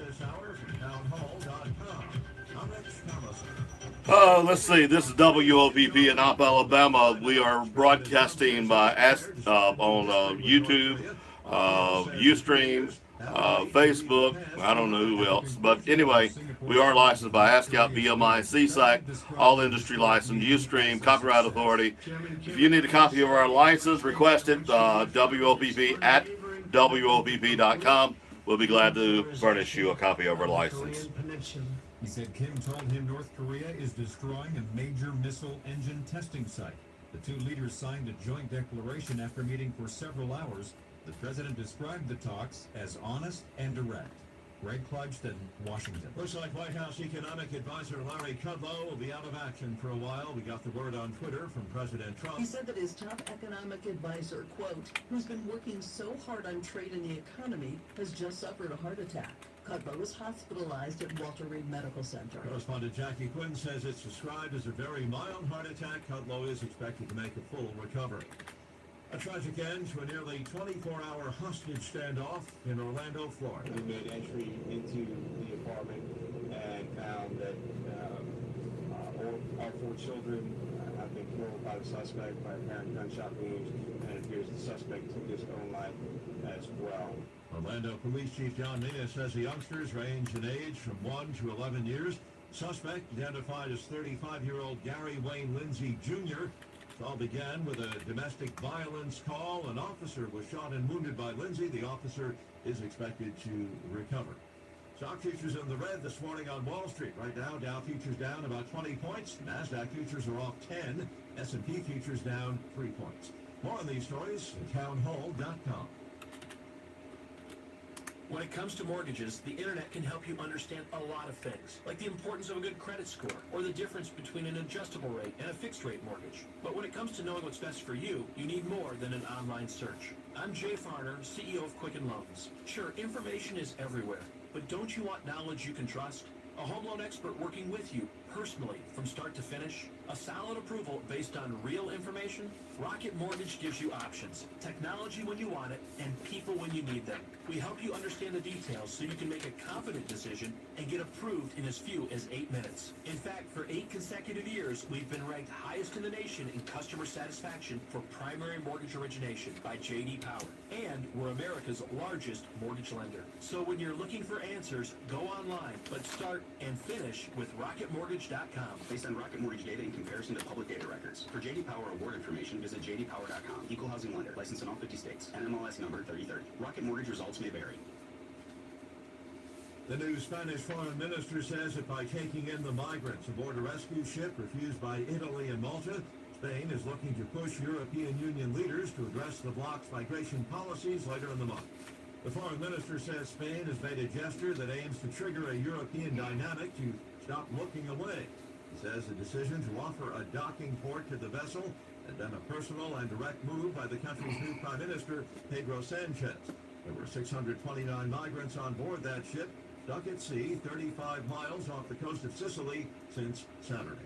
this hour from townhall.com. I'm Rich Thomason. Let's see. This is WOPP in Opp, Alabama. We are broadcasting on YouTube, Ustream, Facebook. I don't know who else, but anyway, we are licensed by ASCOut, BMI, CSAC, all industry licensed. Ustream, Copyright Authority. If you need a copy of our license, request it. WOPP at WOPP.com. We'll be glad to furnish you a copy of our license. He said Kim told him North Korea is destroying a major missile engine testing site. The two leaders signed a joint declaration after meeting for several hours. The president described the talks as honest and direct. Greg Clugston, Washington. Looks like White House economic advisor Larry Kudlow will be out of action for a while. We got the word on Twitter from President Trump. He said that his top economic advisor, quote, who's been working so hard on trade and the economy, has just suffered a heart attack. Kudlow was hospitalized at Walter Reed Medical Center. Correspondent Jackie Quinn says it's described as a very mild heart attack. Kudlow is expected to make a full recovery. A tragic end to a nearly 24-hour hostage standoff in Orlando, Florida. We made entry into the apartment and found that all our four children have been killed by the suspect by apparent gunshot wounds, and it appears the suspect took his own life as well. Orlando Police Chief John Nina says the youngsters range in age from 1 to 11 years. Suspect identified as 35-year-old Gary Wayne Lindsay Jr. It all began with a domestic violence call. An officer was shot and wounded by Lindsay. The officer is expected to recover. Stock futures in the red this morning on Wall Street. Right now, Dow futures down about 20 points. NASDAQ futures are off 10. S&P futures down 3 points. More on these stories at townhall.com. When it comes to mortgages, the internet can help you understand a lot of things, like the importance of a good credit score, or the difference between an adjustable rate and a fixed rate mortgage. But when it comes to knowing what's best for you, you need more than an online search. I'm Jay Farner, CEO of Quicken Loans. Sure, information is everywhere, but don't you want knowledge you can trust? A home loan expert working with you personally from start to finish? A solid approval based on real information? Rocket Mortgage gives you options, technology when you want it, and people when you need them. We help you understand the details so you can make a confident decision and get approved in as few as 8 minutes. In fact, for 8 consecutive years, we've been ranked highest in the nation in customer satisfaction for primary mortgage origination by J.D. Power. And we're America's largest mortgage lender. So when you're looking for answers, go online, but start and finish with RocketMortgage.com. Based on Rocket Mortgage data in comparison to public data records. For J.D. Power award information, visit jdpower.com. Equal housing lender. Licensed in all 50 states. NMLS number 3030. Rocket Mortgage results may vary. The new Spanish foreign minister says that by taking in the migrants aboard a rescue ship refused by Italy and Malta, Spain is looking to push European Union leaders to address the bloc's migration policies later in the month. The foreign minister says Spain has made a gesture that aims to trigger a European dynamic to stop looking away. He says the decision to offer a docking port to the vessel had been a personal and direct move by the country's new prime minister, Pedro Sanchez. There were 629 migrants on board that ship, stuck at sea 35 miles off the coast of Sicily since Saturday.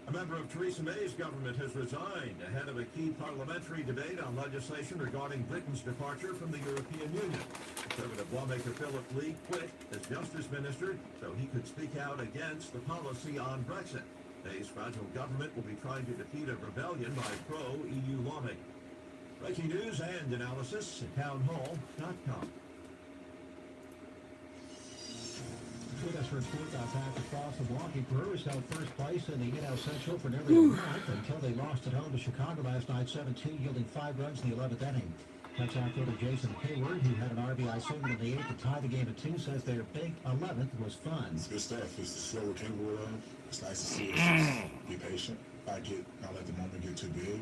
A member of Theresa May's government has resigned ahead of a key parliamentary debate on legislation regarding Britain's departure from the European Union. Conservative lawmaker Philip Lee quit as justice minister so he could speak out against the policy on Brexit. May's fragile government will be trying to defeat a rebellion by pro-EU lawmakers. Breaking news and analysis at townhall.com. With us for sports outside across the Milwaukee Brewers held first place in the NL Central for nearly a month until they lost at home to Chicago last night 7-2, yielding 5 runs in the 11th inning. That's outfielder Jason Hayward, who had an RBI single in the 8th to tie the game at 2, says their big 11th was fun. It's good stuff. It's the slower tempo. It's nice to see us be patient, not let the moment get too big,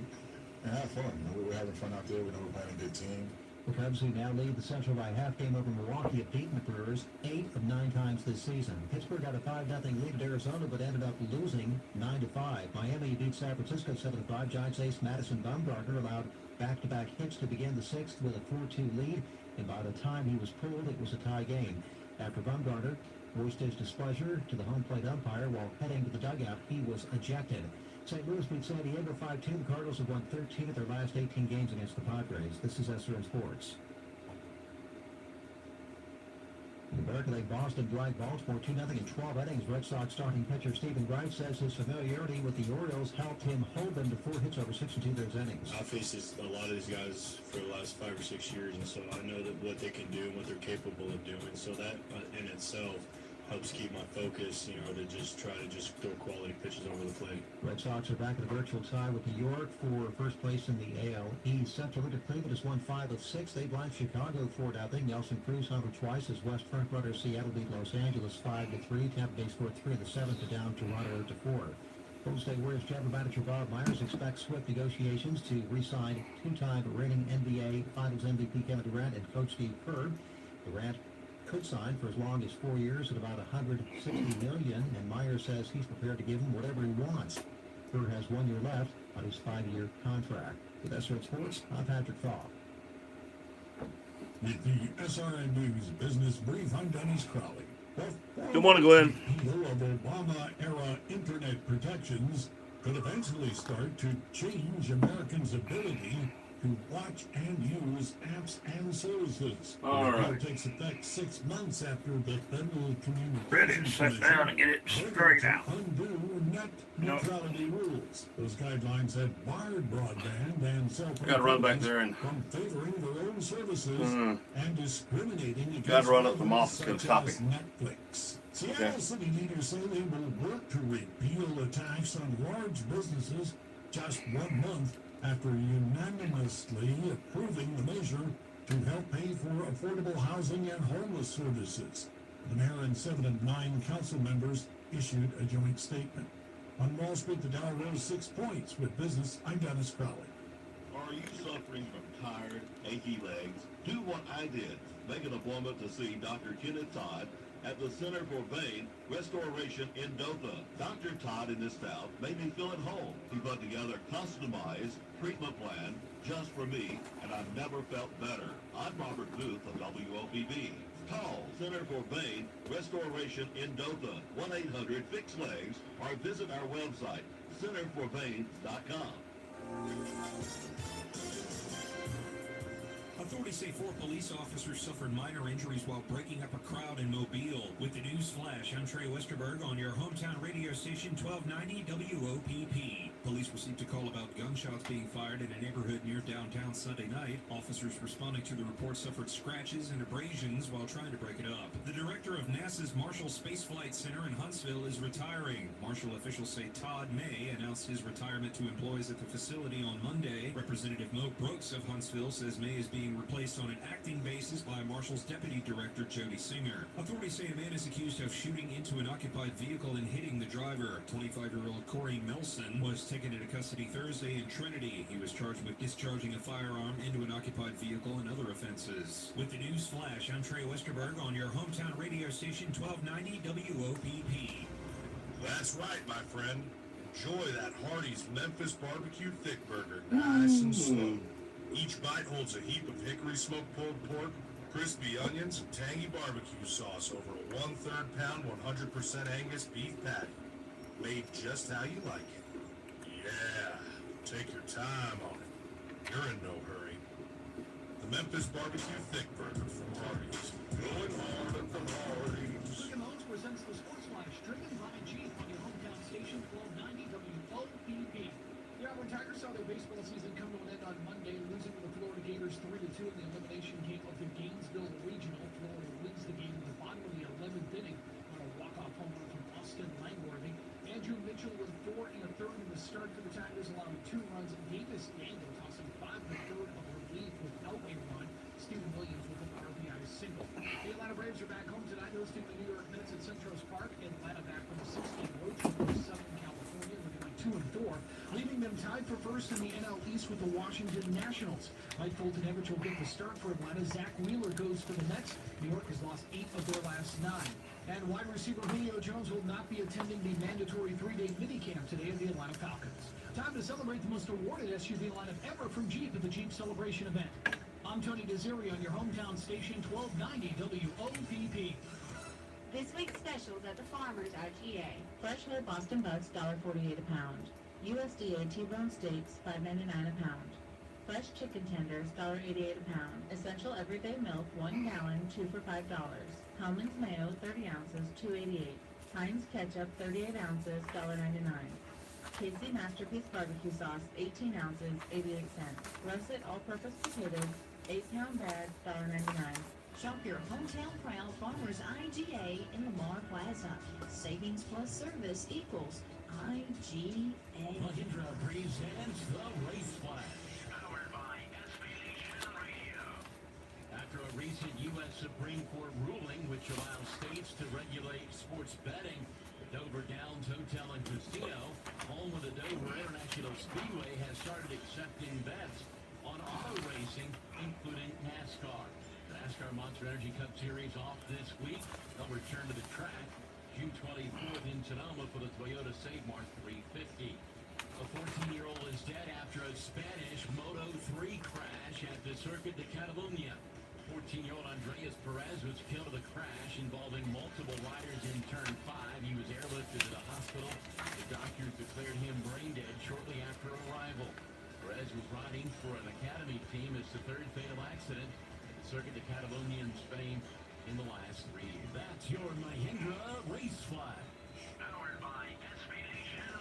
and have fun. We're having fun out there. We know we're playing a good team. The Cubs, who now lead the Central by half game over Milwaukee, have beaten the Brewers 8 of 9 times this season. Pittsburgh got a 5-0 lead at Arizona, but ended up losing 9-5. Miami beat San Francisco 7-5. Giants ace Madison Bumgarner allowed back-to-back hits to begin the 6th with a 4-2 lead, and by the time he was pulled, it was a tie game. After Bumgarner voiced his displeasure to the home plate umpire while heading to the dugout, he was ejected. St. Louis beat San Diego 5-2. The Cardinals have won 13 of their last 18 games against the Padres. This is SRN Sports. American League, Boston dragged Baltimore 2-0 in 12 innings. Red Sox starting pitcher Stephen Wright says his familiarity with the Orioles helped him hold them to 4 hits over 6 2/3 innings. I faced a lot of these guys for the last 5 or 6 years, and so I know that what they can do and what they're capable of doing. So that in itself helps keep my focus, to just try to just throw quality pitches over the plate. Red Sox are back in a virtual tie with New York for first place in the AL East. Central League Cleveland has won 5 of 6. They blind Chicago 4-0. Nelson Cruz homered twice as West frontrunner Seattle beat Los Angeles 5-3. Tampa Bay scored 3 in the 7th to down Toronto 8-4. Golden State Warriors general manager Bob Myers expects swift negotiations to re-sign two-time reigning NBA Finals MVP Kevin Durant and coach Steve Kerr. Durant could sign for as long as 4 years at about $160 million, and Myers says he's prepared to give him whatever he wants. Kerr has 1 year left on his 5-year contract. With SRN Sports, I'm Patrick Thaw. With the SRN News Business Brief, I'm Dennis Crowley. Good morning, Glenn. Repeal of Obama-era internet protections could eventually start to change Americans' ability to watch and use apps and services. All The right. bill takes effect 6 months after the Federal Ready to Communications sit down and get it straight out. undo net neutrality rules. Those guidelines had barred broadband and cell phone Gotta run back companies there and- from favoring their own services and discriminating against Gotta run up the others office, get a such copy. as Netflix. Seattle City leaders say they will work to repeal the tax on large businesses just 1 month after unanimously approving the measure to help pay for affordable housing and homeless services. The mayor and 7 of 9 council members issued a joint statement. On Wall Street, the Dow rose 6 points. With business, I'm Dennis Crowley. Are you suffering from tired, achy legs? Do what I did. Make an appointment to see Dr. Kenneth Todd at the Center for Vein Restoration in Dothan. Dr. Todd in this town made me feel at home. He put together a customized treatment plan just for me, and I've never felt better. I'm Robert Booth of WOPB. Call Center for Vein Restoration in Dothan, 1-800-FIX-LEGS, or visit our website, centerforvein.com. Authorities say 4 police officers suffered minor injuries while breaking up a crowd in Mobile. With the news flash, I'm Trey Westerberg on your hometown radio station 1290 WOPP. Police received a call about gunshots being fired in a neighborhood near downtown Sunday night. Officers responding to the report suffered scratches and abrasions while trying to break it up. The director of NASA's Marshall Space Flight Center in Huntsville is retiring. Marshall officials say Todd May announced his retirement to employees at the facility on Monday. Representative Mo Brooks of Huntsville says May is being replaced on an acting basis by Marshall's Deputy Director Jody Singer. Authorities say a man is accused of shooting into an occupied vehicle and hitting the driver. 25-year-old Corey Melson was taken into custody Thursday in Trinity. He was charged with discharging a firearm into an occupied vehicle and other offenses. With the news flash, I'm Trey Westerberg on your hometown radio station 1290 WOPP. That's right, my friend. Enjoy that Hardee's Memphis Barbecue Thick Burger, nice and slow. Each bite holds a heap of hickory smoked pulled pork, crispy onions, and tangy barbecue sauce over a 1/3 pound 100% Angus beef patty. Made just how you like it. Yeah, take your time on it. You're in no hurry. The Memphis Barbecue Thick Burger from Hardee's. Going hard at the Hardee's. Lincoln Homes presents the Sports Flash, driven by Jeep on your hometown station 1290 WOPP. The Auburn Tigers saw their baseball season come to an end on Monday, losing to the Florida Gators 3-2 in the elimination game of the Gainesville Regional. Florida wins the game in the bottom of the 11th inning on a walk-off home run from Austin Langworthy. Andrew Mitchell with 4 1/3 in the start for the Tigers, allowing 2 runs. Davis Daniel tossing 5 1/3 of relief without a run. Stephen Williams with an RBI single. The Atlanta Braves are back home tonight, hosting the New York Mets at Centros Park. Atlanta back from a 6-game road trip to Southern California, looking like 2-4, leaving them tied for first in the NL East with the Washington Nationals. Mike Fulton-Everett will get the start for Atlanta. Zach Wheeler goes for the Mets. New York has lost 8 of their last 9. And wide receiver Julio Jones will not be attending the mandatory 3-day minicamp today at the Atlanta Falcons. Time to celebrate the most awarded SUV lineup ever from Jeep at the Jeep Celebration event. I'm Tony Desiri on your hometown station 1290 WOPP. This week's specials at the Farmers RTA. Fresh whole Boston Bucks, $1.48 a pound. USDA T-bone steaks, $5.99 a pound. Fresh chicken tenders, $1.88 a pound. Essential everyday milk, 1 gallon, 2 for $5. Hellman's Mayo, 30 ounces, $2.88. Heinz Ketchup, 38 ounces, $1.99. Casey Masterpiece Barbecue Sauce, 18 ounces, 88 cents. Russet All-Purpose Potatoes, 8-pound bag, $1.99. Shop your hometown proud Farmers IGA in Lamar Plaza. Savings plus service equals IGA. Mahindra presents the Race Flash. Powered by SB Radio. After a recent U.S. Supreme Court ruling which allows states to regulate sports betting, the Dover Downs Hotel and Casino, home of the Dover International Speedway, has started accepting bets on auto racing, including NASCAR. The NASCAR Monster Energy Cup Series off this week. They'll return to the track June 24th in Sonoma for the Toyota Save Mart 350. A 14-year-old is dead after a Spanish Moto3 crash at the Circuit de Catalunya. 14-year-old Andreas Perez was killed in a crash involving multiple riders in Turn 5. He was airlifted to the hospital. The doctors declared him brain dead shortly after arrival. Perez was riding for an academy team. It's the third fatal accident at the Circuit de Catalunya in Spain in the last 3 years. That's your Mahindra Race Flash. Powered by SB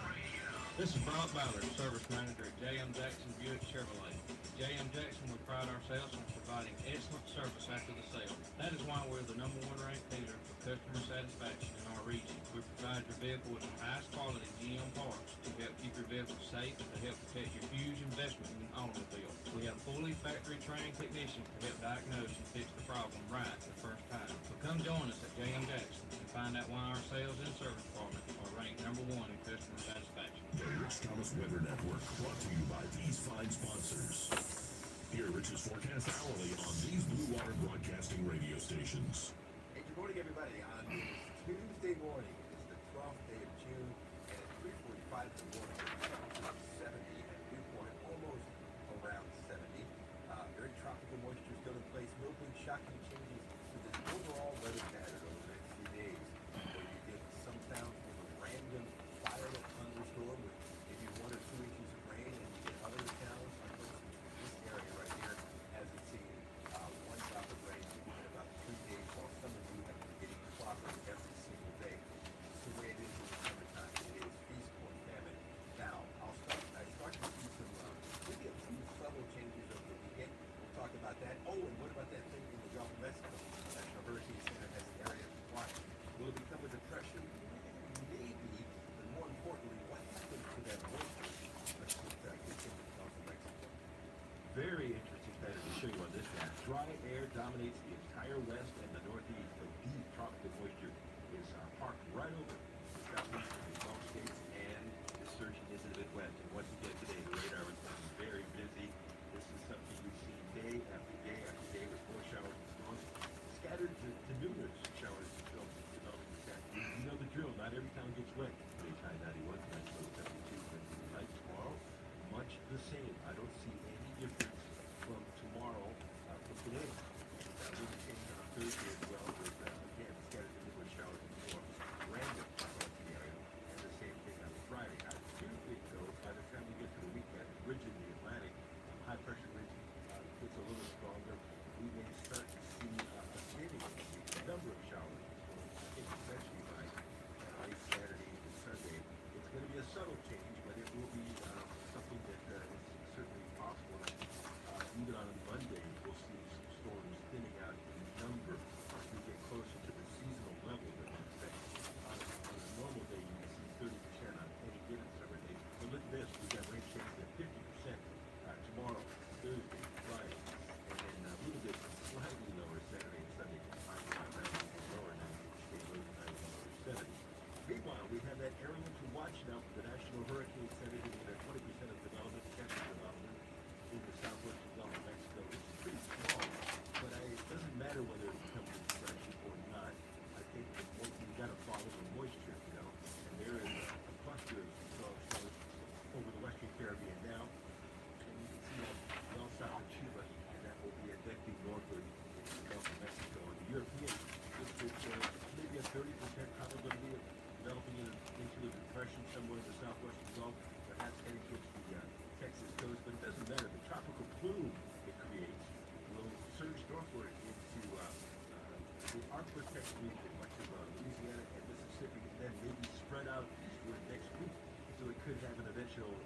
Radio. This is Brock Ballard, Service Manager at J.M. Jackson Buick Chevrolet. J.M. Jackson, we pride ourselves on providing excellent service after the sale. That is why we're the #1 ranked dealer for customer satisfaction in our region. We provide your vehicle with the highest quality GM parts to help keep your vehicle safe and to help protect your huge investment in an automobile. We have fully factory trained technicians to help diagnose and fix the problem right the first time. So come join us at J.M. Jackson and find out why our sales and service department are ranked #1 in customer satisfaction. The Rich Thomas Weather Network, brought to you by these fine sponsors. Hear Rich's forecast hourly on these Blue Water Broadcasting radio stations. Hey, good morning, everybody. On Tuesday morning, it's the 12th day of June, and at 3:45 in the morning, it's 70 at Dew Point, almost around 70. Very tropical moisture still in place. No big shocking changes to this overall weather pattern over the next few days, where you get some sounds of a random violent thunderstorm with maybe 1 or 2 inches of rain, and you get other towns like this area right here hasn't seen 1 drop of rain in about 3 days, while some of you have been getting clobbers every single day. It's the way it is in the summertime. It is feast or famine. Now, I start to see some maybe a few subtle changes over the weekend. We'll talk about that. Oh, and what about that thing in the Gulf of Mexico? National Hurricane Center has an area to watch. Will it become a depression? Maybe, but more importantly, what happens to that moisture? Let's look back at the Gulf of Mexico. Very interesting pattern to show you on this map. Dry air dominates the entire west and the northeast, but deep tropical moisture is parked right over the southeast of the Gulf states and is surging into the Midwest. And once again today, the radar is looking very busy. This is something we've seen day after day after day with more showers and storms scattered to numerous showers and storms developing the sky. You know the drill. Not every town gets wet. Today's high 91, tonight's low 72, and tonight, tomorrow, much the same. I don't see any difference from tomorrow from today. That will change on Thursday as well with, again, scattered to numerous showers and storms, random across the area, and the same thing on Friday. I do think, though, by the time we get to the weekend, the ridge in the Atlantic, high pressure ridge gets a little stronger. We may start to see a thinning of the number of showers and storms, I think especially by late Saturday and Sunday. It's going to be a subtle change, but it will be something that is certainly possible. Even on Monday, we'll see some storms thinning out in number as we get closer to the seasonal level that we expect. On a normal day, you can see 30% on any given summer day. But look at this, we've got rain chances at 50% tomorrow, Thursday, Friday, and then a little bit slightly lower Saturday and Sunday. Lower now, stay low tonight, lower 70. Meanwhile, we have that area to watch now for the National Hurricane Center getting at 20% of development, chemical development in the southwestern Gulf of Mexico, which is pretty small, but it doesn't matter whether it becomes a depression or not. I think that you've got to follow the moisture, and there is a cluster of storms over the western Caribbean now, and you can see that well south of Cuba, and that will be affecting northward into the Gulf of Mexico. And the European, maybe a 30% probability of developing into a depression somewhere in the southwestern Gulf, perhaps heading towards the Texas coast, but it doesn't matter. The tropical plume it creates will surge northward into the arc protected which will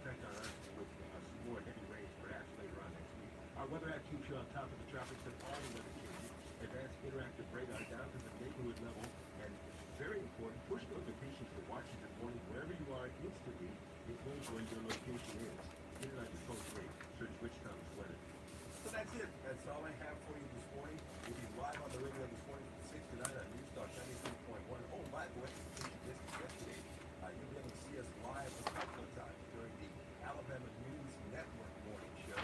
affect our earth with some more heavy rains perhaps later on next week. Our weather app keeps you on top of the traffic and all the weather changes. Advanced interactive radar down to the neighborhood level, and very important, push notifications for watches and warning wherever you are instantly. It knows where your location is. Get it on your phone rate. Search Wichita's weather. So that's it. That's all I have for you this morning. We'll be live on the radio this morning from 6 to 9 on News Talk 93.1. Oh, by the way, yesterday, you'll be able to see us live a couple of times during the Alabama News Network morning show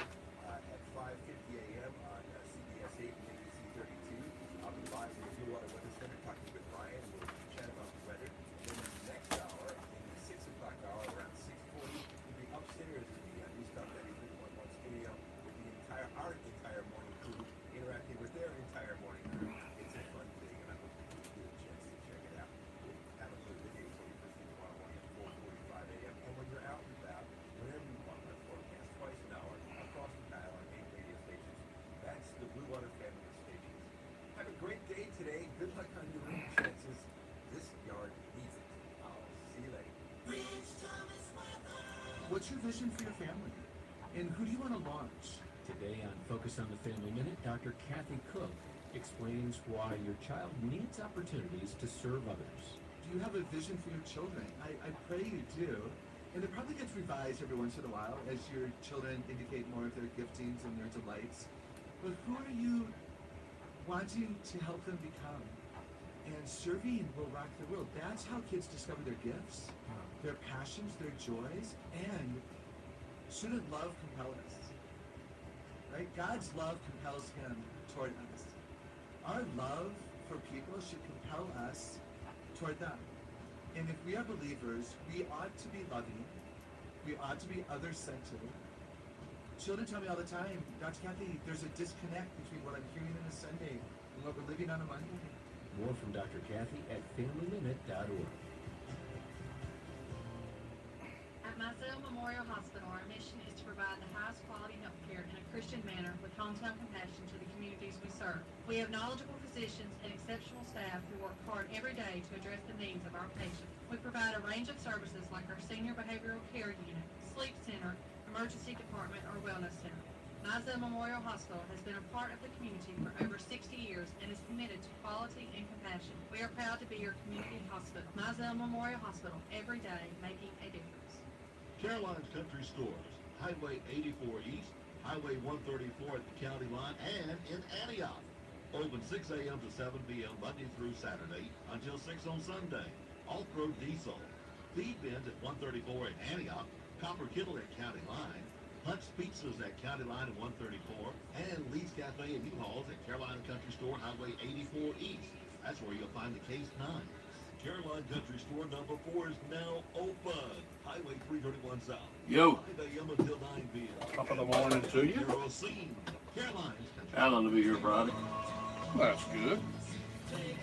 at 5:50 a.m. on CBS 8 and ABC 32. I'll be live in the Blue Water Weather Center talking with Ryan. We'll chat about the weather. Then in the next hour, in the 6 o'clock hour, around 6:40, we'll be upstairs in the News Talk 93.1 studio with our entire morning crew interacting with their entire morning crew. It's a fun thing, and I hope you get a chance to check it out. We'll have a little video for you first thing tomorrow morning at 4:45 a.m. And when you're out and about, whenever you want, my forecast twice an hour across the dial on 8 radio stations. That's the Blue Water family of stations. Have a great day today. Good luck on your rain chances. This yard needs it. I'll see you later. What's your vision for your family? And who do you want to launch? Today on Focus on the Family Minute, Dr. Kathy Cook explains why your child needs opportunities to serve others. Do you have a vision for your children? I pray you do. And it probably gets revised every once in a while as your children indicate more of their giftings and their delights. But who are you wanting to help them become? And serving will rock the world. That's how kids discover their gifts, their passions, their joys, and shouldn't love compel us? Right? God's love compels him toward us. Our love for people should compel us toward them. And if we are believers, we ought to be loving. We ought to be other-centered. Children tell me all the time, Dr. Kathy, there's a disconnect between what I'm hearing on a Sunday and what we're living on a Monday. More from Dr. Kathy at FamilyMinute.org. At Mizell Memorial Hospital, our mission is to provide the highest quality health care in a Christian manner with hometown compassion to the communities we serve. We have knowledgeable physicians and exceptional staff who work hard every day to address the needs of our patients. We provide a range of services like our Senior Behavioral Care Unit, Sleep Center, Emergency Department, or Wellness Center. Mizell Memorial Hospital has been a part of the community for over 60 years and is committed to quality and compassion. We are proud to be your community hospital. Mizell Memorial Hospital, every day making a difference. Caroline's Country Stores, Highway 84 East, Highway 134 at the county line, and in Antioch. Open 6 a.m. to 7 p.m. Monday through Saturday until 6 on Sunday. Off-road diesel. Feed bins at 134 in Antioch, Copper Kittle at County Line, Hunt's Pizzas at County Line at 134, and Lee's Cafe and U-Hauls at Carolina Country Store, Highway 84 East. That's where you'll find the Case 9. Caroline Country Store number 4 is now open. Highway 331 South. Yo. 5 a.m. until 9 p.m. Top of the morning to you. You're scene. Caroline's Country Alan will be here Friday. That's good.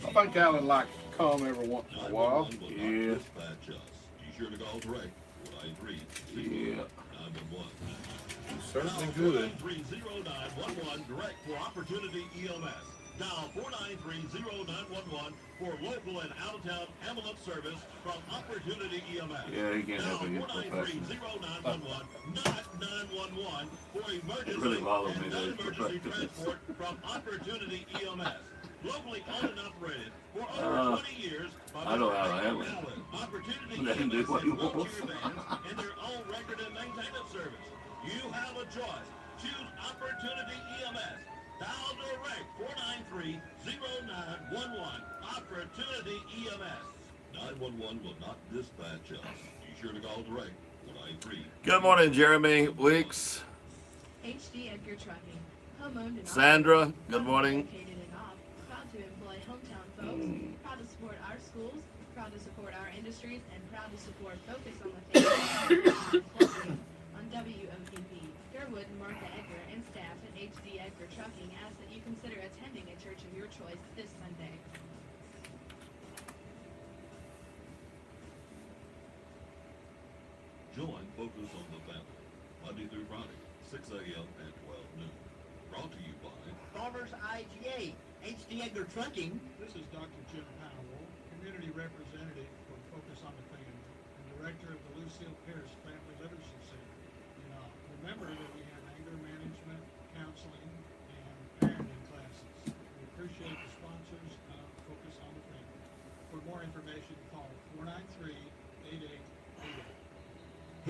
I think Alan likes to come every once in a while. Yeah. Dispatch us. Be sure to call direct 493 Yeah. 911. Certainly good. 493-0911 direct for Opportunity EMS. Dial 493-0911 for local and out-of-town ambulance service from Opportunity EMS. Yeah, he can't help it. He's professional. 493-0911, not 911, for emergency really bothers me and that he's non-emergency professional. transport from Opportunity EMS. Locally owned and operated for over 20 years by I know how to handle it. Opportunity Let him do EMS what he has wants. volunteer vans and their own record and maintenance service. You have a choice. Choose Opportunity EMS. Dial direct 493-0911. Opportunity EMS. 911 will not dispatch us. Be sure to call direct 493. Good morning, Jeremy Weeks. HD Edgar Trucking, home-owned and Sandra, good morning. located in Opp, proud to employ hometown folks, proud to support our schools, proud to support our industries, and proud to support Focus on the Family on WOPP. Gerwood and Martha Edgar and staff at HD Edgar Trucking ask that you consider attending a church of your choice this Sunday. Join Focus on the Family, Monday through Friday, 6 a.m. and 12 noon. Brought to you by Farmers IGA, HD Edgar Trucking. This is Dr. Jim Powell, Community Representative for Focus on the Family and Director of the Lucy Lucille Pierce Family Literacy Center. Remember that we have anger management, counseling, and parenting classes. We appreciate the sponsors of Focus on the Family. For more information, call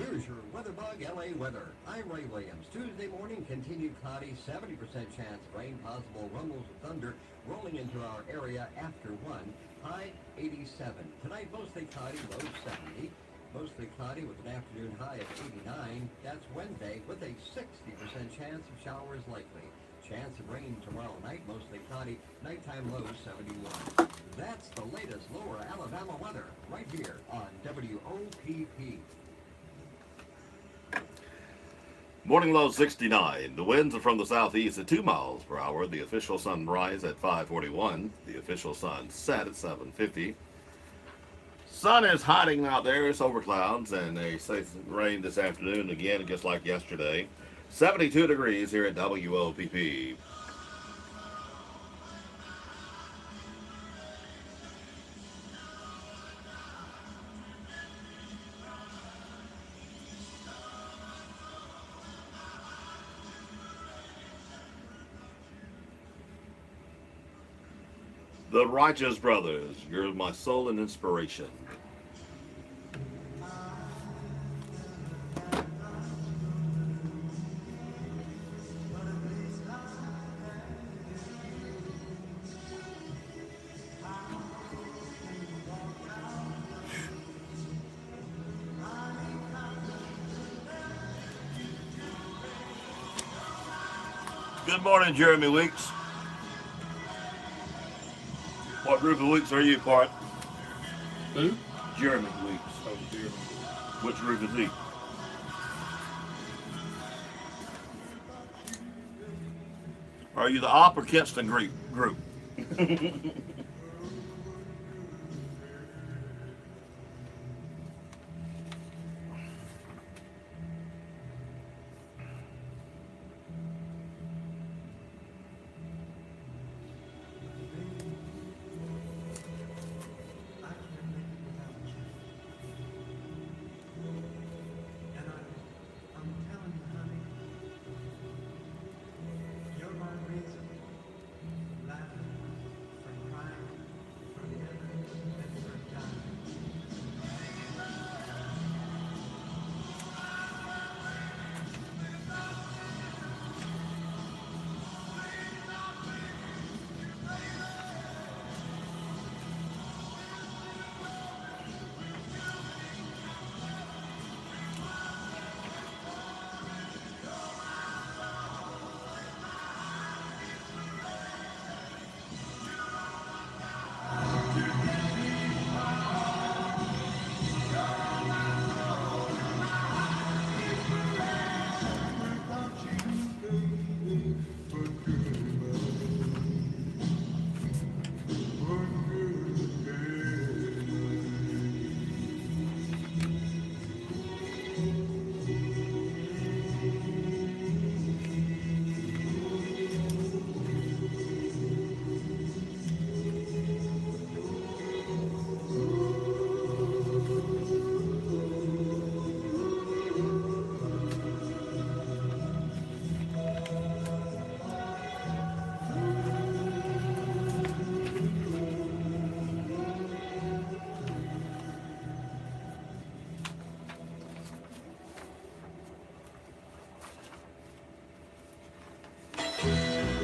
493-8888. Here's your WeatherBug LA weather. I'm Ray Williams. Tuesday morning, continued cloudy, 70% chance of rain, possible rumbles of thunder rolling into our area after 1, high 87. Tonight, mostly cloudy, low 70. Mostly cloudy with an afternoon high of 89. That's Wednesday with a 60% chance of showers likely. Chance of rain tomorrow night, mostly cloudy, nighttime low 71. That's the latest lower Alabama weather right here on WOPP. Morning low 69. The winds are from the southeast at 2 miles per hour. The official sunrise at 5:41. The official sunset at 7:50. Sun is hiding out there. It's over clouds, and they say rain this afternoon again, just like yesterday. 72 degrees here at WOPP. The Righteous Brothers, you're my soul and inspiration. Good morning, Jeremy Weeks. What group of Weeks are you part? Who? Jeremy Weeks. Oh, Jeremy. Which group is he? Are you the Op or Kinston group?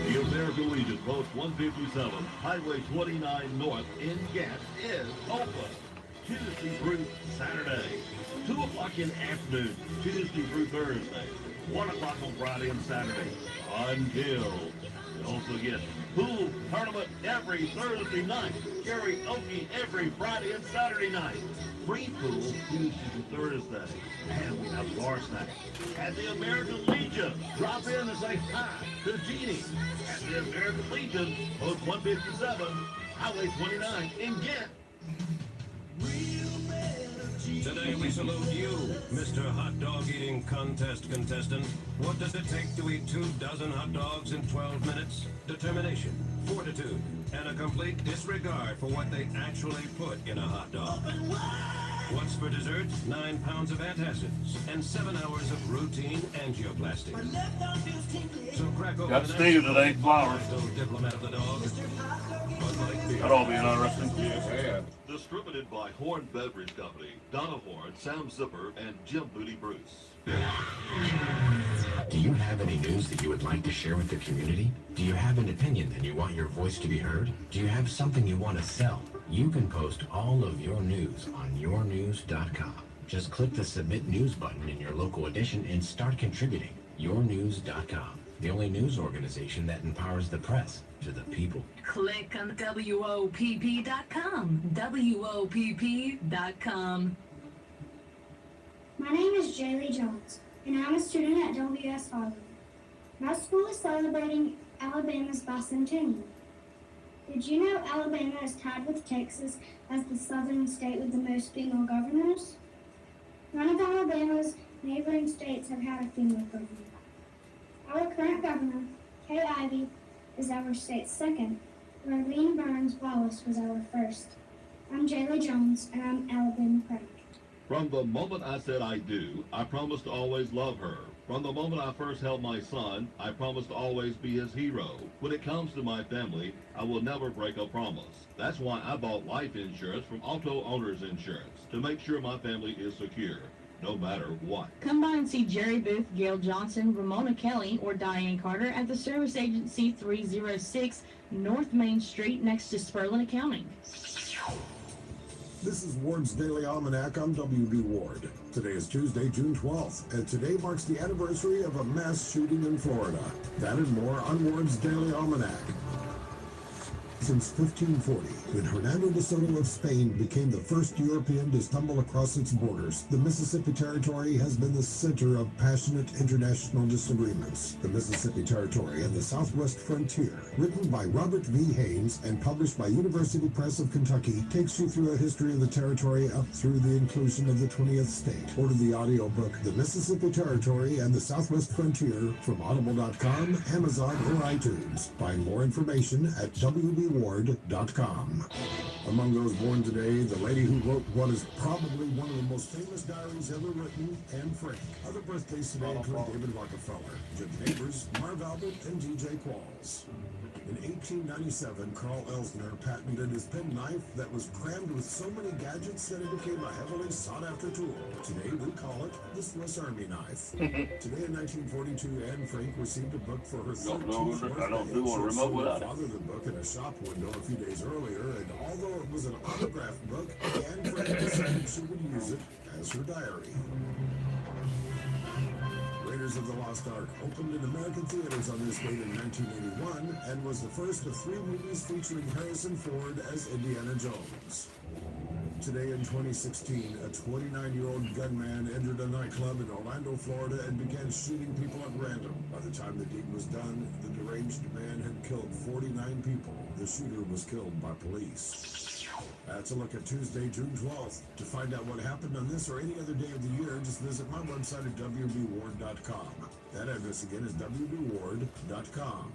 The American Legion Post 157, Highway 29 North in Ghent is open Tuesday through Saturday, 2 o'clock in the afternoon, Tuesday through Thursday, 1 o'clock on Friday and Saturday, until you also get pool tournament every Thursday night, karaoke every Friday and Saturday night, free pool Tuesday to Thursday, and we have bar snacks. At the American Legion, drop in and say hi to Jeannie. At the American Legion, Post 157, Highway 29 in Ghent. Today we salute you, Mr. Hot Dog Eating Contest contestant. What does it take to eat 24 hot dogs in 12 minutes? Determination, fortitude, and a complete disregard for what they actually put in a hot dog. What's for dessert? 9 pounds of antacids and 7 hours of routine angioplasty. So crack open Got an Steve ice today, flowers. cold diplomat of the dog. That'll all be interesting. Yeah. Distributed by Horn Beverage Company, Donna Horn, Sam Zipper, and Jim Booty Bruce. Do you have any news that you would like to share with the community? Do you have an opinion and you want your voice to be heard? Do you have something you want to sell? You can post all of your news on yournews.com. Just click the Submit News button in your local edition and start contributing. Yournews.com, the only news organization that empowers the press to the people. Click on WOPP.com. WOPP.com. My name is Jaylee Jones, and I'm a student at WS Harvard. My school is celebrating Alabama's bicentennial. Did you know Alabama is tied with Texas as the southern state with the most female governors? None of Alabama's neighboring states have had a female governor. Our current governor, Kay Ivey, is our state's second, where Lean Burns Wallace was our first. I'm Jaylee Jones, and I'm Alabama proud. From the moment I said I do, I promised to always love her. From the moment I first held my son, I promised to always be his hero. When it comes to my family, I will never break a promise. That's why I bought life insurance from Auto Owners Insurance, to make sure my family is secure, no matter what. Come by and see Jerry Booth, Gail Johnson, Ramona Kelly, or Diane Carter at the Service Agency 306 North Main Street next to Sperlin Accounting. This is Ward's Daily Almanac. I'm W.B. Ward. Today is Tuesday, June 12th, and today marks the anniversary of a mass shooting in Florida. That and more on Ward's Daily Almanac. Since 1540, when Hernando de Soto of Spain became the first European to stumble across its borders, the Mississippi Territory has been the center of passionate international disagreements. The Mississippi Territory and the Southwest Frontier, written by Robert V. Haynes and published by University Press of Kentucky, takes you through a history of the territory up through the inclusion of the 20th state. Order the audiobook, The Mississippi Territory and the Southwest Frontier, from Audible.com, Amazon, or iTunes. Find more information at WBWard.com. Among those born today, the lady who wrote what is probably one of the most famous diaries ever written, Anne Frank. Other birthdays today include David Rockefeller, Jim Nabors, Marv Albert, and DJ Qualls. In 1897, Carl Elsner patented his penknife that was crammed with so many gadgets that it became a heavily sought-after tool. Today, we call it the Swiss Army knife. Today, in 1942, Anne Frank received a book for her 13th birthday. I don't do a remote without it. Father the book in a shop window a few days earlier, and although it was an autographed book, Anne Frank decided she would use it as her diary. Raiders of the Lost Ark opened in American theaters on this date in 1981 and was the first of 3 movies featuring Harrison Ford as Indiana Jones. Today in 2016, a 29-year-old gunman entered a nightclub in Orlando, Florida and began shooting people at random. By the time the deed was done, the deranged man had killed 49 people. The shooter was killed by police. That's a look at Tuesday, June 12th. To find out what happened on this or any other day of the year, just visit my website at WBWard.com. That address again is WBWard.com.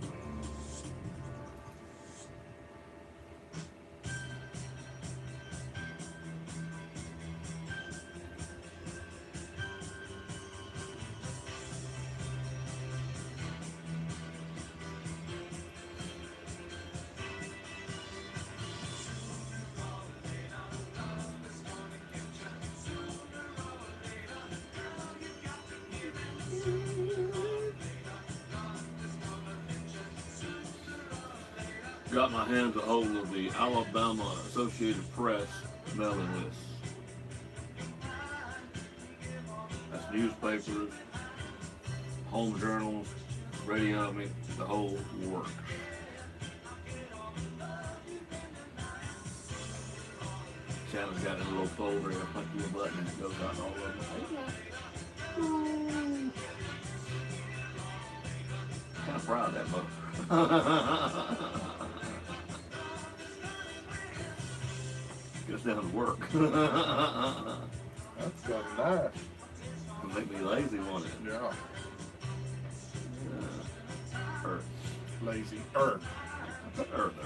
Got my hands a hold of the Alabama Associated Press mailing list. That's newspapers, home journals, radio, I mean, the whole works. Shannon's got a little folder and punch you a button and it goes out all over. Kind of proud of that book. Goes down to work. That's got nice. It'll make me lazy, won't it? Yeah. Earth. Lazy Earth. Earth.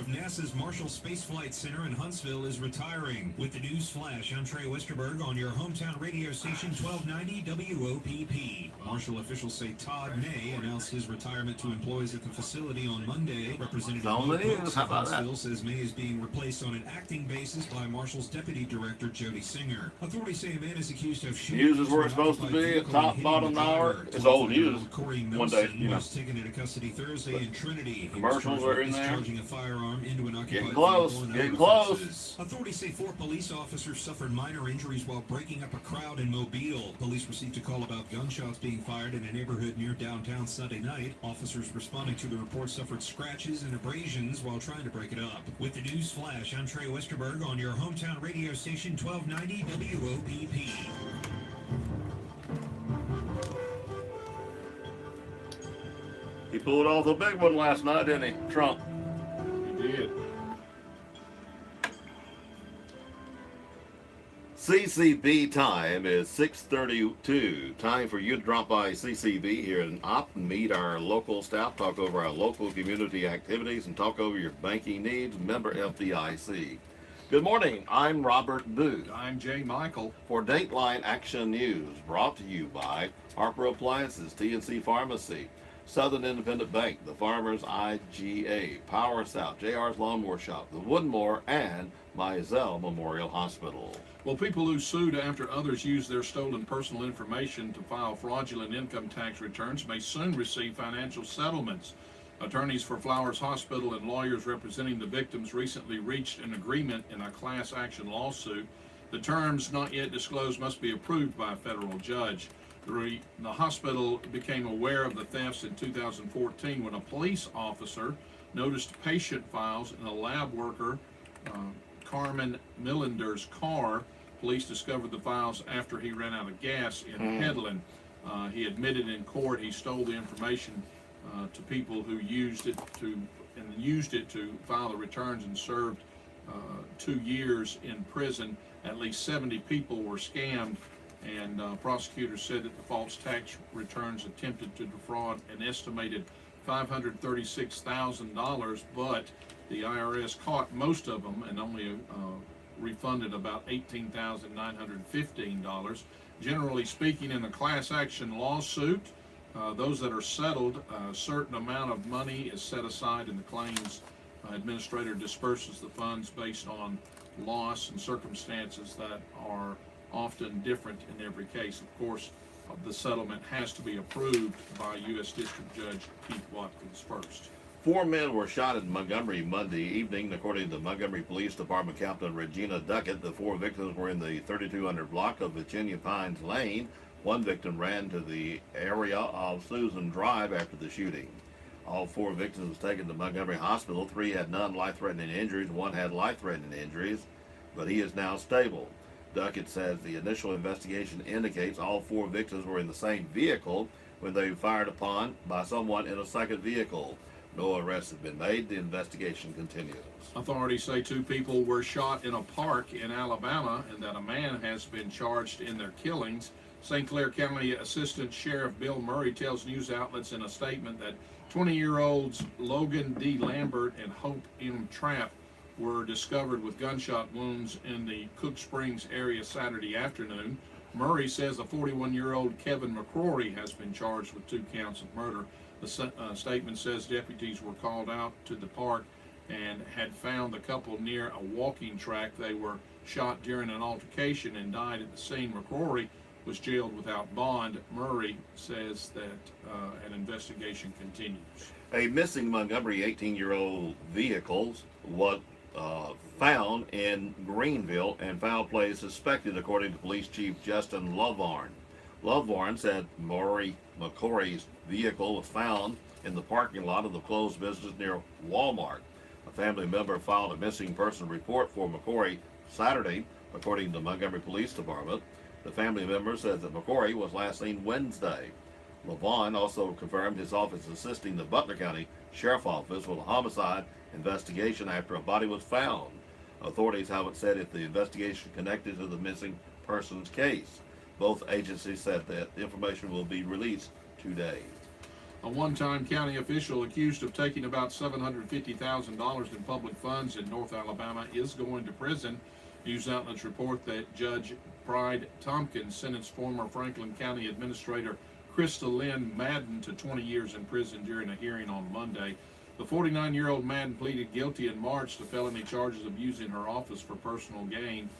of NASA's Marshall Space Flight Center in Huntsville is retiring. With the news flash, I'm Trey Westerberg on your hometown radio station 1290 WOPP. Marshall officials say Todd May announced his retirement to employees at the facility on Monday. Representative Mo Brooks of Huntsville says May is being replaced on an acting basis by Marshall's Deputy Director Jody Singer. Authorities say a man is accused of shooting. News is where it's supposed to be, at top, bottom hour. It's old news. One day, you know. Was taken into custody Thursday in Trinity. Commercials are in there. Discharging a firearm into an occupied Getting close. vehicle and Getting other close. offenses. Authorities say 4 police officers suffered minor injuries while breaking up a crowd in Mobile. Police received a call about gunshots being fired in a neighborhood near downtown Sunday night. Officers responding to the report suffered scratches and abrasions while trying to break it up. With the news flash, I'm Trey Westerberg on your hometown radio station 1290 WOPP. He pulled off a big one last night, didn't he, Trump? He did. CCB time is 6:32. Time for you to drop by CCB here in Opp and meet our local staff, talk over our local community activities, and talk over your banking needs. Member FDIC. Good morning. I'm Robert Booth. I'm Jay Michael. For Dateline Action News, brought to you by Harper Appliances, TNC Pharmacy, Southern Independent Bank, the Farmers IGA, Power South, JR's Lawnmower Shop, the Woodmore, and Mizell Memorial Hospital. Well, people who sued after others used their stolen personal information to file fraudulent income tax returns may soon receive financial settlements. Attorneys for Flowers Hospital and lawyers representing the victims recently reached an agreement in a class action lawsuit. The terms not yet disclosed must be approved by a federal judge. The hospital became aware of the thefts in 2014 when a police officer noticed patient files in a lab worker, Carmen Millender's car. Police discovered the files after he ran out of gas in Headland. He admitted in court he stole the information to people who used it to file the returns and served 2 years in prison. At least 70 people were scammed, and prosecutors said that the false tax returns attempted to defraud an estimated $536,000, but the IRS caught most of them and only refunded about $18,915. Generally speaking, in a class action lawsuit, those that are settled, a certain amount of money is set aside and the claims administrator disperses the funds based on loss and circumstances that are often different in every case. Of course, the settlement has to be approved by U.S. District Judge Keith Watkins first. 4 men were shot in Montgomery Monday evening. According to Montgomery Police Department Captain Regina Duckett, the 4 victims were in the 3200 block of Virginia Pines Lane. One victim ran to the area of Susan Drive after the shooting. All 4 victims were taken to Montgomery Hospital. 3 had non-life-threatening injuries. 1 had life-threatening injuries, but he is now stable. Duckett says the initial investigation indicates all 4 victims were in the same vehicle when they were fired upon by someone in a second vehicle. No arrests have been made. The investigation continues. Authorities say 2 people were shot in a park in Alabama and that a man has been charged in their killings. St. Clair County Assistant Sheriff Bill Murray tells news outlets in a statement that 20-year-olds Logan D. Lambert and Hope M. Trapp were discovered with gunshot wounds in the Cook Springs area Saturday afternoon. Murray says a 41-year-old Kevin McCrory has been charged with 2 counts of murder. The statement says deputies were called out to the park and had found the couple near a walking track. They were shot during an altercation and died at the scene. McCrory was jailed without bond. Murray says that an investigation continues. A missing Montgomery 18-year-old vehicle was found in Greenville and foul play suspected, according to Police Chief Justin Lovarn. Lovarn said McCrory's vehicle was found in the parking lot of the closed business near Walmart. A family member filed a missing person report for McCrory Saturday, according to Montgomery Police Department. The family member says that McCrory was last seen Wednesday. Lavon also confirmed his office assisting the Butler County Sheriff Office with a homicide investigation after a body was found. Authorities haven't said if the investigation connected to the missing person's case. Both agencies said that information will be released today. A one-time county official accused of taking about $750,000 in public funds in North Alabama is going to prison. News outlets report that Judge Pride Tompkins sentenced former Franklin County Administrator Krista Lynn Madden to 20 years in prison during a hearing on Monday. The 49-year-old Madden pleaded guilty in March to felony charges of using her office for personal gain.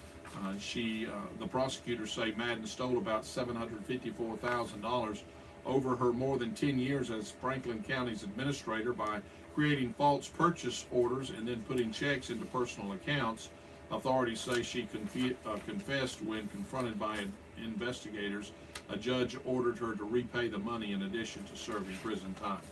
The prosecutors say Madden stole about $754,000 over her more than 10 years as Franklin County's administrator by creating false purchase orders and then putting checks into personal accounts. Authorities say she confessed when confronted by investigators. A judge ordered her to repay the money in addition to serving prison time.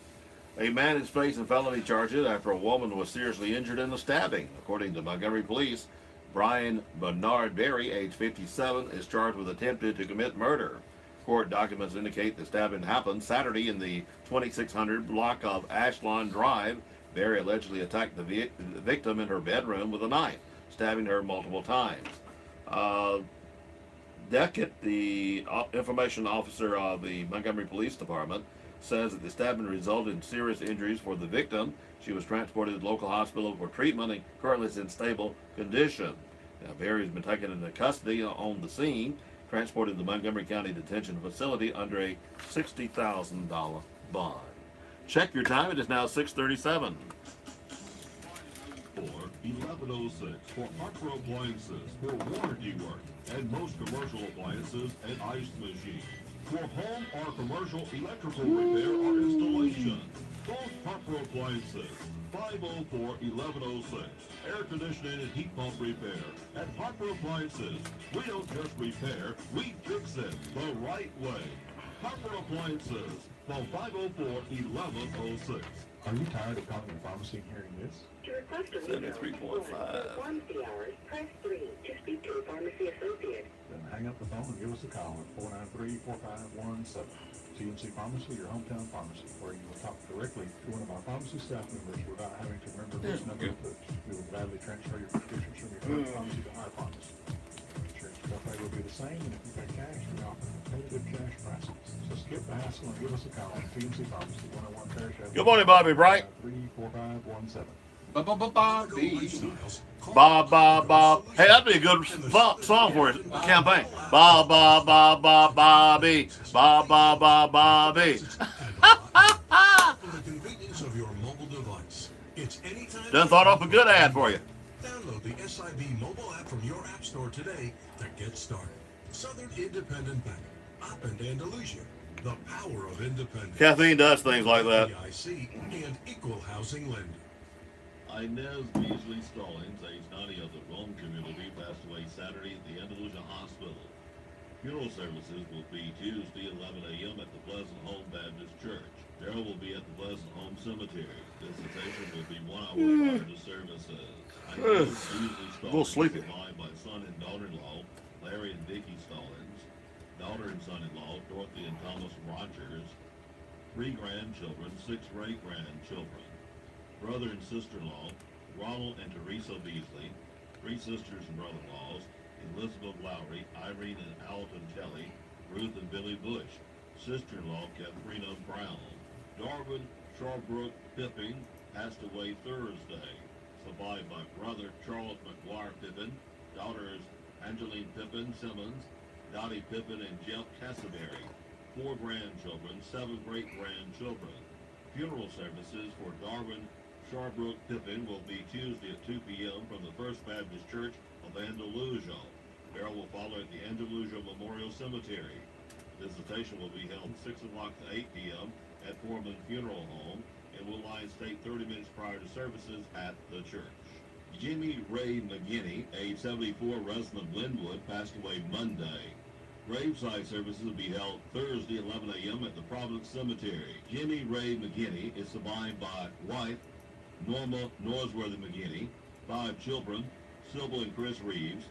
A man is facing felony charges after a woman was seriously injured in a stabbing. According to Montgomery Police, Brian Bernard Berry, age 57, is charged with attempted to commit murder. Court documents indicate the stabbing happened Saturday in the 2600 block of Ashlawn Drive. Berry allegedly attacked the victim in her bedroom with a knife, stabbing her multiple times. Deckett, the information officer of the Montgomery Police Department, says that the stabbing resulted in serious injuries for the victim. She was transported to the local hospital for treatment and currently is in stable condition. Now, Berry has been taken into custody on the scene, transported to the Montgomery County Detention Facility under a $60,000 bond. Check your time. It is now 6:37. Or 1106 for Harper Appliances for warranty work and most commercial appliances and ice machines. For home or commercial electrical repair or installation, both Harper Appliances, 504-1106. Air conditioning and heat pump repair. At Harper Appliances, we don't just repair, we fix it the right way. Harper Appliances, phone 504-1106. Are you tired of calling the pharmacy and hearing this? To request a 73.5. pharmacy hours, press 3 to speak to a pharmacy associate. Then hang up the phone and give us a call at 493-4517. TNC Pharmacy, your hometown pharmacy, where you will talk directly to one of our pharmacy staff members without having to remember which number to push. We will gladly transfer your prescriptions from your current pharmacy to our pharmacy. Insurance copay will be the same, and if you pay cash, we offer competitive cash prices. So skip the hassle and give us a call at TNC Pharmacy, 101 Parish Avenue. Good morning, Bobby Bright. 34517. Bobby. Bob, Bob, Bob. Hey, that'd be a good song for a campaign. Bob, Bob, Bob, Bob, Bobby. Bob, Bob, Bob, Bobby. Done thought up a good ad for you. Download the SIB mobile app from your app store today to get started. Southern Independent Bank, up in Andalusia. The power of independence. Kathleen does things like that. EIC and equal housing lender. Inez Beasley Stallings, age 90 of the Rome community, passed away Saturday at the Andalusia Hospital. Funeral services will be Tuesday at 11 a.m. at the Pleasant Home Baptist Church. Burial will be at the Pleasant Home Cemetery. Visitation will be 1 hour prior to services. Inez Beasley Stallings is survived by son and daughter-in-law, Larry and Vicki Stallings, daughter and son-in-law, Dorothy and Thomas Rogers, 3 grandchildren, 6 great-grandchildren. Brother and sister-in-law, Ronald and Teresa Beasley, 3 sisters and brother-in-laws, Elizabeth Lowry, Irene and Alton Kelly, Ruth and Billy Bush, sister-in-law Katharina Brown. Darwin Sharbrook Pippin passed away Thursday, survived by brother Charles McGuire Pippin, daughters Angeline Pippin Simmons, Dottie Pippin and Jeff Cassaberry, 4 grandchildren, 7 great-grandchildren. Funeral services for Darwin Sharbrook Pippin will be Tuesday at 2 p.m. from the First Baptist Church of Andalusia. Burial will follow at the Andalusia Memorial Cemetery. Visitation will be held 6 o'clock to 8 p.m. at Foreman Funeral Home and will lie in state 30 minutes prior to services at the church. Jimmy Ray McGinney, age 74, resident of Glenwood, passed away Monday. Graveside services will be held Thursday at 11 a.m. at the Providence Cemetery. Jimmy Ray McGinney is survived by wife Norma Norsworthy McGinney, 5 children, Sybil and Chris Reeves,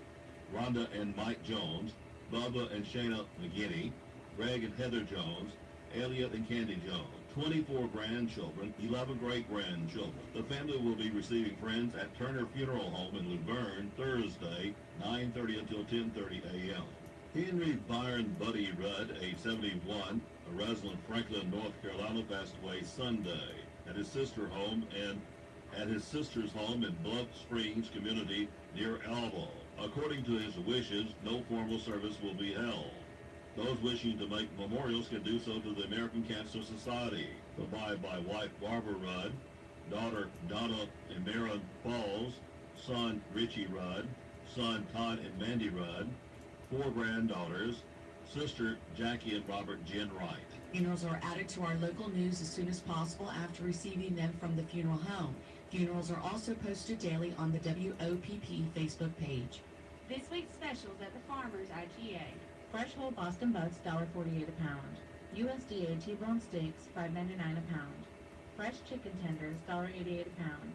Rhonda and Mike Jones, Bubba and Shayna McGinney, Greg and Heather Jones, Elliot and Candy Jones, 24 grandchildren, 11 great-grandchildren. The family will be receiving friends at Turner Funeral Home in Luverne Thursday, 9:30 until 10:30 a.m. Henry Byron Buddy Rudd, age 71, a resident of Franklin, North Carolina, passed away Sunday at his sister's home in Bluff Springs community near Elbow. According to his wishes, no formal service will be held. Those wishing to make memorials can do so to the American Cancer Society. Provided by wife Barbara Rudd, daughter Donna and Maren Falls, son Richie Rudd, son Todd and Mandy Rudd, 4 granddaughters, sister Jackie and Robert Jen Wright. Funerals are added to our local news as soon as possible after receiving them from the funeral home. Funerals are also posted daily on the WOPP Facebook page. This week's specials at the Farmers IGA. Fresh whole Boston Bucks, $1.48 a pound. USDA T-bone steaks, $5.99 a pound. Fresh chicken tenders, $1.88 a pound.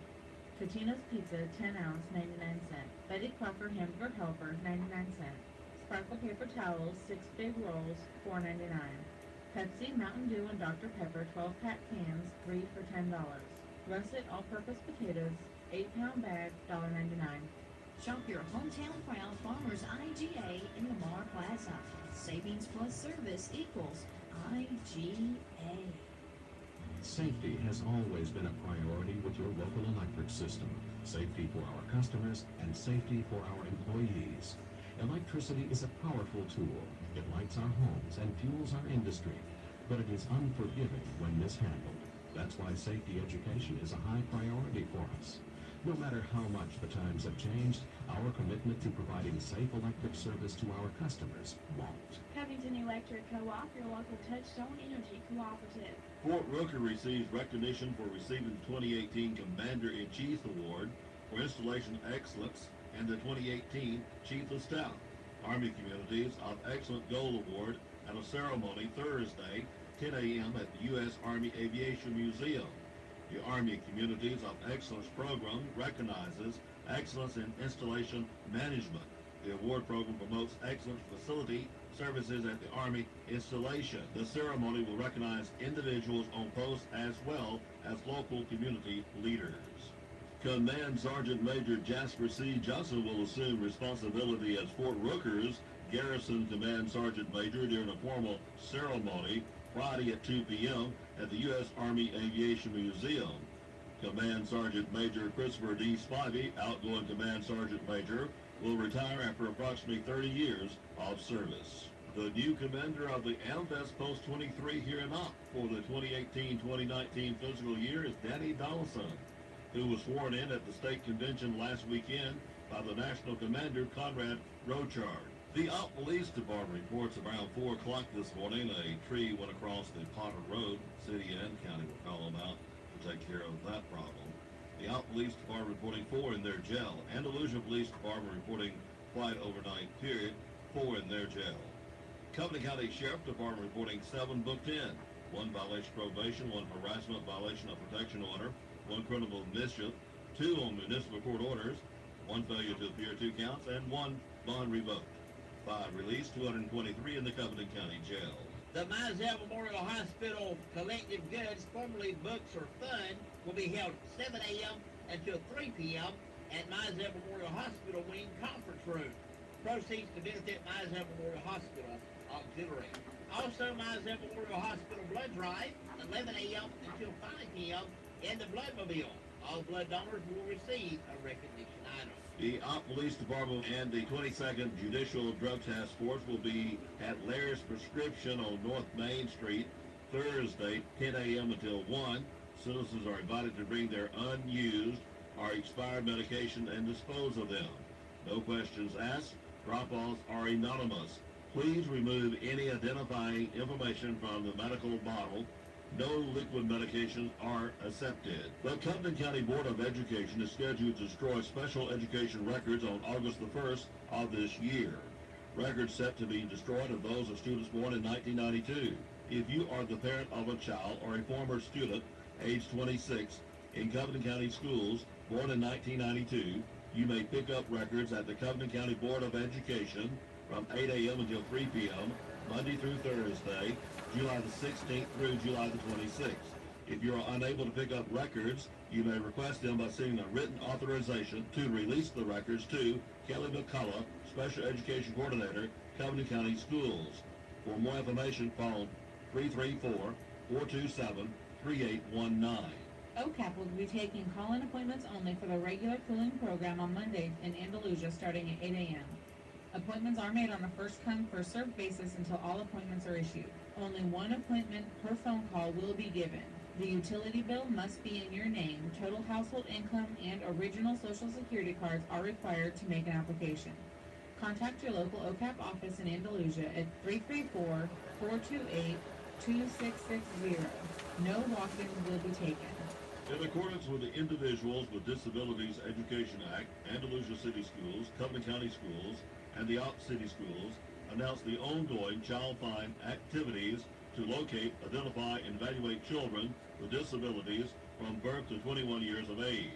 Totino's Pizza, 10 ounce, 99 cents. Betty Crocker Hamburger Helper, 99 cents. Sparkle paper towels, 6 big rolls, $4.99. Pepsi, Mountain Dew, and Dr. Pepper 12-pack cans, 3 for $10. Russet all-purpose potatoes, 8-pound bag, $1.99. Shop your hometown proud Farmers IGA in Lamar Plaza. Savings plus service equals IGA. Safety has always been a priority with your local electric system. Safety for our customers and safety for our employees. Electricity is a powerful tool. It lights our homes and fuels our industry, but it is unforgiving when mishandled. That's why safety education is a high priority for us. No matter how much the times have changed, our commitment to providing safe electric service to our customers won't. Covington Electric Co-op, your local Touchstone Energy Cooperative. Fort Rooker receives recognition for receiving the 2018 Commander-in-Chief Award for Installation Excellence and the 2018 Chief of Staff. Army Communities of Excellent Gold Award at a ceremony Thursday, 10 a.m. at the U.S. Army Aviation Museum. The Army Communities of Excellence program recognizes excellence in installation management. The award program promotes excellent facility services at the Army installation. The ceremony will recognize individuals on post as well as local community leaders. Command Sergeant Major Jasper C. Johnson will assume responsibility as Fort Rooker's Garrison Command Sergeant Major during a formal ceremony Friday at 2 p.m. at the U.S. Army Aviation Museum. Command Sergeant Major Christopher D. Spivey, outgoing Command Sergeant Major, will retire after approximately 30 years of service. The new commander of the AMVEST Post 23 here in Opp for the 2018-2019 fiscal year is Danny Donaldson, who was sworn in at the state convention last weekend by the National Commander Conrad Rochard. The Opp Police Department reports around 4 o'clock this morning a tree went across the Potter Road. City and county will call them out to take care of that problem. The Opp Police Department reporting 4 in their jail. Andalusia Police Department reporting quiet overnight period, 4 in their jail. Company County Sheriff Department reporting 7 booked in. 1 violation of probation, 1 harassment violation of protection order, 1 criminal mischief, 2 on municipal court orders, 1 failure to appear 2 counts, and 1 bond revoked. 5 released, 223 in the Covington County Jail. The Mizell Memorial Hospital Collective Goods, formerly Books or Fun, will be held 7 a.m. until 3 p.m. at Mizell Memorial Hospital Wing Conference Room. Proceeds to benefit Mizell Memorial Hospital Auxiliary. Also, Mizell Memorial Hospital Blood Drive, 11 a.m. until 5 p.m. in the Bloodmobile. All blood donors will receive a recognition item. The Opp Police Department and the 22nd Judicial Drug Task Force will be at Laird's Prescription on North Main Street Thursday, 10 a.m. until 1. Citizens are invited to bring their unused or expired medication and dispose of them. No questions asked. Drop-offs are anonymous. Please remove any identifying information from the medical bottle. No liquid medications are accepted. The Covington County Board of Education is scheduled to destroy special education records on August the 1st of this year. Records set to be destroyed are those of students born in 1992. If you are the parent of a child or a former student, age 26, in Covington County schools, born in 1992, you may pick up records at the Covington County Board of Education from 8 a.m. until 3 p.m., Monday through Thursday, July the 16th through July the 26th. If you are unable to pick up records, you may request them by sending a written authorization to release the records to Kelly McCullough, Special Education Coordinator, Covington County Schools. For more information, phone 334-427-3819. OCAP will be taking call-in appointments only for the regular cooling program on Mondays in Andalusia starting at 8 a.m. Appointments are made on a first-come, first-served basis until all appointments are issued. Only one appointment per phone call will be given. The utility bill must be in your name. Total household income and original Social Security cards are required to make an application. Contact your local OCAP office in Andalusia at 334-428-2660. No walk-ins will be taken. In accordance with the Individuals with Disabilities Education Act, Andalusia City Schools, Covington County Schools, and the Opp City Schools announced the ongoing Child Find activities to locate, identify, and evaluate children with disabilities from birth to 21 years of age.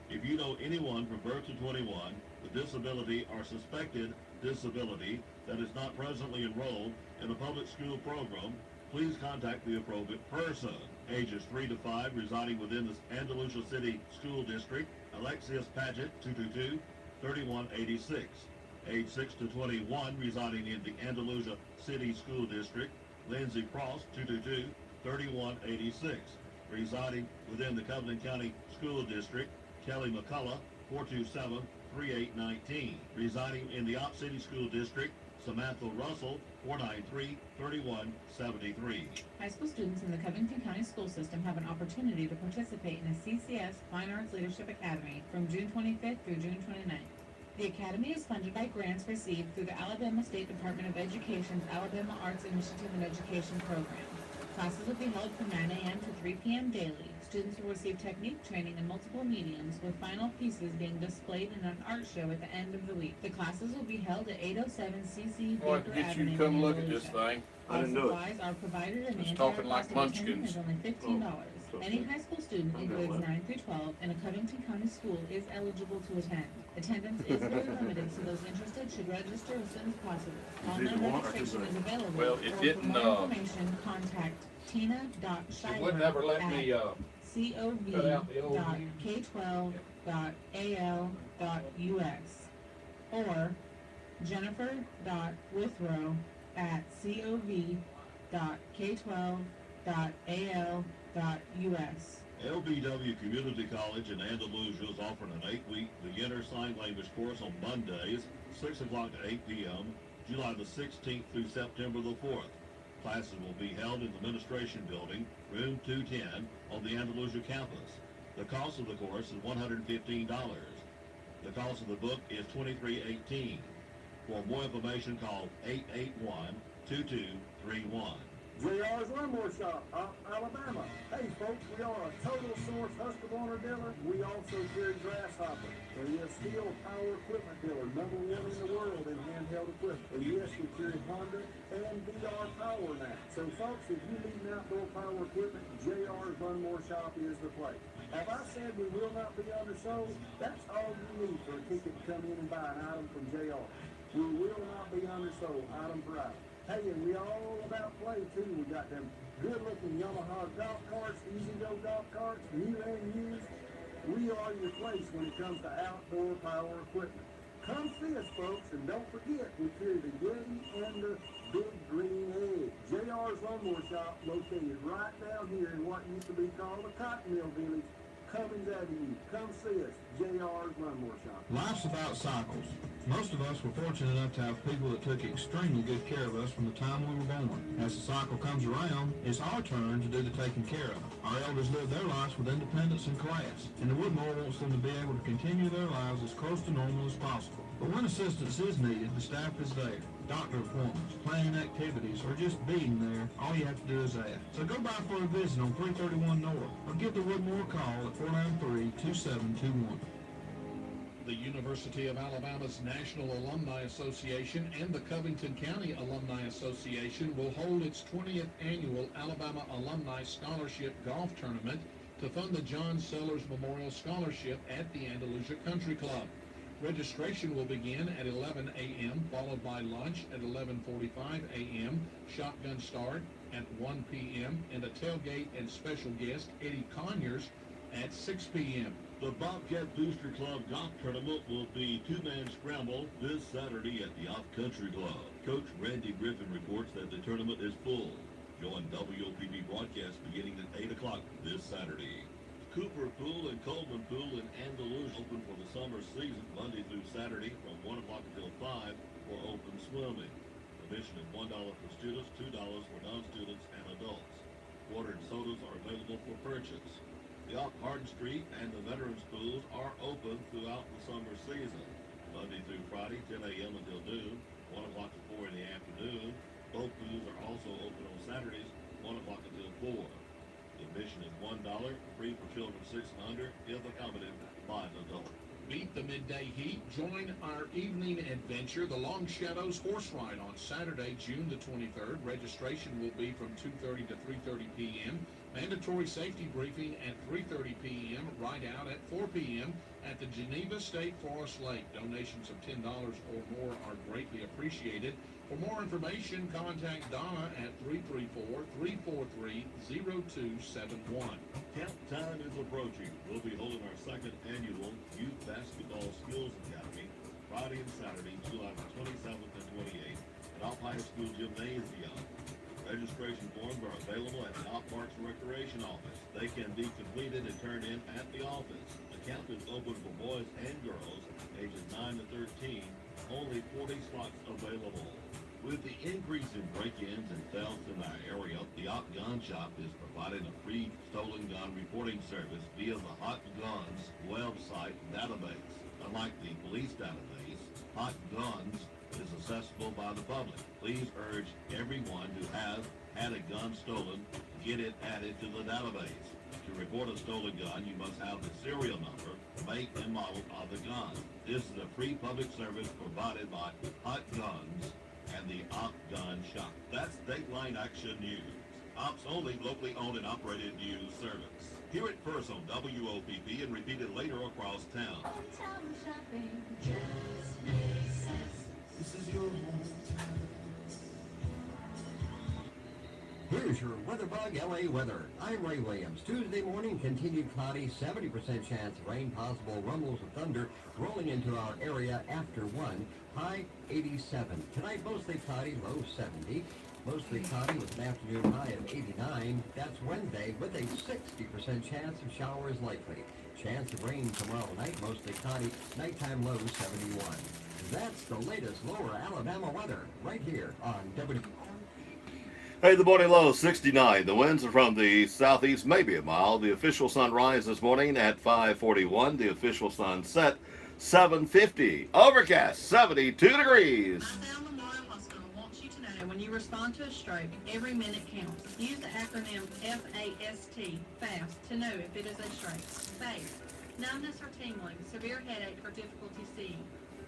If you know anyone from birth to 21 with disability or suspected disability that is not presently enrolled in a public school program, please contact the appropriate person. Ages 3 to 5 residing within the Andalusia City School District, Alexius Paget, 222-3186. Age 6 to 21 residing in the Andalusia City School District, Lindsay Cross, 222-3186. Residing within the Covington County School District, Kelly McCullough, 427-3819. Residing in the Opp City School District, Samantha Russell, 493-3173. High school students in the Covington County School System have an opportunity to participate in a CCS Fine Arts Leadership Academy from June 25th through June 29th. The Academy is funded by grants received through the Alabama State Department of Education's Alabama Arts Initiative and Education Program. Classes will be held from 9 a.m. to 3 p.m. daily. Students will receive technique training in multiple mediums, with final pieces being displayed in an art show at the end of the week. The classes will be held at 807 CC I want to Baker get Avenue you to come in look at this Andalusia. thing. All supplies are provided and the It's entire talking like cost of attending munchkins. is only $15. Any high school student in grades 9 through 12 in a Covington County school is eligible to attend. Attendance is very limited, so those interested should register as soon as possible. Online registration is available. Well, it or for didn't, more information, contact tina.schuyler It would never let me, at cov.k12.al.us or jennifer.withrow at cov.k12.al.us. LBW Community College in Andalusia is offering an 8-week beginner sign language course on Mondays, 6 o'clock to 8 p.m., July the 16th through September the 4th. Classes will be held in the Administration Building, room 210, on the Andalusia campus. The cost of the course is $115. The cost of the book is $23.18. For more information, call 881-2231. JR's Lawnmower Shop, Alabama. Hey folks, we are a Total Source Husqvarna dealer. We also carry Grasshopper. And we are Steel Power Equipment dealer, #1 in the world in handheld equipment. And yes, we carry Honda and VR Power now. So folks, if you need an outdoor power equipment, JR's Lawnmower Shop is the place. Have I said we will not be undersold? That's all you need for a ticket to come in and buy an item from JR. We will not be undersold, item for item. Hey, and we all about play too. We got them good-looking Yamaha golf carts, easy-go golf carts, new and used. We are your place when it comes to outdoor power equipment. Come see us, folks, and don't forget we carry the Yeti and the Big Green Egg. JR's Lawnmower Shop, located right down here in what used to be called the Cotton Mill Village, Cummins Avenue. Come see us, JR's Lawnmower Shop. Life's about cycles. Most of us were fortunate enough to have people that took extremely good care of us from the time we were born. As the cycle comes around, it's our turn to do the taking care of. Our elders live their lives with independence and class, and the Woodmore wants them to be able to continue their lives as close to normal as possible. But when assistance is needed, the staff is there. Doctor appointments, planning activities, or just being there, all you have to do is ask. So go by for a visit on 331 North, or give the Woodmore a call at 493-2721. The University of Alabama's National Alumni Association and the Covington County Alumni Association will hold its 20th annual Alabama Alumni Scholarship Golf Tournament to fund the John Sellers Memorial Scholarship at the Andalusia Country Club. Registration will begin at 11 a.m., followed by lunch at 11:45 a.m., shotgun start at 1 p.m., and a tailgate and special guest, Eddie Conyers, at 6 p.m. The Bobcat Booster Club Golf Tournament will be two-man scramble this Saturday at the Off Country Club. Coach Randy Griffin reports that the tournament is full. Join WOPB broadcast beginning at 8 o'clock this Saturday. Cooper Pool and Coleman Pool in Andalusia open for the summer season Monday through Saturday from 1 o'clock until 5 for open swimming. Admission is $1 for students, $2 for non-students and adults. Water and sodas are available for purchase. The Off Hardin Street and the Veterans Pools are open throughout the summer season. Monday through Friday, 10 a.m. until noon, 1 o'clock to 4 in the afternoon. Both pools are also open on Saturdays, 1 o'clock until 4. Admission is $1, free for children 6 and under, if accommodated by an adult. Beat the midday heat. Join our evening adventure, the Long Shadows Horse Ride, on Saturday, June the 23rd. Registration will be from 2:30 to 3:30 p.m. Mandatory safety briefing at 3:30 p.m. Ride out at 4 p.m. at the Geneva State Forest Lake. Donations of $10 or more are greatly appreciated. For more information, contact Donna at 334-343-0271. Camp time is approaching. We'll be holding our second annual Youth Basketball Skills Academy Friday and Saturday, July the 27th and 28th at Opp High School Gymnasium. Registration forms are available at the Opp Parks Recreation Office. They can be completed and turned in at the office. The camp is open for boys and girls ages 9 to 13. Only 40 slots available. With the increase in break-ins and thefts in our area, the Opp Gun Shop is providing a free stolen gun reporting service via the Hot Guns website database. Unlike the police database, Hot Guns is accessible by the public. Please urge everyone who has had a gun stolen, get it added to the database. To report a stolen gun, you must have the serial number, make, and model of the gun. This is a free public service provided by Hot Guns and the Opp Gun Shop. That's Dateline Action News. Ops only, locally owned and operated news service. Hear it first on WOPP and repeat it later across town. Hometown shopping just makes sense. This is your hometown. Here's your WeatherBug LA weather. I'm Ray Williams. Tuesday morning, continued cloudy, 70% chance of rain, possible rumbles of thunder rolling into our area after 1, high 87. Tonight, mostly cloudy, low 70. Mostly cloudy with an afternoon high of 89. That's Wednesday with a 60% chance of showers likely. Chance of rain tomorrow night, mostly cloudy, nighttime low 71. That's the latest lower Alabama weather right here on WOPP. Hey, the morning low 69. The winds are from the southeast, maybe a mile. The official sunrise this morning at 5:41. The official sunset 7:50. Overcast 72 degrees. And when you respond to a stroke, every minute counts. Use the acronym FAST, FAST, to know if it is a stroke. Face, numbness or tingling, severe headache or difficulty seeing.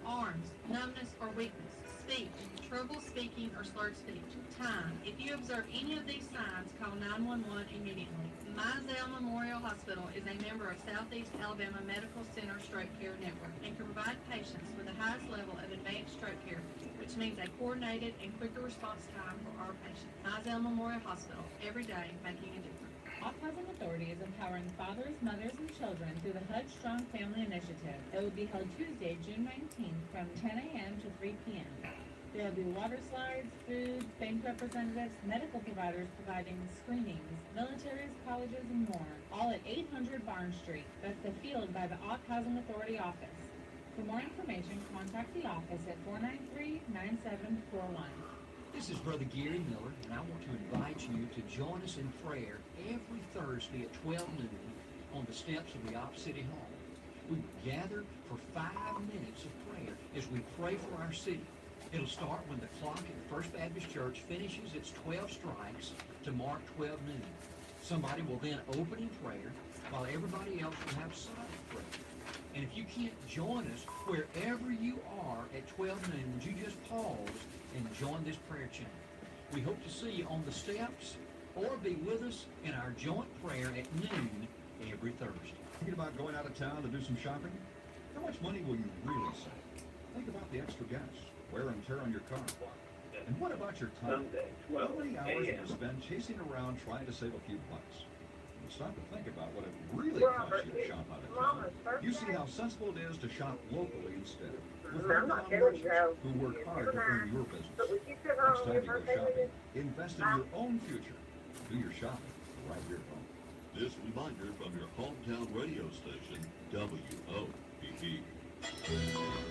Arms, numbness or weakness. Speech, trouble speaking or slurred speech. Time, if you observe any of these signs, call 911 immediately. Mizell Memorial Hospital is a member of Southeast Alabama Medical Center Stroke Care Network and can provide patients with the highest level of advanced stroke care, which means a coordinated and quicker response time for our patients. Mizell Memorial Hospital, every day making a difference. Opp Housing Authority is empowering fathers, mothers, and children through the HUD Strong Family Initiative. It will be held Tuesday, June 19th from 10 a.m. to 3 p.m. There will be water slides, food, bank representatives, medical providers providing screenings, militaries, colleges, and more, all at 800 Barn Street. That's the field by the Opp Housing Authority office. For more information, contact the office at 493-9741. This is Brother Gary Miller, and I want to invite you to join us in prayer every Thursday at 12 noon on the steps of the Opp City Hall. We gather for 5 minutes of prayer as we pray for our city. It'll start when the clock at First Baptist Church finishes its 12 strikes to mark 12 noon. Somebody will then open in prayer while everybody else will have silent prayer. And if you can't join us wherever you are at 12 noon, would you just pause and join this prayer chain? We hope to see you on the steps or be with us in our joint prayer at noon every Thursday. Thinking about going out of town to do some shopping? How much money will you really save? Think about the extra gas, wear and tear on your car. And what about your time? How many hours do you spend chasing around trying to save a few bucks? stop to think about what it really costs you to shop out of town, you see how sensible it is to shop locally instead. With hometown merchants who work hard to earn your business. Next time you go shopping, invest in your own future. Do your shopping right here at home. This reminder from your hometown radio station, WOPP.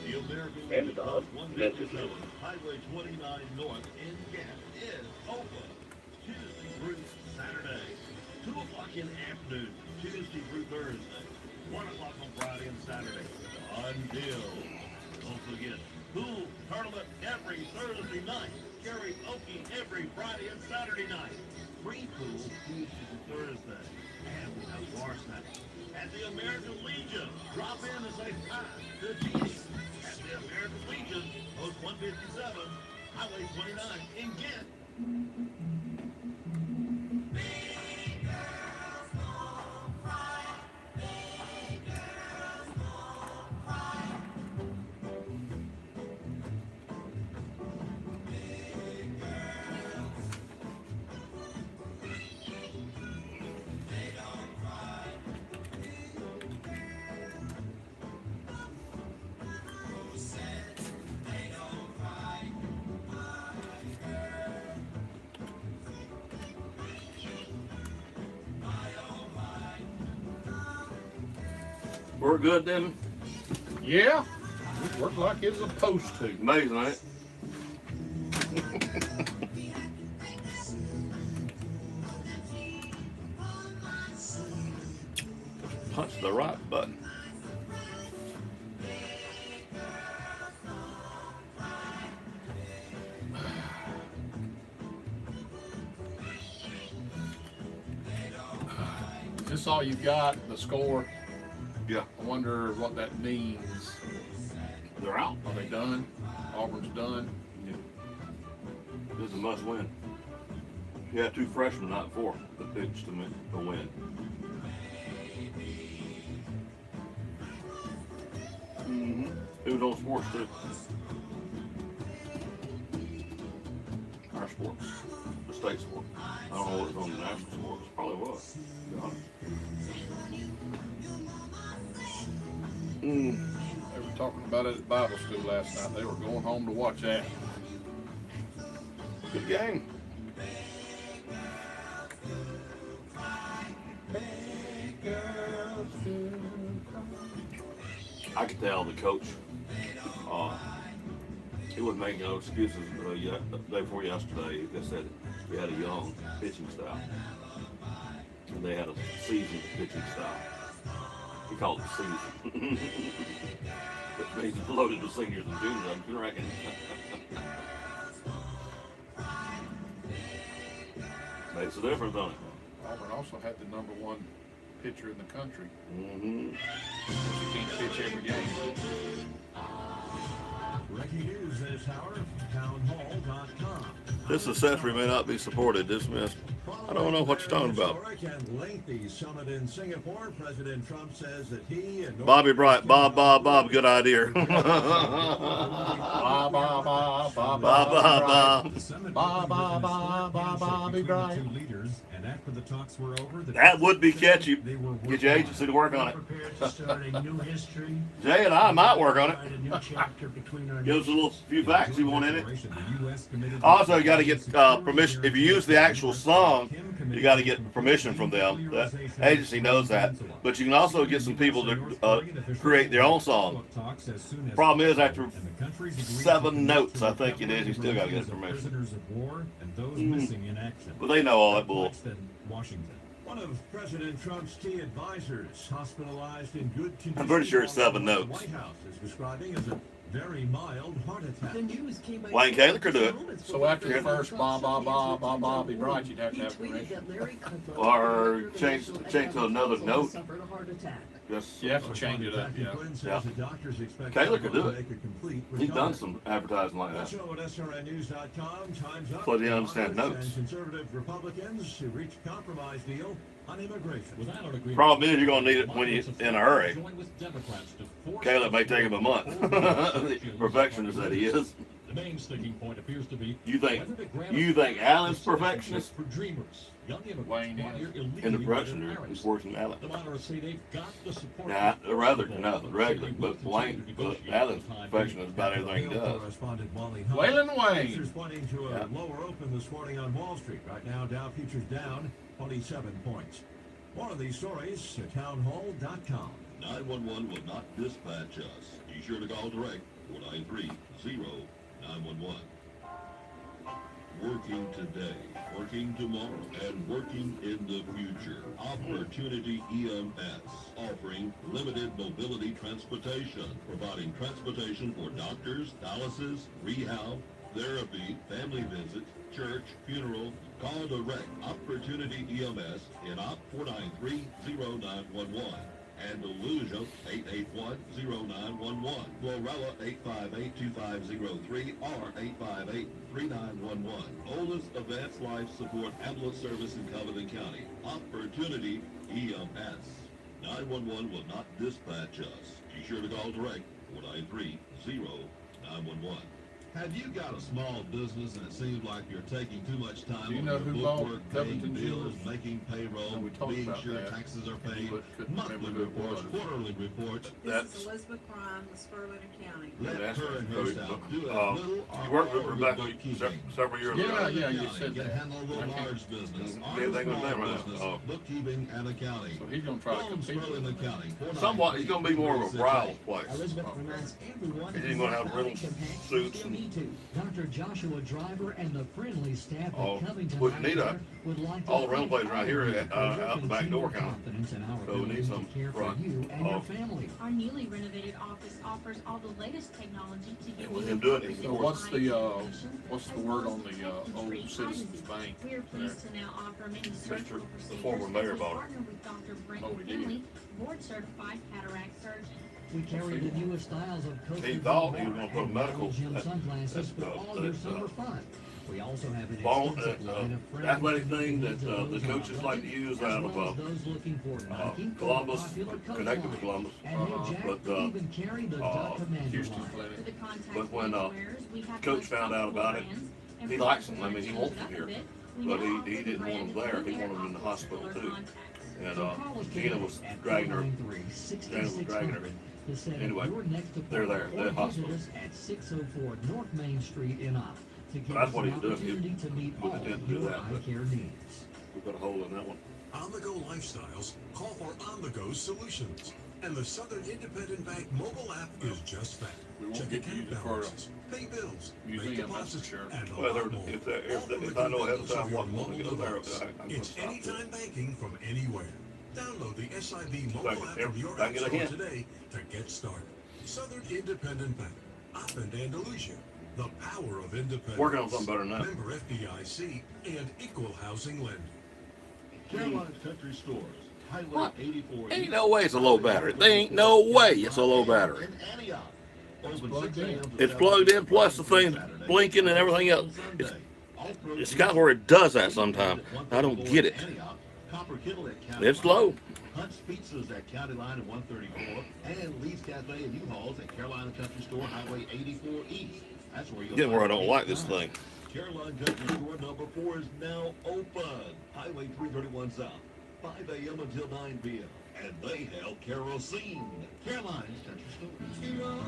The American Legion Post 157, Highway 29 North in Gannett is open Tuesday through Saturday, 2 o'clock in the afternoon, Tuesday through Thursday, 1 o'clock on Friday and Saturday, until, don't forget, pool tournament every Thursday night, karaoke every Friday and Saturday night, free pool Tuesday to Thursday, and we have bar snacks. At the American Legion, drop in and say hi to Jeannie. At the American Legion, Post 157, Highway 29 in Ghent. We're good then? Yeah, it worked like it's supposed to. Amazing, ain't it? Punch the right button. Is this all you've got, the score? Yeah. I wonder what that means. They're out. Are they done? Auburn's done? Yeah. This is a must win. Yeah, 2 freshmen, not 4, that pitched to win. Mm-hmm. It was on sports too. Our sports. The state sport. I don't know what was on the national sports. Probably was, to be honest. They were talking about it at Bible school last night. They were going home to watch that. Good game. I could tell the coach, he wasn't making no excuses the day before yesterday. He just said we had a young pitching staff. And they had a seasoned pitching staff. He called it season. Which means loaded with seniors and juniors, I'm reckon. Makes a difference, don't it? Auburn also had the #1 pitcher in the country. Mm-hmm. You can't pitch every game. Breaking news this hour, townhall.com. This accessory may not be supported, dismissed. I don't know what you're talking about. Historic and lengthy summit in Singapore. President Trump says that he and Bobby Bright, Bob, good idea. Bob, Bobby Bright. That would be catchy. Get your agency to work on it. Jay and I might work on it. Give us a little few facts you want in it. Also, you got to get permission. If you use the actual song, you got to get permission from them. The agency knows that. But you can also get some people to create their own song. Problem is, after 7 notes, I think it is, you still got to get permission. But they know all that bull. One of President Trump's key advisors, hospitalized in good condition. I'm pretty sure it's 7 The notes. White House is describing as a very mild heart attack. Wayne Kaler could do it. So after the first Bobby Bright, you'd have to have permission. Or change to another note. Just, You have to change it up, yeah. Kaler could do it. He's done some advertising like that. Also at SRNnews.com, time's up. So they understand notes. And conservative Republicans who reach a compromise deal on immigration. Problem is, you're going to need it when you're in a hurry. Caleb may take him a month. Perfectionist that he is. The main sticking point appears to be You think whether to grant Alan's citizenship perfectionist? for dreamers. Young immigrants Wayne brought here is. illegally In the by production, their he's parents. worse than Alan. The monitors say they've got the support. Nah, rather possible, no, but regular, city will but Wayne, continue to but negotiate Alan's for the time perfectionist being. about everything he does. Correspondent Wally Hunt. Waylon Wayne. Futures pointing to a Yeah. lower open this morning on Wall Street. Right now, Dow futures down 27 points. More of these stories at townhall.com. 911 will not dispatch us. Be sure to call direct 493-0911. Working today, working tomorrow, and working in the future. Opportunity EMS, offering limited mobility transportation, providing transportation for doctors, dialysis, rehab, therapy, family visits, church, funeral. Call direct Opportunity EMS in Op 493-0911. Andalusia 881-0911. Glorilla 858-2503 or 858-3911. Oldest advanced life support ambulance service in Covington County. Opportunity EMS. 911 will not dispatch us. Be sure to call direct 493-0911. Have you got a small business and it seems like you're taking too much time Do you on know your who bought bookwork, paying Covington bills, Jewelers? making payroll, We talked being about sure that. taxes are paid, Couldn't monthly remember who it reports, was. quarterly reports? That's This is Elizabeth Crime with Spurwinter County. Let that's her and her Cody. staff do as little You or worked with all of Rebecca the bookkeeping. several years ago. Yeah, yeah, you County said can that. handle the large business, Mhm. our Anything with small them, right? business, Oh. bookkeeping and accounting. So he's gonna try to Call compete with Spurwinter them. County. Somewhat, he's gonna be more of a bridal place. Elizabeth reminds everyone He's even gonna have real suits still and need to. Dr. Joshua Driver and the friendly staff all. at Covington We need Eye Care would like to all the rental thank places around all here of you out for your the back door continued kind confidence in our So we ability need to some care for front. you and your Oh. family. Our newly renovated office offers all the latest technology to give with you him doing it, comprehensive So what's the as word well on as the effective old treatment Citizens disease. Bank We are pleased to now offer many surgical the procedures former mayor as we bought it. partner with Dr. Brent Oh, we did. Finley, board-certified cataract surgeon. We carry the newest styles of Costa He Del thought he was Mar gonna put and medical- Valley Gym that- sunglasses that, for all your summer fun. We also have an Bone, extensive line of friendly athletic thing that needs of the those on coaches a like to budget, use as out well as of those looking for Nike or Columbus, popular coach connected to lines. Columbus. And hey, Jack, But, we even carry the Duck Commander Houston line. Clinic. For the contact But when lens wearers, we have Coach most found out comfortable about it, brands, and he for likes those them. I mean, who he wanna wants change them it up a here. bit, we But now he offer the didn't want brand them of there. He Lumiere wanted them in the Optics hospital color too. contacts. And So call us Gina today was at dragging her. 493-6600 to set up Anyway, your next they're there. appointment They're or visit hospital. us at 604 North Main Street in Opp to give That's us what an he's doing. opportunity to meet We all intend to do your that, eye but- care needs. We put a hole in that one. On-the-go lifestyles call for on-the-go solutions. And the Southern Independent Bank mobile app is just that. We won't Check get to account use it for balances, pay bills, make museum, that's for deposits, sure. and a Well, lot more. if All from if the I know ahead of convenience of time your what I'm going to mobile go there, device. I'm going to It's stop there. anytime banking from anywhere. Download the SIB mobile Like, app from your I app get a store hint. today to get started. Southern Independent Bank, Opp and Andalusia. The power of independence. Working on something better than that. Member FDIC and equal housing lender. Carolina's Country Stores, Highway What? 84. Ain't no way it's a low battery. There ain't no way it's a low battery. In Antioch. Open plugged 6 in. a.m. to It's 7 plugged in, p.m. plus the thing's Saturday, blinking and everything else. Sunday. Off-road It's kind of where it does that sometimes. I don't get it. Antioch, Copper Kittle at County It's Line, low. Hunt's Pizzas at County Line at 134, and Lee's Cafe and U-Hauls at Carolina Country Store, Highway 84 East. That's where you'll Getting where I find don't like this thing. Carolina Country Store number 4 is now open. Highway 331 South, 5 a.m. until 9 p.m. And they have kerosene. Carolina's Country Store.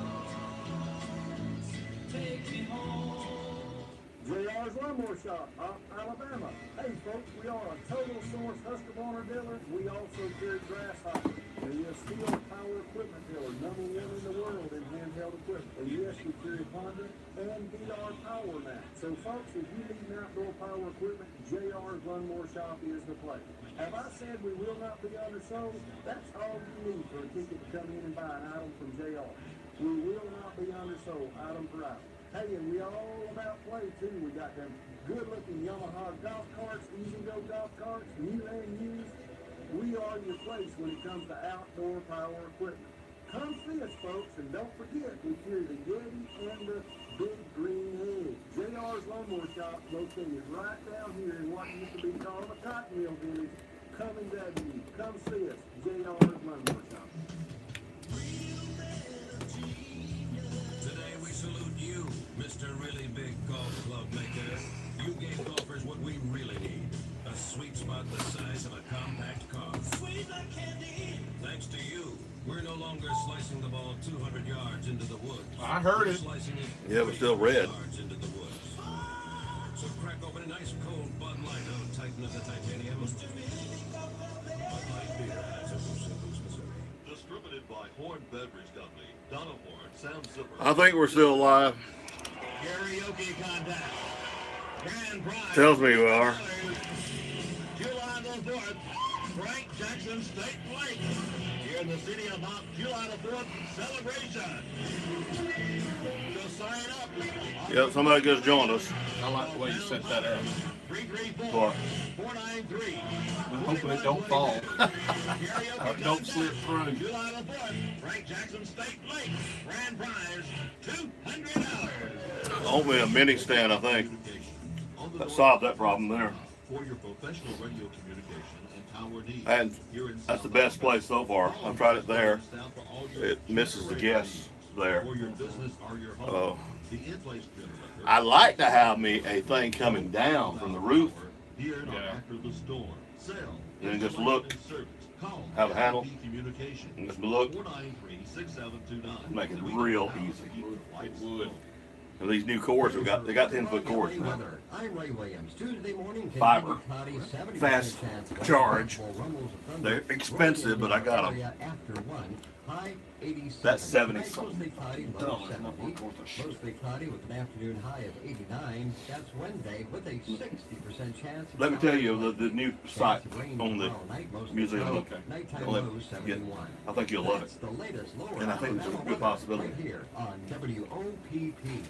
JR's Lawnmower Shop, Alabama. Hey folks, we are a total source Husqvarna dealer. We also carry Grasshopper. We are a steel power equipment dealer, number 1 in the world in handheld equipment. And yes, we carry Honda and VR power mat. So folks, if you need an outdoor power equipment, JR's Lawnmower Shop is the place. Have I said we will not be undersold? That's all you need for a ticket to come in and buy an item from JR. We will not be undersold, item for item. Hey, and we all about play too. We got them good-looking Yamaha golf carts, easy-go golf carts, new and used. We are your place when it comes to outdoor power equipment. Come see us, folks, and don't forget we carry the Yeti and the Big Green Egg. JR's Lawnmower Shop located right down here in what used to be called the Cotton Mill Village. Come and W. Come see us, JR's Lawnmower Shop. Today we salute you, Mr. Really Big Golf Club Maker. You gave golfers what we really need. A sweet spot the size of a compact car. Sweet like candy. Thanks to you, we're no longer slicing the ball 200 yards into the woods. I heard it. Slicing it Yeah, it was still red. yards into the woods. So crack open a nice cold Bud Light on Titan of the Titanium. Bud Light beer, Anheuser-Busch, Missouri. Distributed by Horn Beverage Company, Donna Horn, Sam Zipper. I think we're still live. Karaoke contest. Grand prize. Tells me we are. July the 4th, Frank Jackson State Lake. Here in the city of Mount July the 4th celebration. To sign up. Yep, somebody just joined us. I like the way you set that up. 334-493. Hopefully it don't fall. Or it don't slip through. July the 4th, Frank Jackson State Lake. Grand prize, $200. Only a mini stand, I think. That solved that problem there. For your professional radio communication and tower needs. And that's the best place so far. I've tried it there. It misses the guests there. For your business or your home. The in-place generator. I like to have me a thing coming down from the roof. Here and after the storm. Sell. And then just look. Have a handle. And just look. 493-6729. Make it real easy. It would. And these new cords, they got 10-foot cords now. I'm Ray Williams. Tuesday morning, Fiber. cloudy, 70% Fast chance of charge. rumbles of thunder. They're expensive, but I got them. After 1, high 87. That's 70 Tonight, mostly cloudy, low $70. 70. Mostly cloudy with an afternoon high of 89. That's Wednesday with a 60% chance. Let me tell you, the new site on the museum, Nighttime I'll low get- 71. I think you'll love it. That's the latest lower And I think it's a Alabama good weather possibility. Right here on WOPP.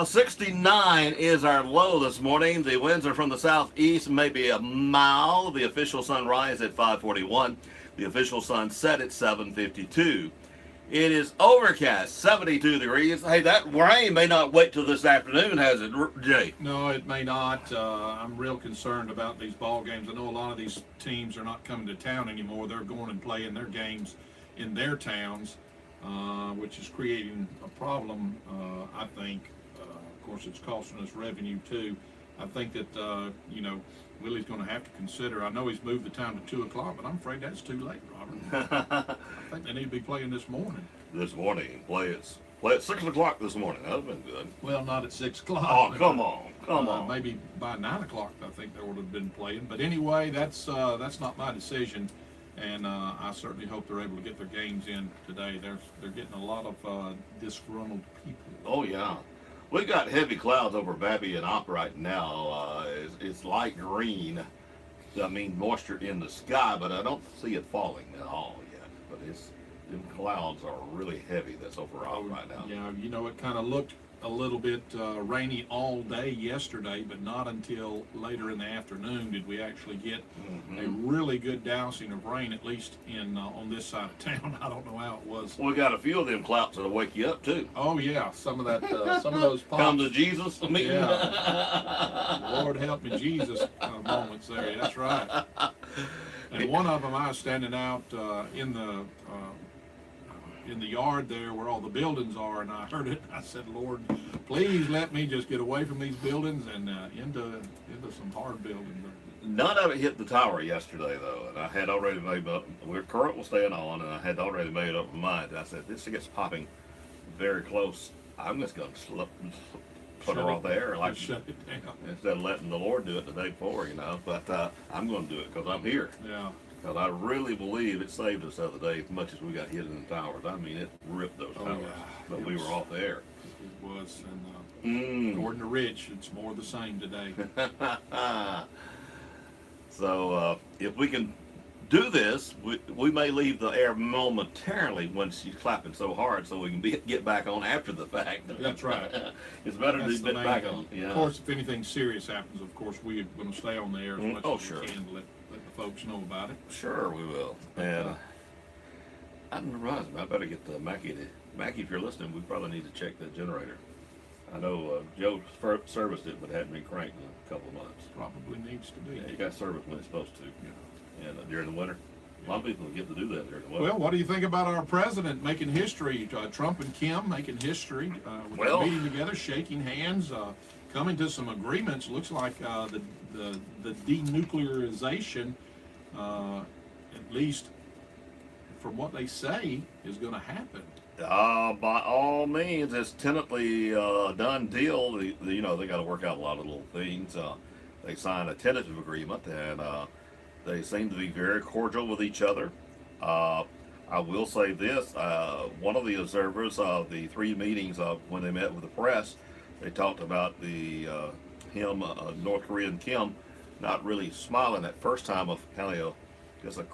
69 is our low this morning. The winds are from the southeast, maybe a mile. The official sunrise at 5:41. The official sunset at 7:52. It is overcast, 72 degrees. Hey, that rain may not wait till this afternoon, has it, Jay? No, it may not. I'm real concerned about these ball games. I know a lot of these teams are not coming to town anymore. They're going and playing their games in their towns, which is creating a problem, I think. Of course, it's costing us revenue, too. I think that, Willie's going to have to consider. I know he's moved the time to 2 o'clock, but I'm afraid that's too late, Robert. I think they need to be playing this morning. This morning, play at 6 o'clock this morning. That would have been good. Well, not at 6 o'clock. Oh, come on. Come on. Maybe by 9 o'clock, I think they would have been playing. But anyway, that's not my decision. And I certainly hope they're able to get their games in today. They're getting a lot of disgruntled people. Oh, yeah. We got heavy clouds over Babby and Op right now. It's light green. I mean, moisture in the sky, but I don't see it falling at all yet. But them clouds are really heavy that's over Op right now. Yeah, it kind of looked a little bit rainy all day yesterday, but not until later in the afternoon did we actually get a really good dousing of rain, at least on this side of town. I don't know how it was. We got a few of them clouds that'll wake you up too. Oh yeah, some of that, some of those pops. Come to Jesus. Yeah. Lord help me, Jesus moments there. That's right. And one of them, I was standing out in the yard there where all the buildings are, and I heard it. I said, Lord, please let me just get away from these buildings and into some hard buildings. None of it hit the tower yesterday, though, and I had already made up. We're current was staying on, and I had already made up my mind. I said, this gets popping very close. I'm just going to put her off the air like shut it down instead of letting the Lord do it the day before, But I'm going to do it because I'm here. Yeah. Because I really believe it saved us the other day as much as we got hit in the towers. I mean, it ripped those towers, but we were off the air. It was, and according to Rich, it's more the same today. So if we can do this, we may leave the air momentarily when she's clapping so hard so we can get back on after the fact. That's right. It's better That's to get back on. Of course, if anything serious happens, of course, we're going to stay on the air as much as sure. we can to let the folks know about it. Sure, we will. And that reminds me, I better get the Mackie, if you're listening, we probably need to check the generator. I know Joe serviced it, but hadn't been cranked in a couple of months. Probably needs to be. Yeah, you got service when it's supposed to. Yeah. And during the winter. A lot of people get to do that there. Well, what do you think about our president making history? Trump and Kim making history with Well, meeting together, shaking hands, coming to some agreements. Looks like the denuclearization, at least from what they say, is going to happen. by all means, it's tentatively a done deal. You know, they got to work out a lot of little things. They signed a tentative agreement, and they seem to be very cordial with each other. I will say this, one of the observers of the three meetings when they met with the press, they talked about North Korean Kim, not really smiling at first time, of kind of just a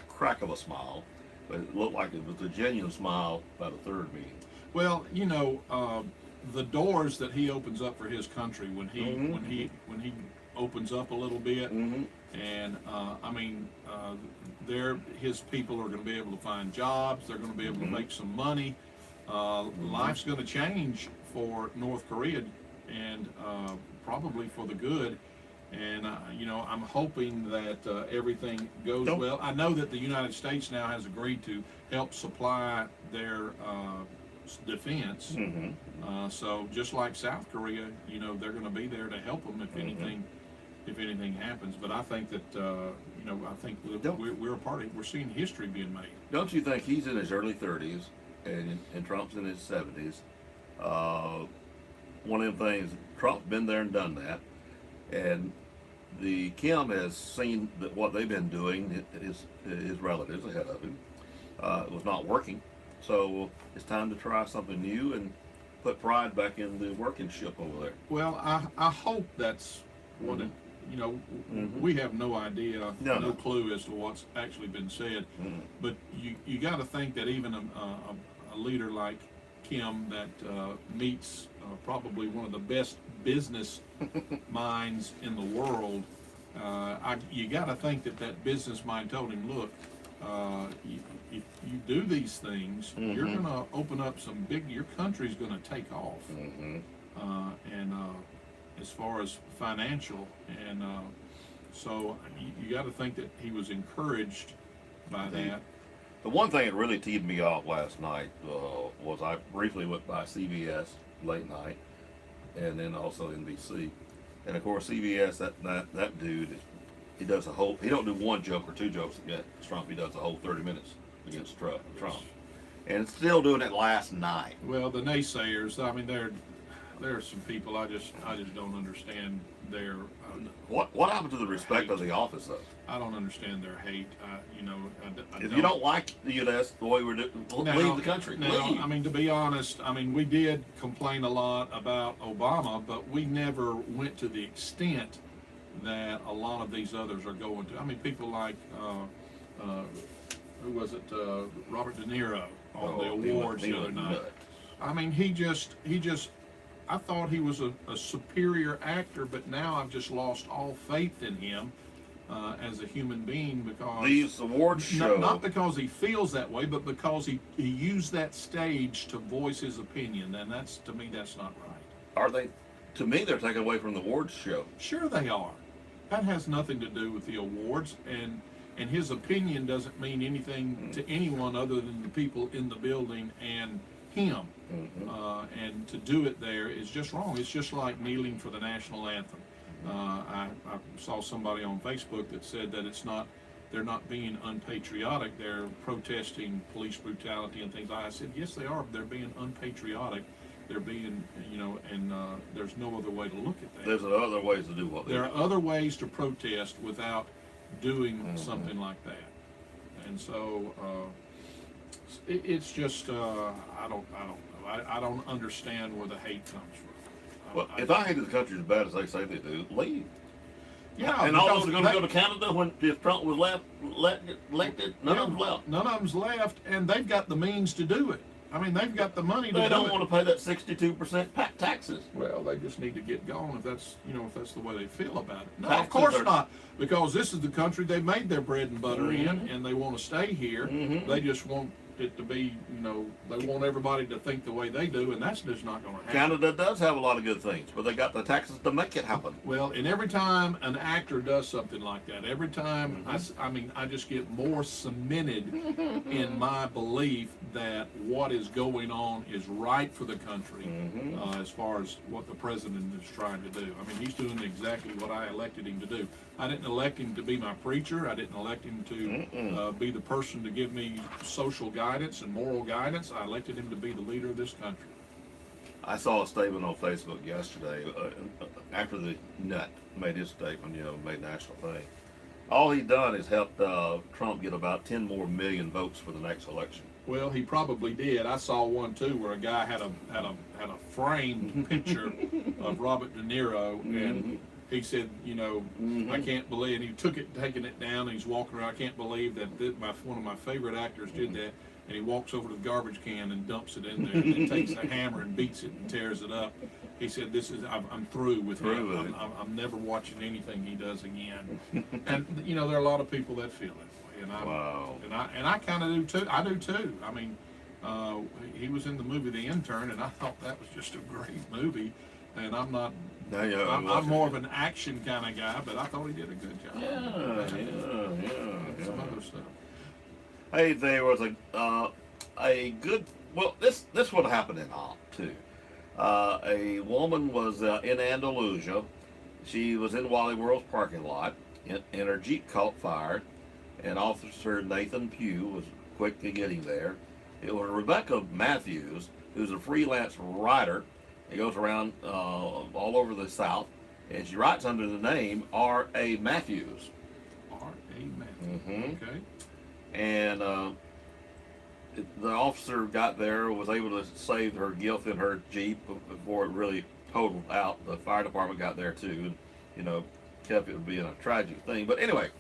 crack of a smile, but it looked like it was a genuine smile by the third meeting. Well, you know, the doors that he opens up for his country when he opens up a little bit, and I mean, his people are going to be able to find jobs. They're going to be able to make some money. Life's going to change for North Korea, and probably for the good. And you know, I'm hoping that everything goes well. I know that the United States now has agreed to help supply their defense. So just like South Korea, you know, they're going to be there to help them if anything happens. But I think that you know, I think we're a part of it. We're seeing history being made. Don't you think he's in his early 30s and Trump's in his 70s? One of them things, Trump's been there and done that, and the Kim has seen that what they've been doing, his relatives ahead of him, was not working. So it's time to try something new and put pride back in the working ship over there. Well, I hope that's what it, you know, we have no idea, no clue as to what's actually been said. But you got to think that even a leader like Kim that meets probably one of the best business minds in the world, you got to think that business mind told him, look, if you do these things, you're going to open up some your country's going to take off. And as far as financial, and so you got to think that he was encouraged by that. The one thing that really teed me off last night was I briefly went by CBS late night, and then also NBC, and of course CBS, that dude, he don't do one joke or two jokes against Trump. He does the whole 30 minutes against Trump, and it's still doing it last night. Well, the naysayers, I mean, there are some people I just don't understand their. What happened to the respect of the office, though? I don't understand their hate. You know, if you don't like the U.S. the way we're doing, leave the country. Now, I mean, to be honest, I mean, we did complain a lot about Obama, but we never went to the extent that a lot of these others are going to. I mean, people like who was it? Robert De Niro on the awards the other night. I mean, he just. I thought he was a superior actor, but now I've just lost all faith in him as a human being, because these awards show, not because he feels that way, but because he used that stage to voice his opinion, and that's, to me, that's not right. Are they? To me, they're taken away from the awards show. Sure they are. That has nothing to do with the awards, and his opinion doesn't mean anything to anyone other than the people in the building and him. And to do it there is just wrong. It's just like kneeling for the national anthem. I saw somebody on Facebook that said that they're not being unpatriotic, they're protesting police brutality and things like that. I said, yes, they are. They're being unpatriotic. They're being, you know, and there's no other way to look at that. There's other ways to do what they do. There are other ways to protest without doing something like that. And so it's just, I don't know. I don't understand where the hate comes from. Well, if I hated the country as bad as they say they do, leave. Yeah, and all those are going to go to Canada if Trump was elected. None of them left. None of them's left, and they've got the means to do it. I mean, they've got the money to do it. They don't want to pay that 62% taxes. Well, they just need to get going if that's the way they feel about it. No, of course not, because this is the country they made their bread and butter in, and they want to stay here. They just want it to be, they want everybody to think the way they do, and that's just not going to happen. Canada does have a lot of good things, but they got the taxes to make it happen. Well, and every time an actor does something like that, every time, I just get more cemented in my belief that what is going on is right for the country, as far as what the president is trying to do. I mean, he's doing exactly what I elected him to do. I didn't elect him to be my preacher. I didn't elect him to be the person to give me social guidance and moral guidance. I elected him to be the leader of this country. I saw a statement on Facebook yesterday after the nut made his statement, made national thing. All he done is helped Trump get about 10 more million votes for the next election. Well, he probably did. I saw one too where a guy had a framed picture of Robert De Niro, and he said, I can't believe, and he taking it down, and he's walking around. I can't believe that one of my favorite actors did that. And he walks over to the garbage can and dumps it in there, and then takes a hammer and beats it and tears it up. He said, I'm through with him. I'm never watching anything he does again. And there are a lot of people that feel that way, and I kind of do too. I do too. I mean, he was in the movie The Intern, and I thought that was just a great movie. And I'm not. I'm more of an action kind of guy, but I thought he did a good job. Some other stuff. Hey, there was a good. Well, this would happen in Op too. A woman was in Andalusia. She was in Wally World's parking lot, and her Jeep caught fire. And Officer Nathan Pugh was quickly getting there. It was Rebecca Matthews, who's a freelance writer. He goes around all over the South, and she writes under the name R.A. Matthews. R.A. Matthews. Okay. And the officer got there, was able to save her gift in her Jeep before it really totaled out. The fire department got there too, and kept it being a tragic thing. But anyway,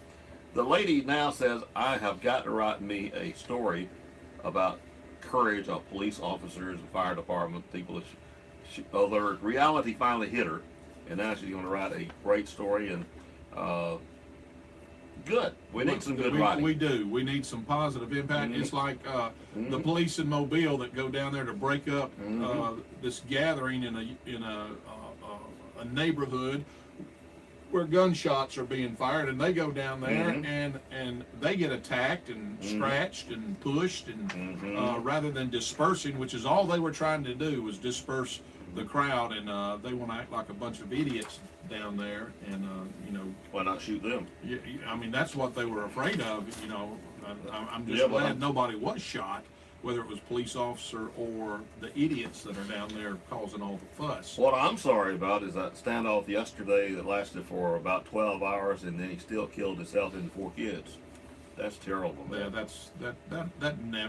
the lady now says, I have got to write me a story about courage of police officers and fire department people. Their reality finally hit her, and now she's going to write a great story. And good. We need some good writing. We do. We need some positive impact. It's like the police in Mobile that go down there to break up this gathering in a neighborhood where gunshots are being fired, and they go down there and they get attacked and scratched and pushed, and rather than dispersing, which is all they were trying to do, was disperse the crowd, and they want to act like a bunch of idiots down there, and why not shoot them? Yeah, I mean, that's what they were afraid of. I'm just glad nobody was shot, whether it was police officer or the idiots that are down there causing all the fuss. What I'm sorry about is that standoff yesterday that lasted for about 12 hours, and then he still killed himself and 4 kids. That's terrible, man. Yeah,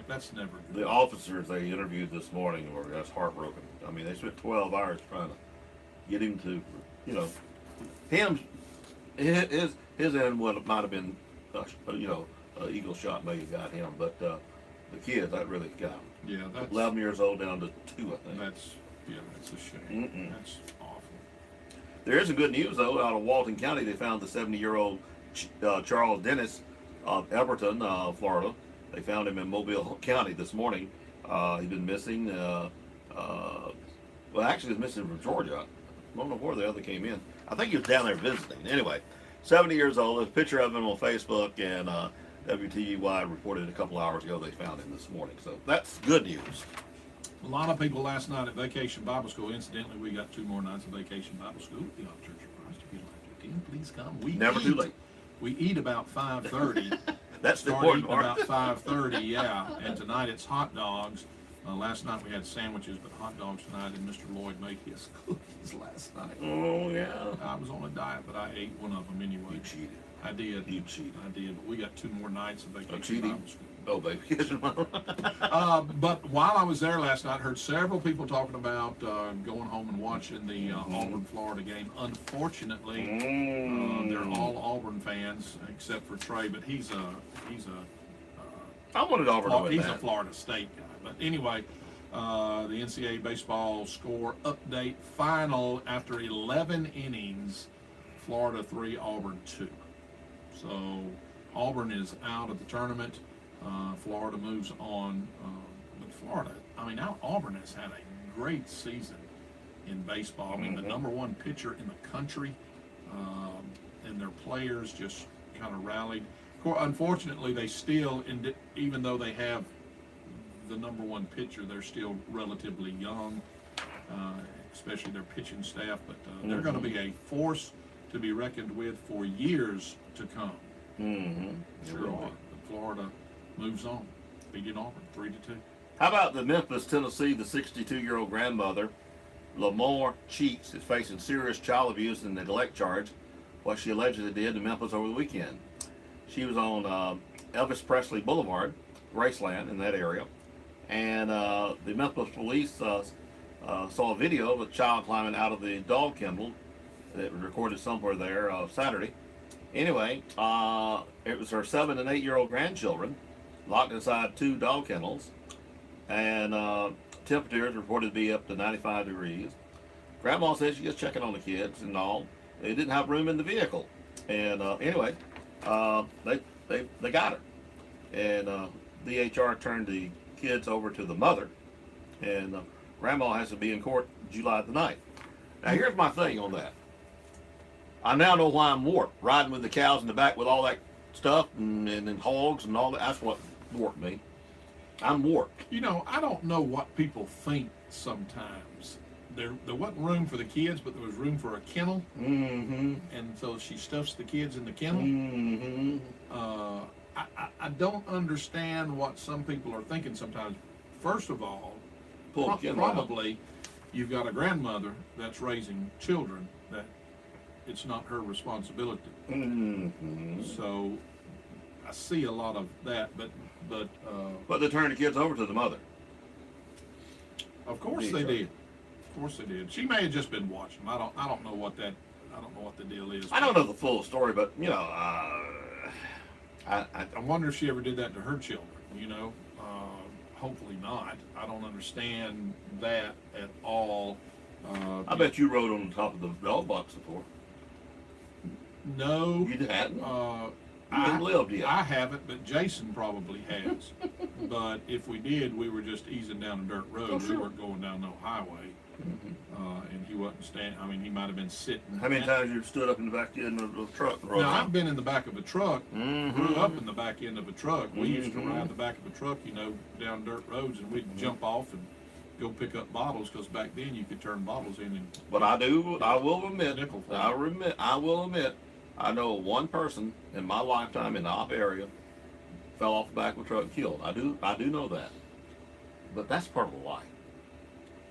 that's never good. The officers they interviewed this morning were just heartbroken. I mean, they spent 12 hours trying to get him to, his end might have been, an eagle shot may have got him, but the kids, that really got him. Yeah, that's 11 years old down to 2, I think. That's a shame. That's awful. There is some good news though. Out of Walton County, they found the 70-year-old Charles Dennis of Everton, Florida. They found him in Mobile County this morning. He'd been missing. Well, actually, he was missing from Georgia. I don't know where the other came in. I think he was down there visiting. Anyway, 70 years old. There's a picture of him on Facebook, and WTUY reported a couple hours ago they found him this morning. So that's good news. A lot of people last night at Vacation Bible School. Incidentally, we got 2 more nights of Vacation Bible School at the Off Church of Christ. If you'd like to attend, please come. We Never too late. We eat about 5:30. That's the important part. About 5:30, yeah. And tonight it's hot dogs. Last night we had sandwiches, but hot dogs tonight, and Mr. Lloyd made his cookies last night. Oh, yeah. I was on a diet, but I ate one of them anyway. You cheated. I did. You cheated. I did. But we got 2 more nights of Vacation cheating? Bible School. Oh, baby. But while I was there last night, I heard several people talking about going home and watching the Auburn-Florida game. Unfortunately, they're all Auburn fans except for Trey, but he's a I wanted Auburn to win he's that. a Florida State guy. But anyway, the NCAA baseball score update final after 11 innings, Florida 3, Auburn 2. So Auburn is out of the tournament. Florida moves on. But Florida, I mean, now Auburn has had a great season in baseball. I mean, the number one pitcher in the country, and their players just kind of rallied. Unfortunately, they still, even though they have the number one pitcher, they're still relatively young, especially their pitching staff. But they're going to be a force to be reckoned with for years to come. Sure, Florida moves on, beating Auburn 3-2. How about the Memphis, Tennessee? The 62-year-old grandmother, Lamar Cheeks, is facing serious child abuse and neglect charge. What she allegedly did to Memphis over the weekend. She was on Elvis Presley Boulevard, Graceland, in that area, and the Memphis police saw a video of a child climbing out of the dog kennel that was recorded somewhere there Saturday. Anyway, it was her 7 and 8-year-old grandchildren locked inside 2 dog kennels, and temperatures reported to be up to 95 degrees. Grandma said she was checking on the kids and all. They didn't have room in the vehicle, and anyway, they got her, and DHR turned the kids over to the mother, and Grandma has to be in court July the 9th. Now here's my thing on that. I now know why I'm warped, riding with the cows in the back with all that stuff and hogs and all that. That's what warped me. I'm warped. You know, I don't know what people think sometimes. There wasn't room for the kids, but there was room for a kennel. And so she stuffs the kids in the kennel. I don't understand what some people are thinking sometimes. First of all, probably you've got a grandmother that's raising children that it's not her responsibility. So I see a lot of that, but they turned the kids over to the mother. Of course they did. Of course they did. She may have just been watching. I don't know what the deal is. I don't know the full story, but you know, I wonder if she ever did that to her children. You know, hopefully not. I don't understand that at all. I bet you rode on the top of the dog box before. No, you hadn't. I haven't lived yet. I haven't, but Jason probably has. But if we did, we were just easing down a dirt road. Oh, sure. We weren't going down no highway. And he wasn't standing. I mean, he might have been sitting. How many times you stood up in the back end of a truck? Now, I've been in the back of a truck. Grew up in the back end of a truck. We used to ride the back of a truck, you know, down dirt roads, and we'd jump off and go pick up bottles, because back then you could turn bottles in. And but I will admit, I know one person in my lifetime in the op area fell off the back of a truck and killed. I do know that. But that's part of life.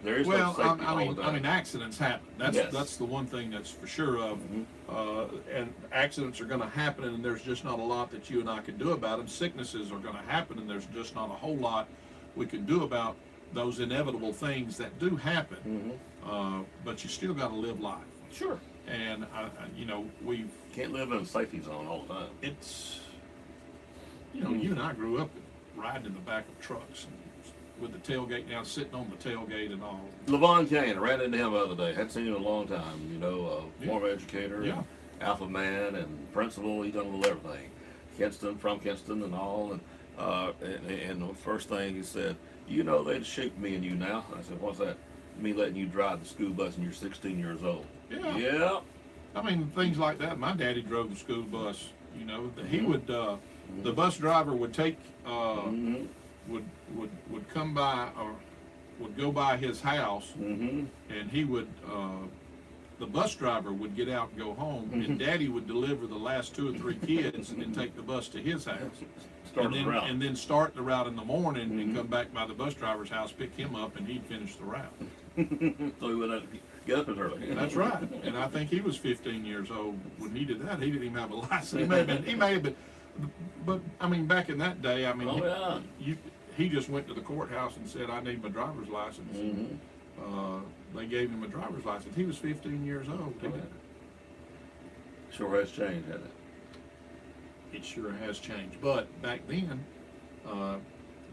There is no safety I mean, accidents happen. That's the one thing that's for sure of. And accidents are going to happen, and there's just not a lot that you and I can do about them. Sicknesses are going to happen, and there's just not a whole lot we can do about those inevitable things that do happen. But you still got to live life. Sure. And you know, we can't live in a safety zone all the time. It's, you know, you and I grew up riding in the back of trucks and with the tailgate down, sitting on the tailgate and all. Levon Kane, I ran into him the other day. Hadn't seen him in a long time. You know, former educator, alpha man, and principal. He's done a little everything. From Kinston and all. And the first thing he said, you know, they'd shoot me and you now. I said, what's that? Me letting you drive the school bus and you're 16 years old. Yeah. I mean, things like that. My daddy drove the school bus. You know, he would. The bus driver would take. Would come by or would go by his house, and he would. The bus driver would get out and go home, and Daddy would deliver the last 2 or 3 kids and take the bus to his house. And then start the route in the morning and come back by the bus driver's house, pick him up, and he'd finish the route. So he wouldn't have to get up as early. That's right. And I think he was 15 years old when he did that. He didn't even have a license. He may have been, but I mean, back in that day, I mean, he just went to the courthouse and said, I need my driver's license. They gave him a driver's license. He was 15 years old. Sure has changed, hasn't it? It sure has changed. But back then,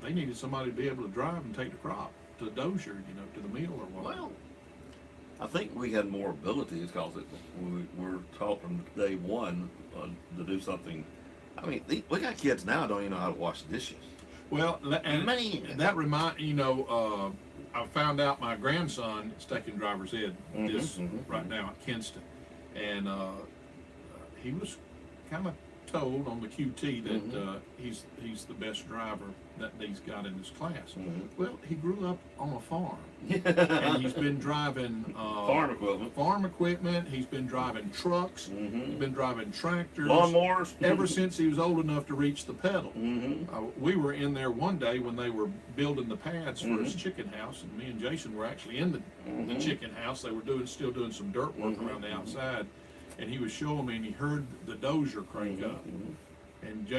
they needed somebody to be able to drive and take the crop to the dozier, you know, to the mill or whatever. Well, I think we had more abilities because we were taught from day one to do something I mean, we got kids now don't even know how to wash dishes. Well, and Man. that I found out my grandson is taking driver's ed right now at Kinston, and he was kind of told on the QT that he's the best driver that he's got in his class. Well, he grew up on a farm, and he's been driving farm equipment. He's been driving trucks. He's been driving tractors, lawnmowers, ever since he was old enough to reach the pedal. We were in there one day when they were building the pads for his chicken house, and me and Jason were actually in the chicken house. They were still doing some dirt work around the outside. And he was showing me, and he heard the dozer crank up. And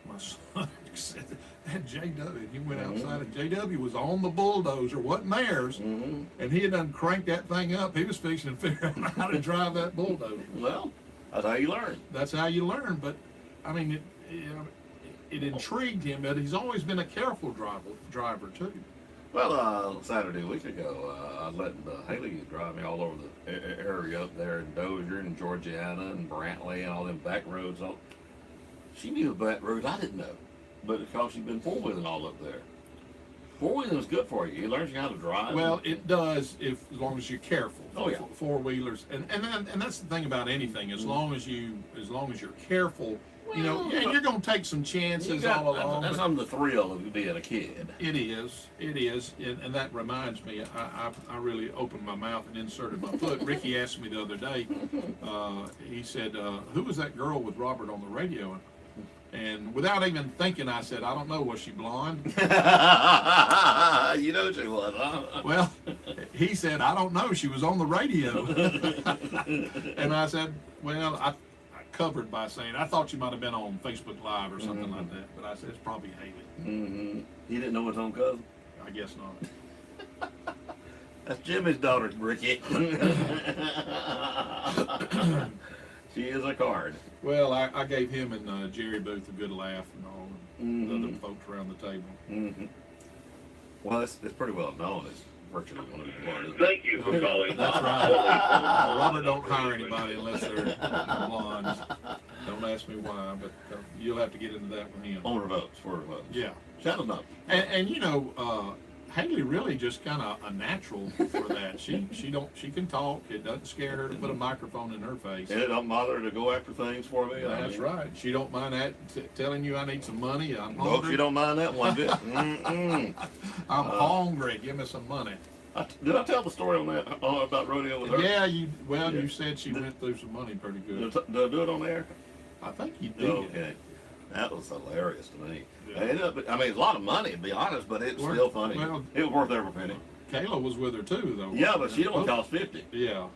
my son, said, that JW, he went outside, and JW was on the bulldozer, wasn't theirs, and he had done cranked that thing up. He was fixing to figure out how to drive that bulldozer. Well, that's how you learn. That's how you learn, but, I mean, it intrigued him that he's always been a careful driver too. Well, Saturday a week ago, I let Haley drive me all over the area up there in Dozier and Georgiana and Brantley and all them back roads. She knew the back roads I didn't know, but because she'd been four-wheeling all up there. Four-wheeling is good for you. It learns you how to drive. Well, it does as long as you're careful. Oh yeah. Four-wheelers, and that's the thing about anything. As long as you're careful. You know, and you're going to take some chances all along. That's some of the thrill of being a kid. It is, and that reminds me, I really opened my mouth and inserted my foot. Ricky asked me the other day, he said, who was that girl with Robert on the radio? And without even thinking, I said, I don't know, was she blonde? You know she was, huh? Well, he said, I don't know, she was on the radio. And I said, well, I covered by saying, I thought you might have been on Facebook Live or something like that, but I said, it's probably Haley. You didn't know his own cousin? I guess not. That's Jimmy's daughter, Ricky. She is a card. Well, I gave him and Jerry Booth a good laugh and all, and the other folks around the table. Well, it's pretty well known. It's virtually one of the blonde. Thank you for calling. That's right. Robert don't hire anybody unless they're blondes. Don't ask me why, but you'll have to get into that with him. Owner votes for votes. Yeah. Shut them up. And you know, Haley really just kind of a natural for that. She can talk. It doesn't scare her to put a microphone in her face. It don't bother her to go after things for me. That's right. She don't mind that telling you I need some money. I'm No, hungry. she don't mind that one bit. I'm hungry. Give me some money. Did I tell the story on that about rodeo with her? Yeah, you said she went through some money pretty good. Did I do it on there? I think you did. Okay. That was hilarious to me. Yeah. I mean, it's a lot of money, to be honest, but it's still funny. Well, it was worth every penny. Kayla was with her too, though. Yeah, but she don't cost 50. Yeah.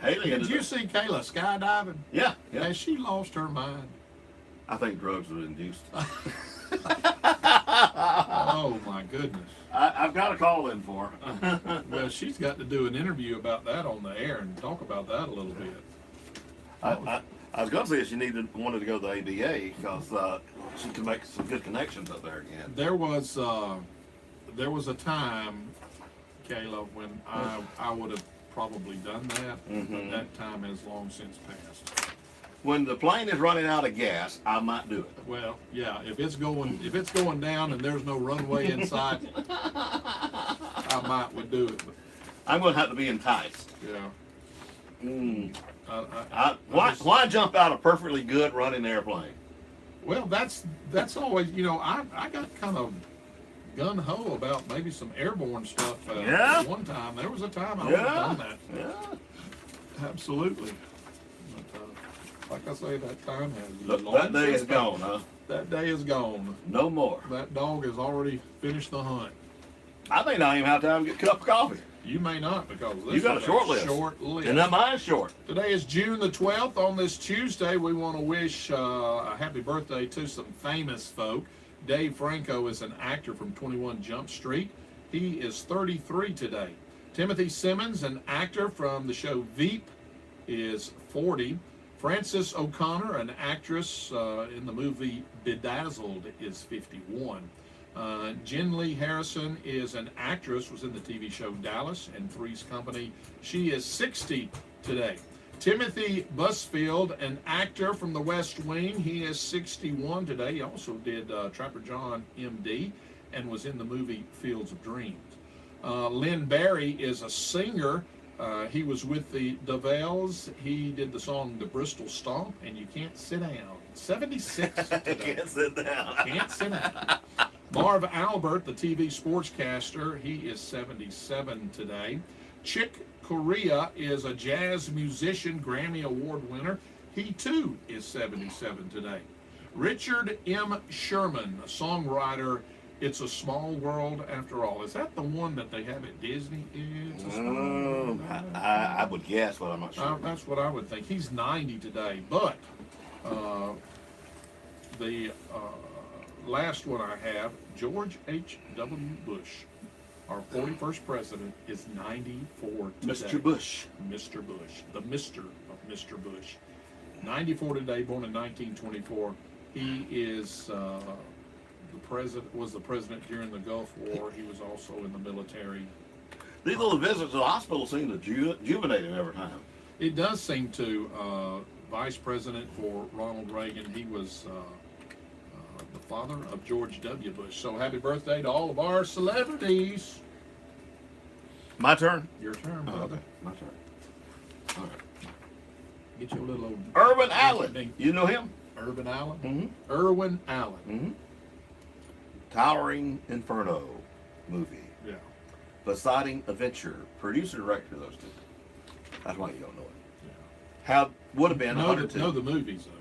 Haley Did you see Kayla skydiving? Yeah. Has she lost her mind? I think drugs were induced. Oh my goodness. I've got a call in for her. Well, she's got to do an interview about that on the air and talk about that a little bit. I was going to say she wanted to go to the ABA because she could make some good connections up there again. There was a time, Kayla, when I would have probably done that, but that time has long since passed. When the plane is running out of gas, I might do it. Well, yeah, if it's going down and there's no runway in sight, I would do it. But, I'm going to have to be enticed. Yeah. Why jump out a perfectly good running airplane? Well, that's always, you know, I got kind of gun-ho about maybe some airborne stuff Yeah. At one time. There was a time I would have done that. Yeah. Absolutely. But, like I say, that time has Look, long that day since is gone, huh? That day is gone. No more. That dog has already finished the hunt. I may not even have time to get a cup of coffee. You may not, because this You got is a short list. Short list. And that mine's short. Today is June the 12th. On this Tuesday, we want to wish a happy birthday to some famous folk. Dave Franco is an actor from 21 Jump Street. He is 33 today. Timothy Simmons, an actor from the show Veep, is 40. Frances O'Connor, an actress in the movie Bedazzled, is 51. Jen Lee Harrison is an actress, was in the TV show Dallas and Three's Company. She is 60 today. Timothy Busfield, an actor from The West Wing. He is 61 today. He also did Trapper John, M.D., and was in the movie Fields of Dreams. Lynn Barry is a singer. He was with the DeVales. He did the song The Bristol Stomp, and You Can't Sit Down. 76 today. Can't sit down. Can't sit down. Marv Albert, the TV sportscaster, he is 77 today. Chick Corea is a jazz musician, Grammy Award winner. He too is 77 today. Richard M. Sherman, a songwriter, It's a Small World After All. Is that the one that they have at Disney? It's a small world after I would guess, but I'm not sure. That's what I would think. He's 90 today, but the last one I have, George H.W. Bush, our 41st president, is 94 today. Mr. Bush. Mr. Bush, the Mr. of Mr. Bush. 94 today, born in 1924. He is was the president during the Gulf War. He was also in the military. These little visits to the hospital seem to juvenate him every time. It does seem to. Vice President for Ronald Reagan. He was the father of George W. Bush. So happy birthday to all of our celebrities. My turn? Your turn, brother. Okay, my turn. All right. Get your little old... Irwin Allen. You know him? Irwin Allen? Mm-hmm. Irwin Allen. Mm-hmm. Towering Inferno movie. Yeah. Deciding Adventure. Producer, director of those two. That's why you don't know it. Yeah. Would have been 102. Know the movies, though.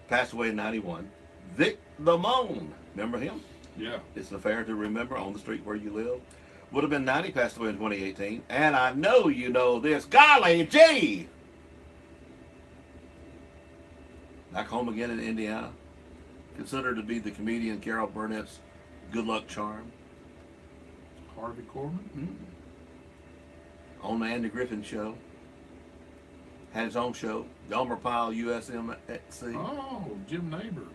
Passed away in 91. Vic Damone. Remember him? Yeah. It's an affair to remember, On the Street Where You Live. Would have been 90, passed away in 2018. And I know you know this. Golly gee! Back home again in Indiana. Considered to be the comedian Carol Burnett's good luck charm. Harvey Korman? On the Andy Griffin Show. Had his own show. Gomer Pyle, USMXC. Oh, Jim Neighbors.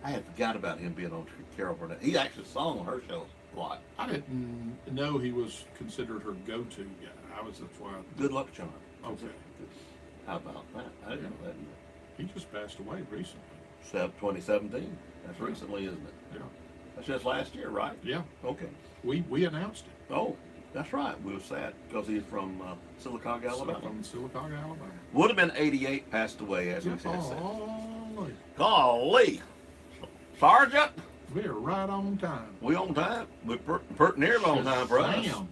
I had forgot about him being on Carol Burnett. He actually sung on her show a lot. I didn't know he was considered her go-to guy. That's why. Good luck charm. Okay. How about that? I didn't know that. He just passed away recently. 2017. That's recently, isn't it? Yeah. That's just last year, right? Yeah. Okay. We announced it. Oh, that's right. We were sad because he's from Silicotta, Alabama. From Silicotta, Alabama. Would have been 88, passed away, as we said. Golly. Golly. Sergeant. We're right on time. We on time? We're pretty near on time for us. Damn.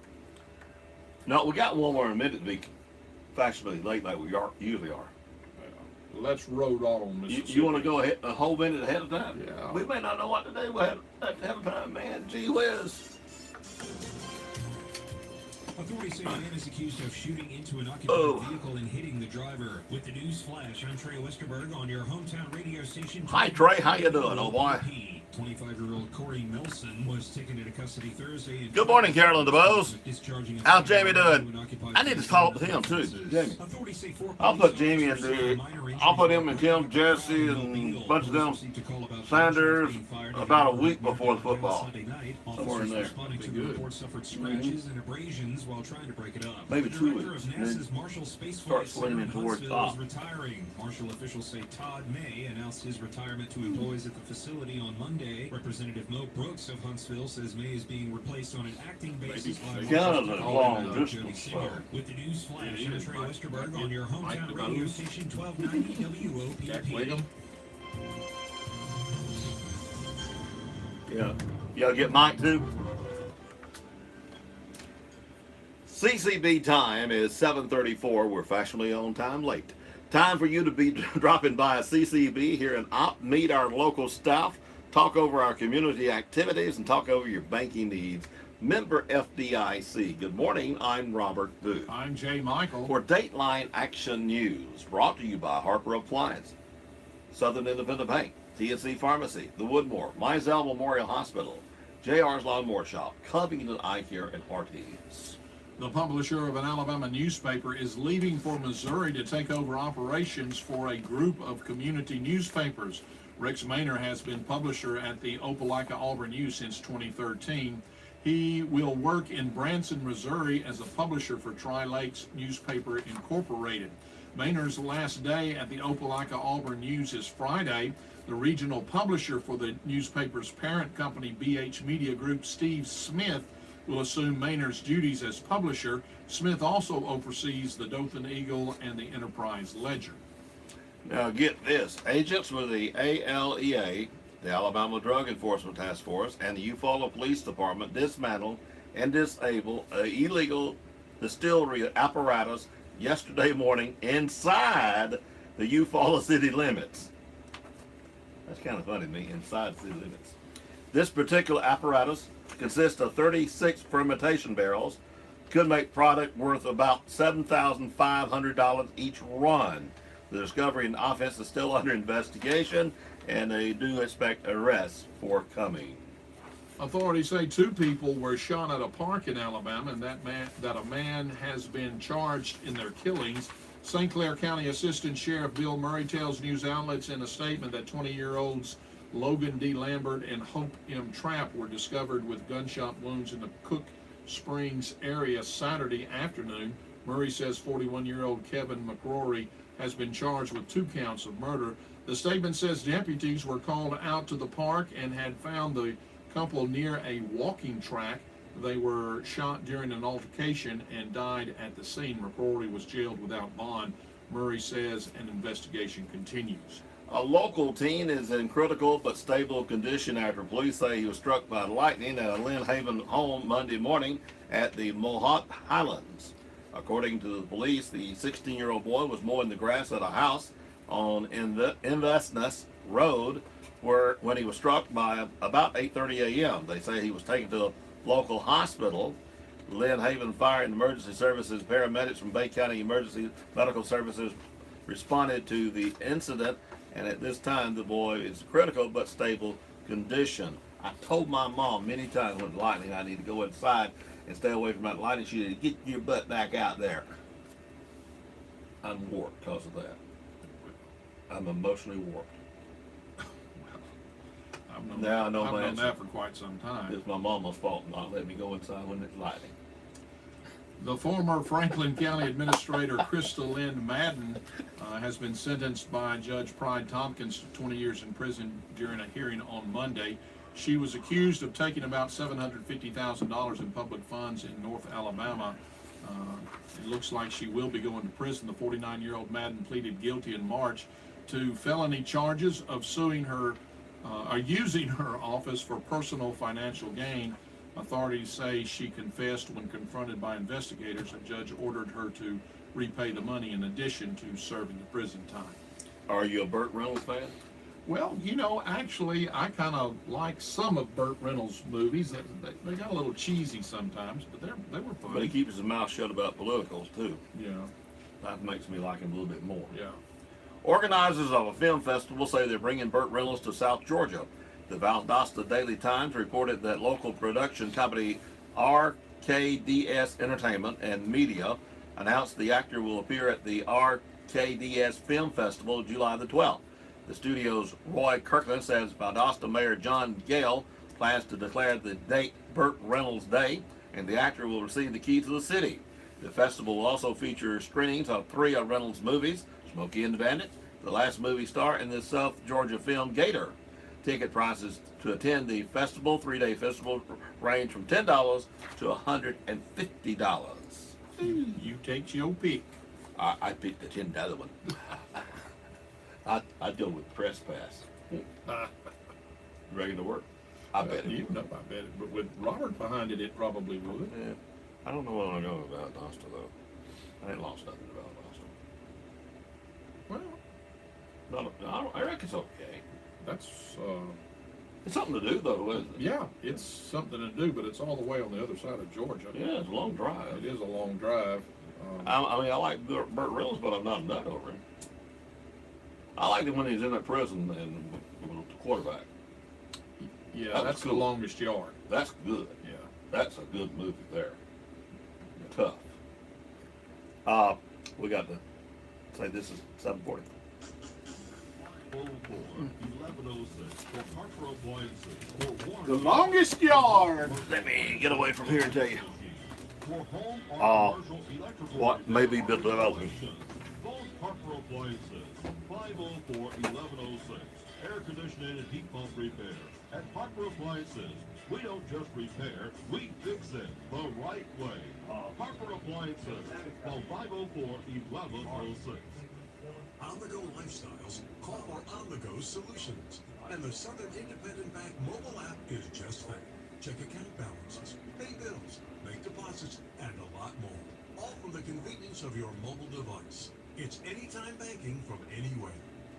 No, we got one more in a minute to be fashionably late like we usually are. Let's road on, Mississippi. You want to go a whole minute ahead of time? Yeah. We may not know what to do ahead of time, man. Gee whiz. Authorities say a man is accused of shooting into an occupied vehicle and hitting the driver. With the news flash, I'm Trey Westerberg on your hometown radio station. Hi, Trey. How you doing, old boy? 25-year-old Corey Nelson was taken into custody Thursday. Good morning, Carolyn DeBose. How's Jamie doing? I need to talk to him, too. Jamie. I'll put Jamie in there. I'll put him and Tim, Jesse, and a bunch of them, Sanders, about a week before the football. Somewhere in there. Be good. Suffered scratches and abrasions while trying to break it up. Maybe 2 weeks. Of NASA's Marshall Space Start Flight Center in swinging towards Huntsville top. is retiring. Marshall officials say Todd May announced his retirement to employees at the facility on Monday. Representative Mo Brooks of Huntsville says May is being replaced on an acting basis by Jody Singer. With the news flash, I'm Trey Westerberg on your hometown radio station 1290 WOPP. Yeah. Y'all get Mike too? CCB time is 7:34. We're fashionably on time late. Time for you to be dropping by a CCB here in Opp, meet our local staff, talk over our community activities, and talk over your banking needs. Member FDIC. Good morning. I'm Robert Booth. I'm Jay Michael. For Dateline Action News, brought to you by Harper Appliance, Southern Independent Bank, TNC Pharmacy, The Woodmore, Mizell Memorial Hospital, JR's Lawnmower Shop, Covington Eye Care, and Hardee's. The publisher of an Alabama newspaper is leaving for Missouri to take over operations for a group of community newspapers. Rex Maynor has been publisher at the Opelika Auburn News since 2013. He will work in Branson, Missouri as a publisher for Tri Lakes Newspaper Incorporated. Maynard's last day at the Opelika-Auburn News is Friday. The regional publisher for the newspaper's parent company, BH Media Group, Steve Smith, will assume Maynard's duties as publisher. Smith also oversees the Dothan Eagle and the Enterprise Ledger. Now get this, agents with the ALEA, the Alabama Drug Enforcement Task Force, and the Eufaula Police Department dismantled and disabled an illegal distillery apparatus yesterday morning inside the Eufaula city limits. That's kind of funny to me, inside city limits. This particular apparatus consists of 36 fermentation barrels, could make product worth about $7,500 each run. The discovery and offense is still under investigation, and they do expect arrests forthcoming. Authorities say 2 people were shot at a park in Alabama, and that a man has been charged in their killings. St. Clair County Assistant Sheriff Bill Murray tells news outlets in a statement that 20-year-olds Logan D. Lambert and Hope M. Trapp were discovered with gunshot wounds in the Cook Springs area Saturday afternoon. Murray says 41-year-old Kevin McRory has been charged with 2 counts of murder. The statement says deputies were called out to the park and had found the couple near a walking track. They were shot during an altercation and died at the scene. McCrory was jailed without bond. Murray says an investigation continues. A local teen is in critical but stable condition after police say he was struck by lightning at a Lynn Haven home Monday morning at the Mohawk Highlands. According to the police, the 16-year-old boy was mowing the grass at a house on Investness Road when he was struck by about 8:30 a.m. They say he was taken to a local hospital. Lynn Haven Fire and Emergency Services paramedics from Bay County Emergency Medical Services responded to the incident, and at this time the boy is critical but stable condition. I told my mom many times with lightning I need to go inside and stay away from that lightning. She said, "Get your butt back out there." I'm warped because of that. I'm emotionally warped. I've Now known that for quite some time. It's my mama's fault not letting me go inside when it's lightning. The former Franklin County Administrator Crystal Lynn Madden has been sentenced by Judge Pride Tompkins to 20 years in prison during a hearing on Monday. She was accused of taking about $750,000 in public funds in North Alabama. It looks like she will be going to prison. The 49-year-old Madden pleaded guilty in March to felony charges of using her office for personal financial gain. Authorities say she confessed when confronted by investigators. A judge ordered her to repay the money in addition to serving the prison time. Are you a Burt Reynolds fan? Well, actually, I kind of like some of Burt Reynolds' movies. They got a little cheesy sometimes, but they were fun. But he keeps his mouth shut about politicals, too. Yeah. That makes me like him a little bit more. Yeah. Organizers of a film festival say they're bringing Burt Reynolds to South Georgia. The Valdosta Daily Times reported that local production company RKDS Entertainment and Media announced the actor will appear at the RKDS Film Festival July the 12th. The studio's Roy Kirkland says Valdosta Mayor John Gale plans to declare the date Burt Reynolds Day, and the actor will receive the key to the city. The festival will also feature screenings of 3 of Reynolds' movies, Smokey and the Bandit, the last movie star in the South Georgia film Gator. Ticket prices to attend the festival, 3-day festival, range from $10 to $150. You take your pick. I picked the $10 one. I'd go with Press Pass. Ready to work? I bet it would. I bet it. But with Robert behind it, it probably would. Yeah. I don't know what I know about Valdosta, though. I ain't lost nothing about Valdosta. Well, I reckon it's okay. That's it's something to do, though, isn't it? Yeah, it's something to do, but it's all the way on the other side of Georgia. Yeah, it's a long drive. It is a long drive. I mean, I like Burt Reynolds, but I'm not a nut over him. I liked him when he was in that prison and was the quarterback. Yeah, that's cool. The Longest Yard. That's good. Yeah. That's a good movie there. Tough. We got to say this is 7:40. The Longest Yard. Let me get away from here and tell you. What may be developing. Appliances, 504-1106. Air conditioning and heat pump repair. At Harper Appliances, we don't just repair, we fix it the right way. Harper Appliances, call 504-1106. On-the-go lifestyles call for on-the-go solutions. And the Southern Independent Bank mobile app is just that. Check account balances, pay bills, make deposits, and a lot more. All from the convenience of your mobile device. It's anytime banking from anywhere.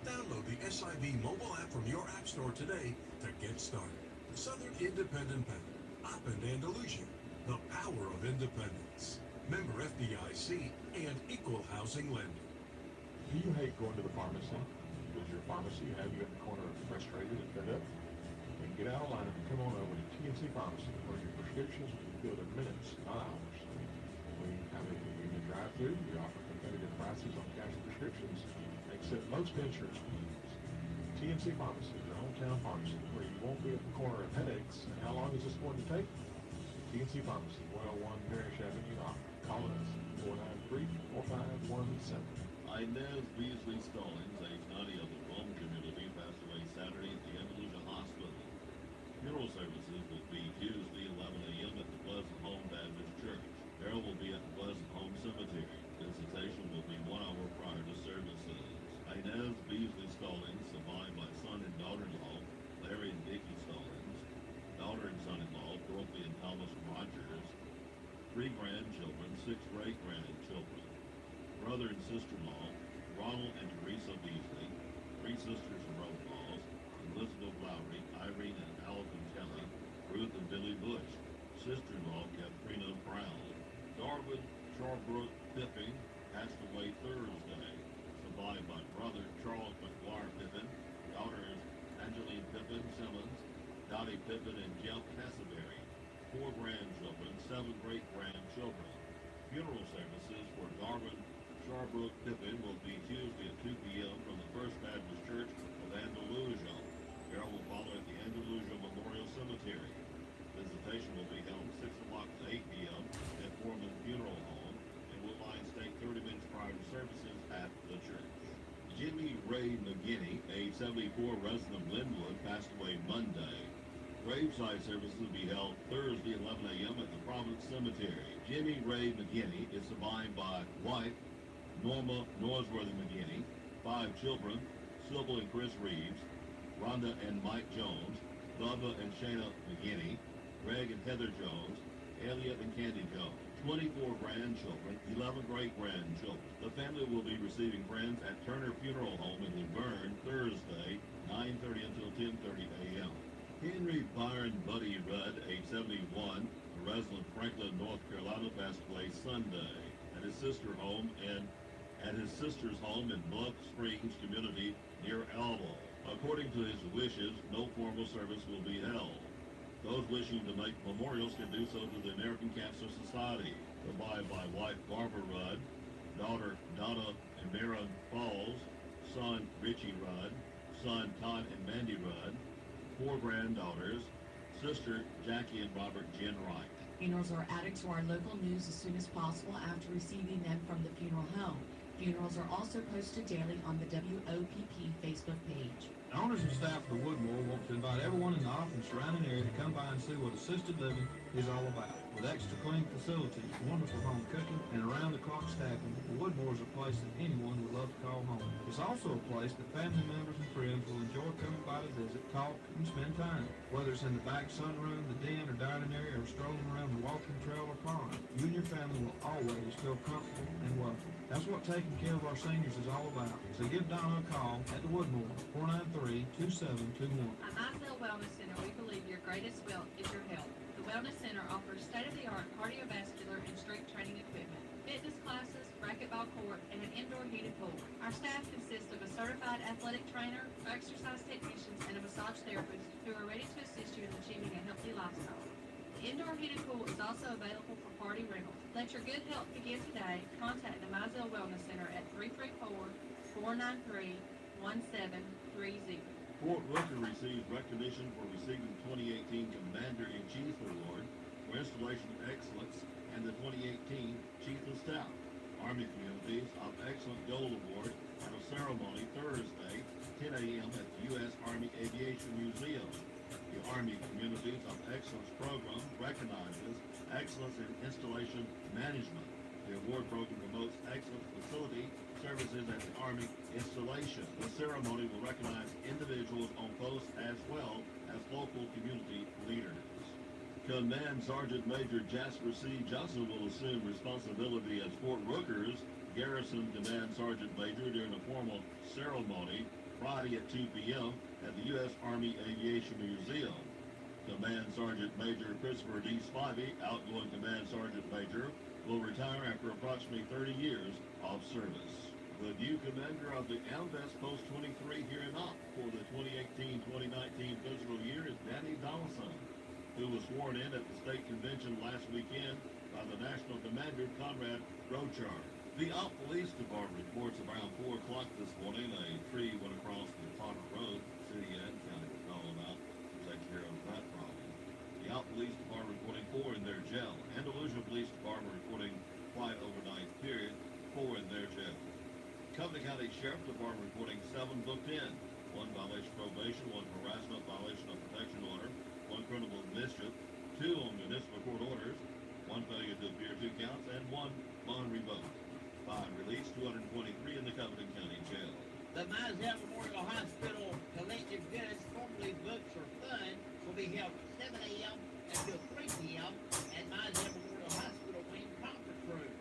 Download the SIB mobile app from your app store today to get started. Southern Independent Bank, up in Andalusia. The power of independence. Member FDIC and equal housing lender. Do you hate going to the pharmacy? Does your pharmacy have you in the corner frustrated and fed up? Then get out of line and come on over to TNC Pharmacy, where your prescriptions will be filled in minutes, not hours. We have a convenient drive-through. We offer competitive prices on cash prescriptions, accept most insurance plans. TNC Pharmacy, your hometown pharmacy, where you won't be at the corner of headaches. And how long is this going to take? TNC Pharmacy, 101 Parish Avenue, Oxford. Call us, 493-4517. Inez Beasley Stallings, age 90 of the Rome community, passed away Saturday at the Andalusia Hospital. Funeral services will be Tuesday, 11 a.m. at the Pleasant Home Baptist Church. Burial will be at the Pleasant Home Cemetery. Visitation will be 1 hour prior to services. Inez Beasley Stallings, survived by son and daughter-in-law, Larry and Dickie Stallings, daughter and son-in-law, Dorothy and Thomas Rogers, 3 grandchildren, 6 great-grandchildren, brother and sister-in-law, Ronald and Teresa Beasley, 3 sisters and brother-in-laws, Elizabeth Lowry, Irene and Allison Kelly, Ruth and Billy Bush, sister-in-law Katrina Brown. Darwin Charbrook Pippin passed away Thursday, survived by brother Charles McGuire Pippin, daughters Angeline Pippin Simmons, Dottie Pippin and Jeff Cassaberry, 4 grandchildren, 7 great-grandchildren. Funeral services for Darwin Charbrook Pippin will be Tuesday at 2 p.m. from the First Baptist Church of Andalusia. Burial will follow at the Andalusia Memorial Cemetery. Visitation will be held 6 o'clock to 8 p.m. at Foreman Funeral Home and will line stake 30 minutes prior to services at the church. Jimmy Ray McGinney, age 74, resident of Glenwood, passed away Monday. Graveside services will be held Thursday, 11 a.m. at the Providence Cemetery. Jimmy Ray McGinney is survived by wife Norma Norsworthy McGinney, 5 children, Sybil and Chris Reeves, Rhonda and Mike Jones, Bubba and Shayna McGinney, Greg and Heather Jones, Elliot and Candy Jones, 24 grandchildren, 11 great-grandchildren. The family will be receiving friends at Turner Funeral Home in Luverne Thursday, 9:30 until 10:30 a.m. Henry Byron Buddy Rudd, age 71, a resident of Franklin, North Carolina, passed away Sunday at his sister's home in Bluff Springs community near Elbow. According to his wishes, no formal service will be held. Those wishing to make memorials can do so to the American Cancer Society. Survived by wife Barbara Rudd, daughter Donna and Maren Falls, son Richie Rudd, son Todd and Mandy Rudd, 4 granddaughters, sister Jackie and Robert Jen Wright. Funerals are added to our local news as soon as possible after receiving them from the funeral home. Funerals are also posted daily on the WOPP Facebook page. Owners and staff of the Woodmore want to invite everyone in the Off and surrounding area to come by and see what assisted living is all about. With extra clean facilities, wonderful home cooking, and around-the-clock staffing, the Woodmore is a place that anyone would love to call home. It's also a place that family members and friends will enjoy coming by to visit, talk, and spend time. Whether it's in the back sunroom, the den, or dining area, or strolling around the walking trail or pond, you and your family will always feel comfortable and welcome. That's what taking care of our seniors is all about. So give Donna a call at the Woodmore, 493-2721. At Mizell Wellness Center, we believe your greatest wealth is your health. The Wellness Center offers state-of-the-art cardiovascular and strength training equipment, fitness classes, racquetball court, and an indoor heated pool. Our staff consists of a certified athletic trainer, exercise technicians, and a massage therapist who are ready to assist you in achieving a healthy lifestyle. The indoor heated pool is also available for party rentals. Let your good health begin today. Contact the Mizell Wellness Center at 334-493-1730. Fort Rooker receives recognition for receiving the 2018 Commander-in-Chief Award for Installation Excellence and the 2018 Chief of Staff. Army Communities of Excellence Gold Award at a ceremony Thursday, 10 a.m. at the U.S. Army Aviation Museum. The Army Communities of Excellence program recognizes excellence in installation management. The award program promotes excellent facility services at the Army installation. The ceremony will recognize individuals on post as well as local community leaders. Command Sergeant Major Jasper C. Johnson will assume responsibility as Fort Rooker's Garrison Command Sergeant Major during a formal ceremony Friday at 2 p.m. at the U.S. Army Aviation Museum. Command Sergeant Major Christopher D. Spivey, outgoing Command Sergeant Major, will retire after approximately 30 years of service. The new commander of the AMVEST Post 23 here in Opp for the 2018-2019 fiscal year is Danny Donaldson, who was sworn in at the state convention last weekend by the national commander, Conrad Rochard. The Opp Police Department reports around 4 o'clock this morning, a tree went across the Potter Road. City and county were calling out to take care of that problem. The Opp Police Department reporting 4 in their jail. Andalusia Police Department reporting quiet overnight period, 4 in their jail. Compton County Sheriff Department reporting 7 booked in. 1 violation of probation, 1 harassment, violation of protection order, 1 criminal mischief, 2 on municipal court orders, 1 failure to appear 2 counts, and 1 bond revoked. 5 released, 223 in the Compton County Jail. The Mizell Memorial Hospital Collective Goods, formerly Books or Fun, will be held at 7 a.m. until 3 p.m. at Mizell Memorial Hospital Wing Conference Room.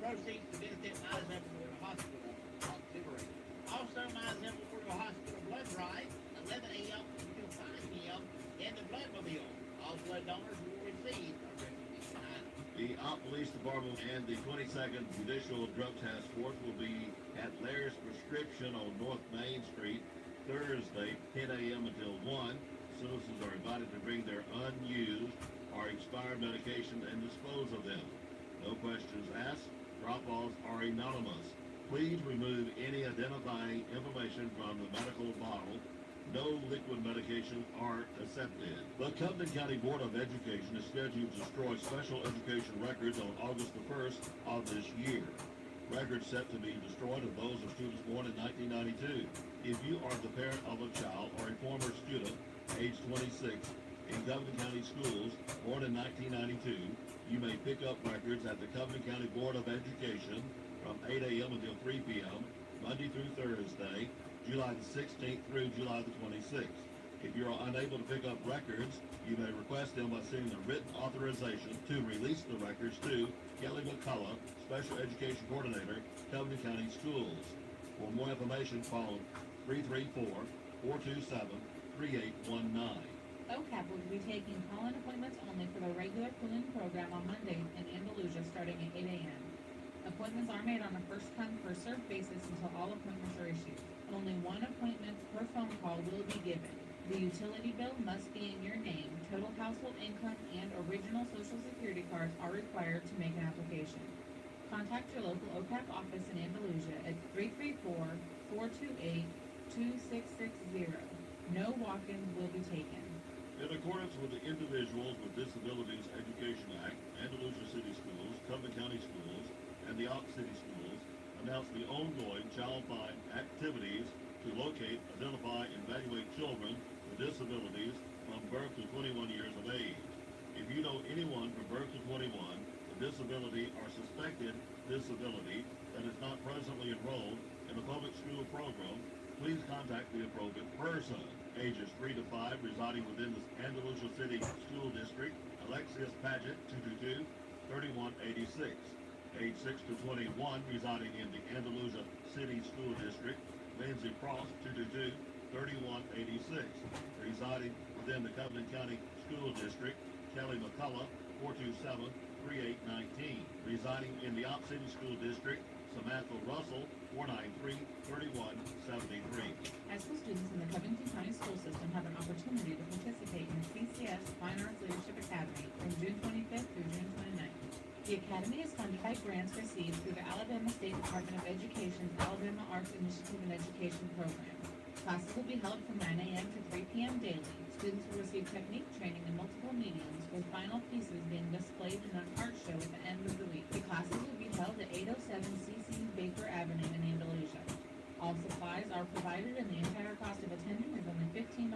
Proceeds to benefit Mizell Memorial Hospital Auxiliary. Also, Mizell Memorial Hospital Blood Drive, 11 a.m. until 5 p.m. in the Bloodmobile. All blood donors will receive a recognition item. The Opp Police Department and the 22nd Judicial Drug Task Force will be at Laird's Prescription on North Main Street Thursday, 10 a.m. until 1. Citizens are invited to bring their unused or expired medication and dispose of them. No questions asked. Drop-offs are anonymous. Please remove any identifying information from the medical bottle. No liquid medication are accepted. The Compton County Board of Education is scheduled to destroy special education records on August the 1st of this year. Records set to be destroyed are those of students born in 1992. If you are the parent of a child or a former student, age 26, in Compton County schools born in 1992, you may pick up records at the Compton County Board of Education from 8 a.m. until 3 p.m., Monday through Thursday, July the 16th through July the 26th. If you are unable to pick up records, you may request them by sending a written authorization to release the records to Kelly McCullough, Special Education Coordinator, Compton County Schools. For more information, call 334-427-3819. OCAP will be taking call-in appointments only for the regular fill-in program on Mondays in Andalusia starting at 8 a.m. Appointments are made on a first-come, first-served basis until all appointments are issued. Only 1 appointment per phone call will be given. The utility bill must be in your name. Total household income and original Social Security cards are required to make an application. Contact your local OCAP office in Andalusia at 334-428-2660. No walk-ins will be taken. In accordance with the Individuals with Disabilities Education Act, Andalusia City Schools, Compton County Schools, and the Opp City Schools announce the ongoing Child Find activities to locate, identify, and evaluate children with disabilities from birth to 21 years of age. If you know anyone from birth to 21 with disability or suspected disability that is not presently enrolled in a public school program, please contact the appropriate person. Ages 3 to 5 residing within the Andalusia City School District, Alexius Paget, 222-3186. Age 6 to 21 residing in the Andalusia City School District, Lindsay Cross, 222-3186. Residing within the Compton County School District, Kelly McCullough, 427-3819. Residing in the Opp City School District, Samantha Russell, 493-3173. High school students in the Covington County School System have an opportunity to participate in the CCS Fine Arts Leadership Academy from June 25th through June 29th. The Academy is funded by grants received through the Alabama State Department of Education's Alabama Arts Initiative and Education Program. Classes will be held from 9 a.m. to 3 p.m. daily. Students will receive technique training in multiple mediums, with final pieces being displayed in an art show at the end of the week. The classes will be held at 807 CC Baker Avenue in Andalusia. All supplies are provided and the entire cost of attending is only $15.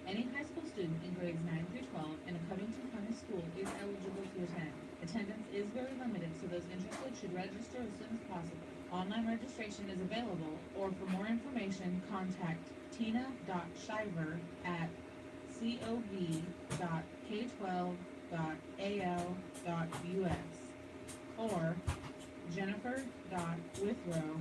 Any high school student in grades 9 through 12 in a Covington County school is eligible to attend. Attendance is very limited, so those interested should register as soon as possible. Online registration is available, or for more information, contact tina.shiver at cov.k12.al.us or jennifer.withrow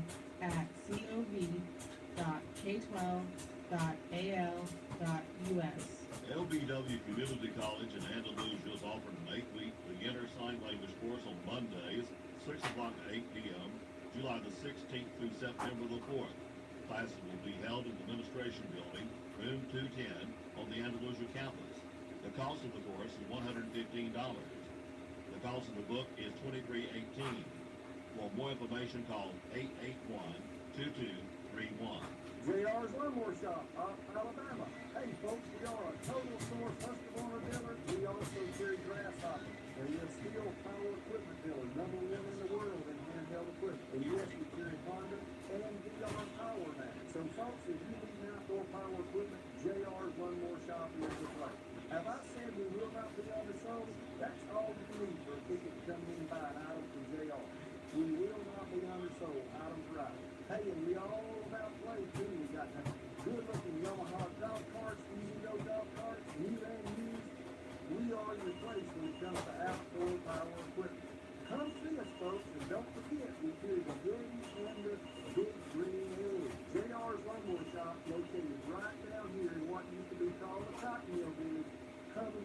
at cov.k12.al.us. LBW Community College in Andalusia is offering an 8-week beginner sign language course on Mondays, 6 o'clock to 8 p.m., July the 16th through September the 4th. Classes will be held in the Administration Building, room 210, on the Andalusia campus. The cost of the course is $115. The cost of the book is $23.18. For more information, call 881-2231. JR's Lawnmower Shop, Alabama. Hey folks, we are a total source Husqvarna dealer. We also carry grasshopper. And we have steel power equipment dealer, #1 in the world in handheld equipment. And yes, we carry Honda and VR power now. So folks, if you need outdoor power equipment, JR's Lawnmower Shop is the place. Have I said we will not be undersold? That's all you need for a ticket to come in and buy an item from JR. We will not be undersold. Items right. Hey, and we are all about play too. We got good-looking Yamaha golf carts, Easy-Go golf carts, new and used. We are your place when it comes to outdoor power equipment. Come see us, folks, and don't forget we carry the goodies and the big green area. JR's Lawnmower Shop, located right down here in what used to be called the Cotton Mill Village. Come and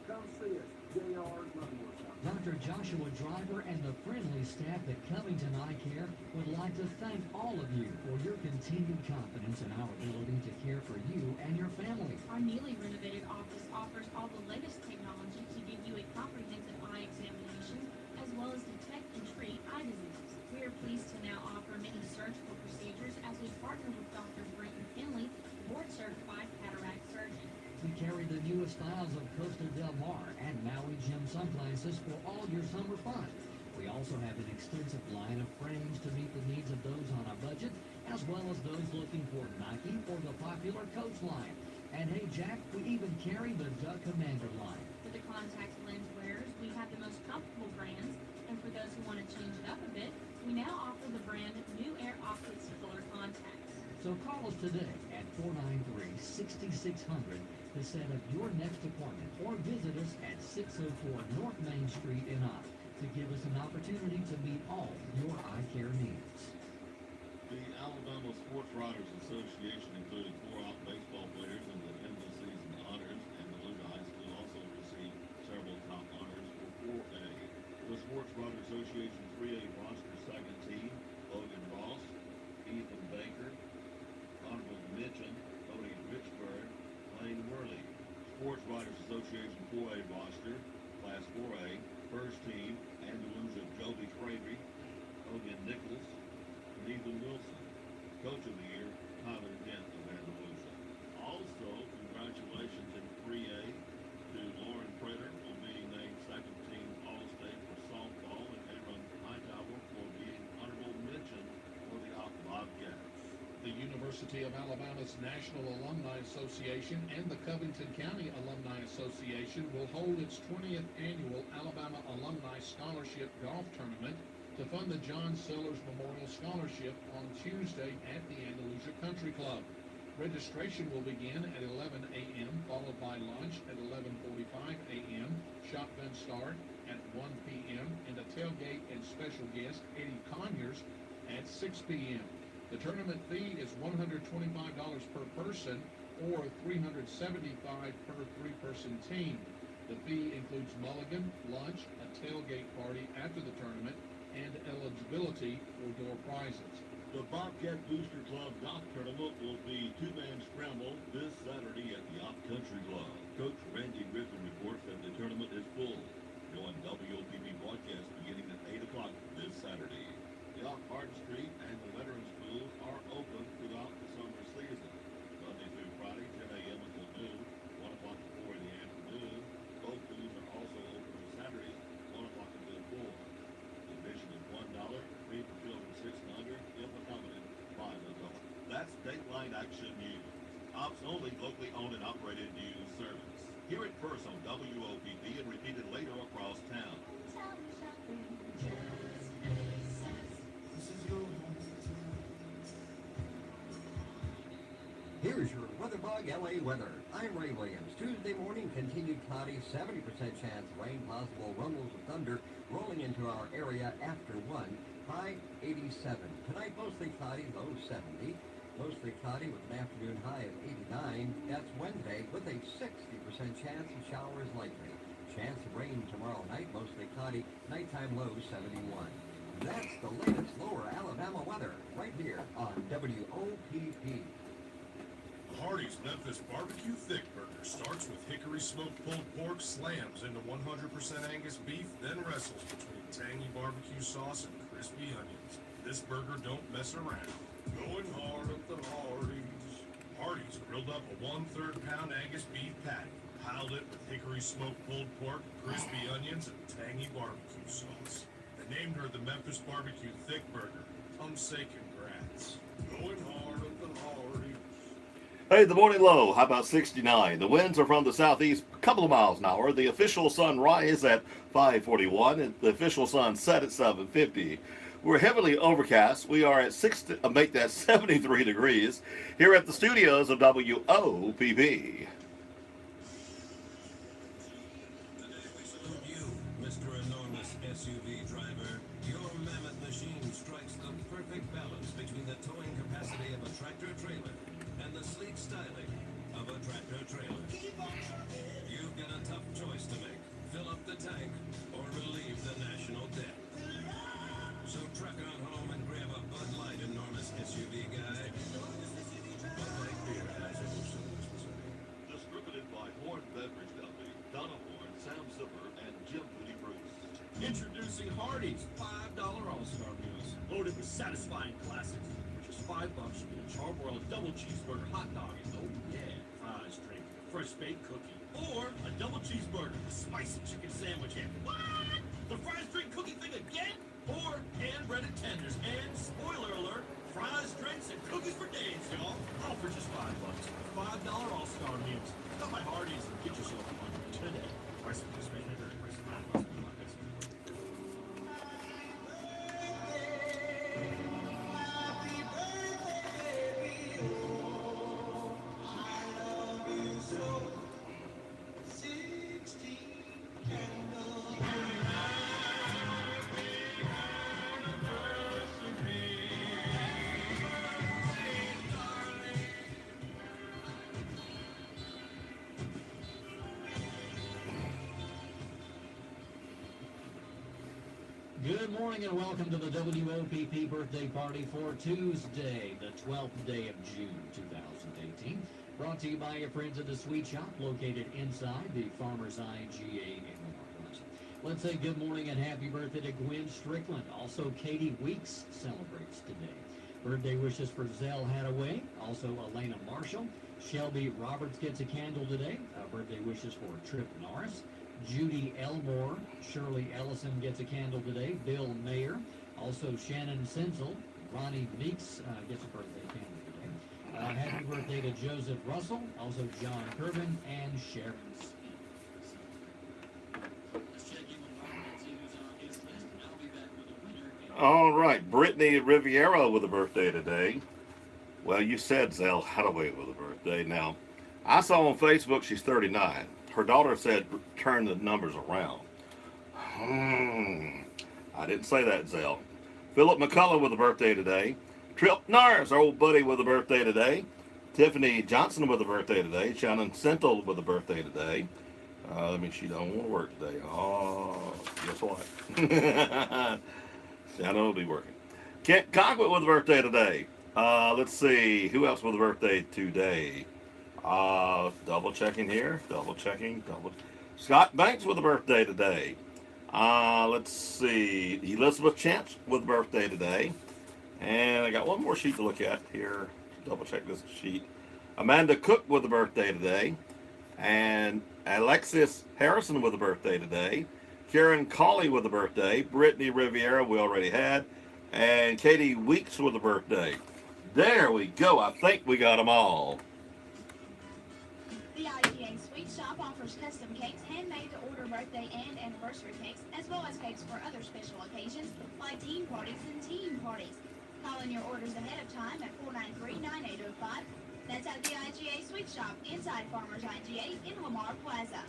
come see us. JR's Lawnmower Shop. Dr. Joshua Driver and the friendly staff at Covington Eye Care would like to thank all of you for your continued confidence in our ability to care for you and your family. Our newly renovated office offers all the latest technology to give you a comprehensive eye examination, as well as detect and treat eye diseases. We are pleased to now offer many surgical procedures as we partner with Dr. Brenton Finley, board-certified cataract surgeon. We carry the newest styles of Costa Del Mar and Maui Jim sunglasses for all your summer fun. We also have an extensive line of frames to meet the needs of those on a budget, as well as those looking for Nike or the popular Coach line. And hey, Jack, we even carry the Duck Commander line. For the contact lens wearers, we have the most comfortable brands, and for those who want to change it up a bit, we now offer the brand New Air Optics Fuller contacts. So call us today at 493-6600 to set up your next appointment, or visit us at 604 North Main Street in Ott to give us an opportunity to meet all your eye care needs. The Alabama Sports Writers Association, including 4 out baseball players in the end of the season honors, and the Luda High School also received several top honors for 4A. The Sports Writers Association 3A roster second team, Logan Ross, Ethan Baker, Honorable mention, Cody Richburg, Lane Worley. Sports Writers Association 4A roster, Class 4A, first team, Andalusia Joby Cravey, Hogan Nichols, and Ethan Wilson. Coach of the Year, Tyler Dent of Andalusia. Also, congratulations in 3A to Lauren Prater on being named second team All-State for softball, and Aaron Hightower for being honorable mention for the Bobcats. The University of Alabama's National Alumni Association and the Covington County Alumni Association will hold its 20th annual Alabama Alumni Scholarship Golf Tournament to fund the John Sellers Memorial Scholarship on Tuesday at the Andalusia Country Club. Registration will begin at 11 a.m., followed by lunch at 11:45 a.m., shotgun start at 1 p.m., and a tailgate and special guest, Eddie Conyers, at 6 p.m. The tournament fee is $125 per person or $375 per 3-person team. The fee includes mulligan, lunch, a tailgate party after the tournament, and eligibility for door prizes. The Bobcat Booster Club Golf Tournament will be two-man scramble this Saturday at the Op Country Club. Coach Randy Griffin reports that the tournament is full. Join WOPB broadcast beginning at 8 o'clock this Saturday. The Op Hart Street and the Veterans Schools are open throughout the summer season. Dateline Action News. Ops only locally owned and operated news service. Hear it first on WOPP and repeat it later across town. Here's your WeatherBug LA weather. I'm Ray Williams. Tuesday morning, continued cloudy, 70% chance of rain, possible rumbles of thunder rolling into our area after 1, high 87. Tonight, mostly cloudy, low 70. Mostly cloudy with an afternoon high of 89. That's Wednesday with a 60% chance of showers likely. Chance of rain tomorrow night, mostly cloudy, nighttime low 71. That's the latest lower Alabama weather right here on WOPP. Hardee's Memphis Barbecue Thick Burger starts with hickory smoked pulled pork, slams into 100% Angus beef, then wrestles between tangy barbecue sauce and crispy onions. This burger don't mess around. Going hard at the Hardee's. Hardee's grilled up a 1/3 pound Angus beef patty, piled it with hickory smoked pulled pork, crispy onions, and tangy barbecue sauce. They named her the Memphis Barbecue Thick Burger. Come say congrats. Going hard at the Hardee's. Hey, the morning low, how about 69? The winds are from the southeast, a couple of miles an hour. The official sunrise at 5:41, and the official sunset at 7:50. We're heavily overcast. We are at 73 degrees here at the studios of WOPP. Mr. Enormous SUV driver, your mammoth machine strikes the perfect balance between the towing capacity of a tractor-trailer and the sleek styling of a tractor-trailer. You've got a tough choice to make. Fill up the tank or relieve the national debt. So truck on home and grab a Bud Light, Enormous SUV guy. Bud Light beer has a Distributed by Horn Beverage Company, Donna Horn, Sam Zipper, and Jim Woody Bruce. Introducing Hardee's $5 All-Star Meals, loaded with satisfying classics, which is $5 for a charbroiled double cheeseburger hot dog, and oh yeah, fries, drink, fresh baked cookie, or a double cheeseburger, a spicy chicken sandwich, and what? The fries, drink, cookie thing again? Or hand-breaded tenders, and spoiler alert, fries, drinks, and cookies for days, y'all. All for just $5. $5 All-Star Meals. Stop by Hardee's and get yourself one today. Price of participation may vary. Price of $5. Good morning and welcome to the WOPP birthday party for Tuesday, the 12th day of June 2018. Brought to you by your friends at the Sweet Shop located inside the Farmers IGA in Lamar Plaza. Let's say good morning and happy birthday to Gwen Strickland. Also, Katie Weeks celebrates today. Birthday wishes for Zell Hadaway, also Elena Marshall. Shelby Roberts gets a candle today. Birthday wishes for Trip Norris. Judy Elmore, Shirley Ellison gets a candle today. Bill Mayer, also Shannon Senzel. Ronnie Meeks gets a birthday candle today. Happy birthday to Joseph Russell, also John Kirvin, and Sharon Stevens. All right, Brittany Riviera with a birthday today. Well, you said Zell Hadaway with a birthday. Now, I saw on Facebook she's 39. Her daughter said turn the numbers around. I didn't say that, Zell. Philip McCullough with a birthday today. Trip Norris, our old buddy, with a birthday today. Tiffany Johnson with a birthday today. Shannon Sentel with a birthday today. She don't want to work today. Oh, guess what? Shannon will be working. Kent Cockwood with a birthday today. Let's see. Who else with a birthday today? Double checking here. Scott Banks with a birthday today. Let's see. Elizabeth Chance with a birthday today. And I got one more sheet to look at here. Double check this sheet. Amanda Cook with a birthday today. And Alexis Harrison with a birthday today. Karen Colley with a birthday. Brittany Riviera we already had. And Katie Weeks with a birthday. There we go. I think we got them all. The IGA Sweet Shop offers custom cakes handmade to order birthday and anniversary cakes, as well as cakes for other special occasions like teen parties and team parties. Call in your orders ahead of time at 493-9805. That's at the IGA Sweet Shop inside Farmers IGA in Lamar Plaza.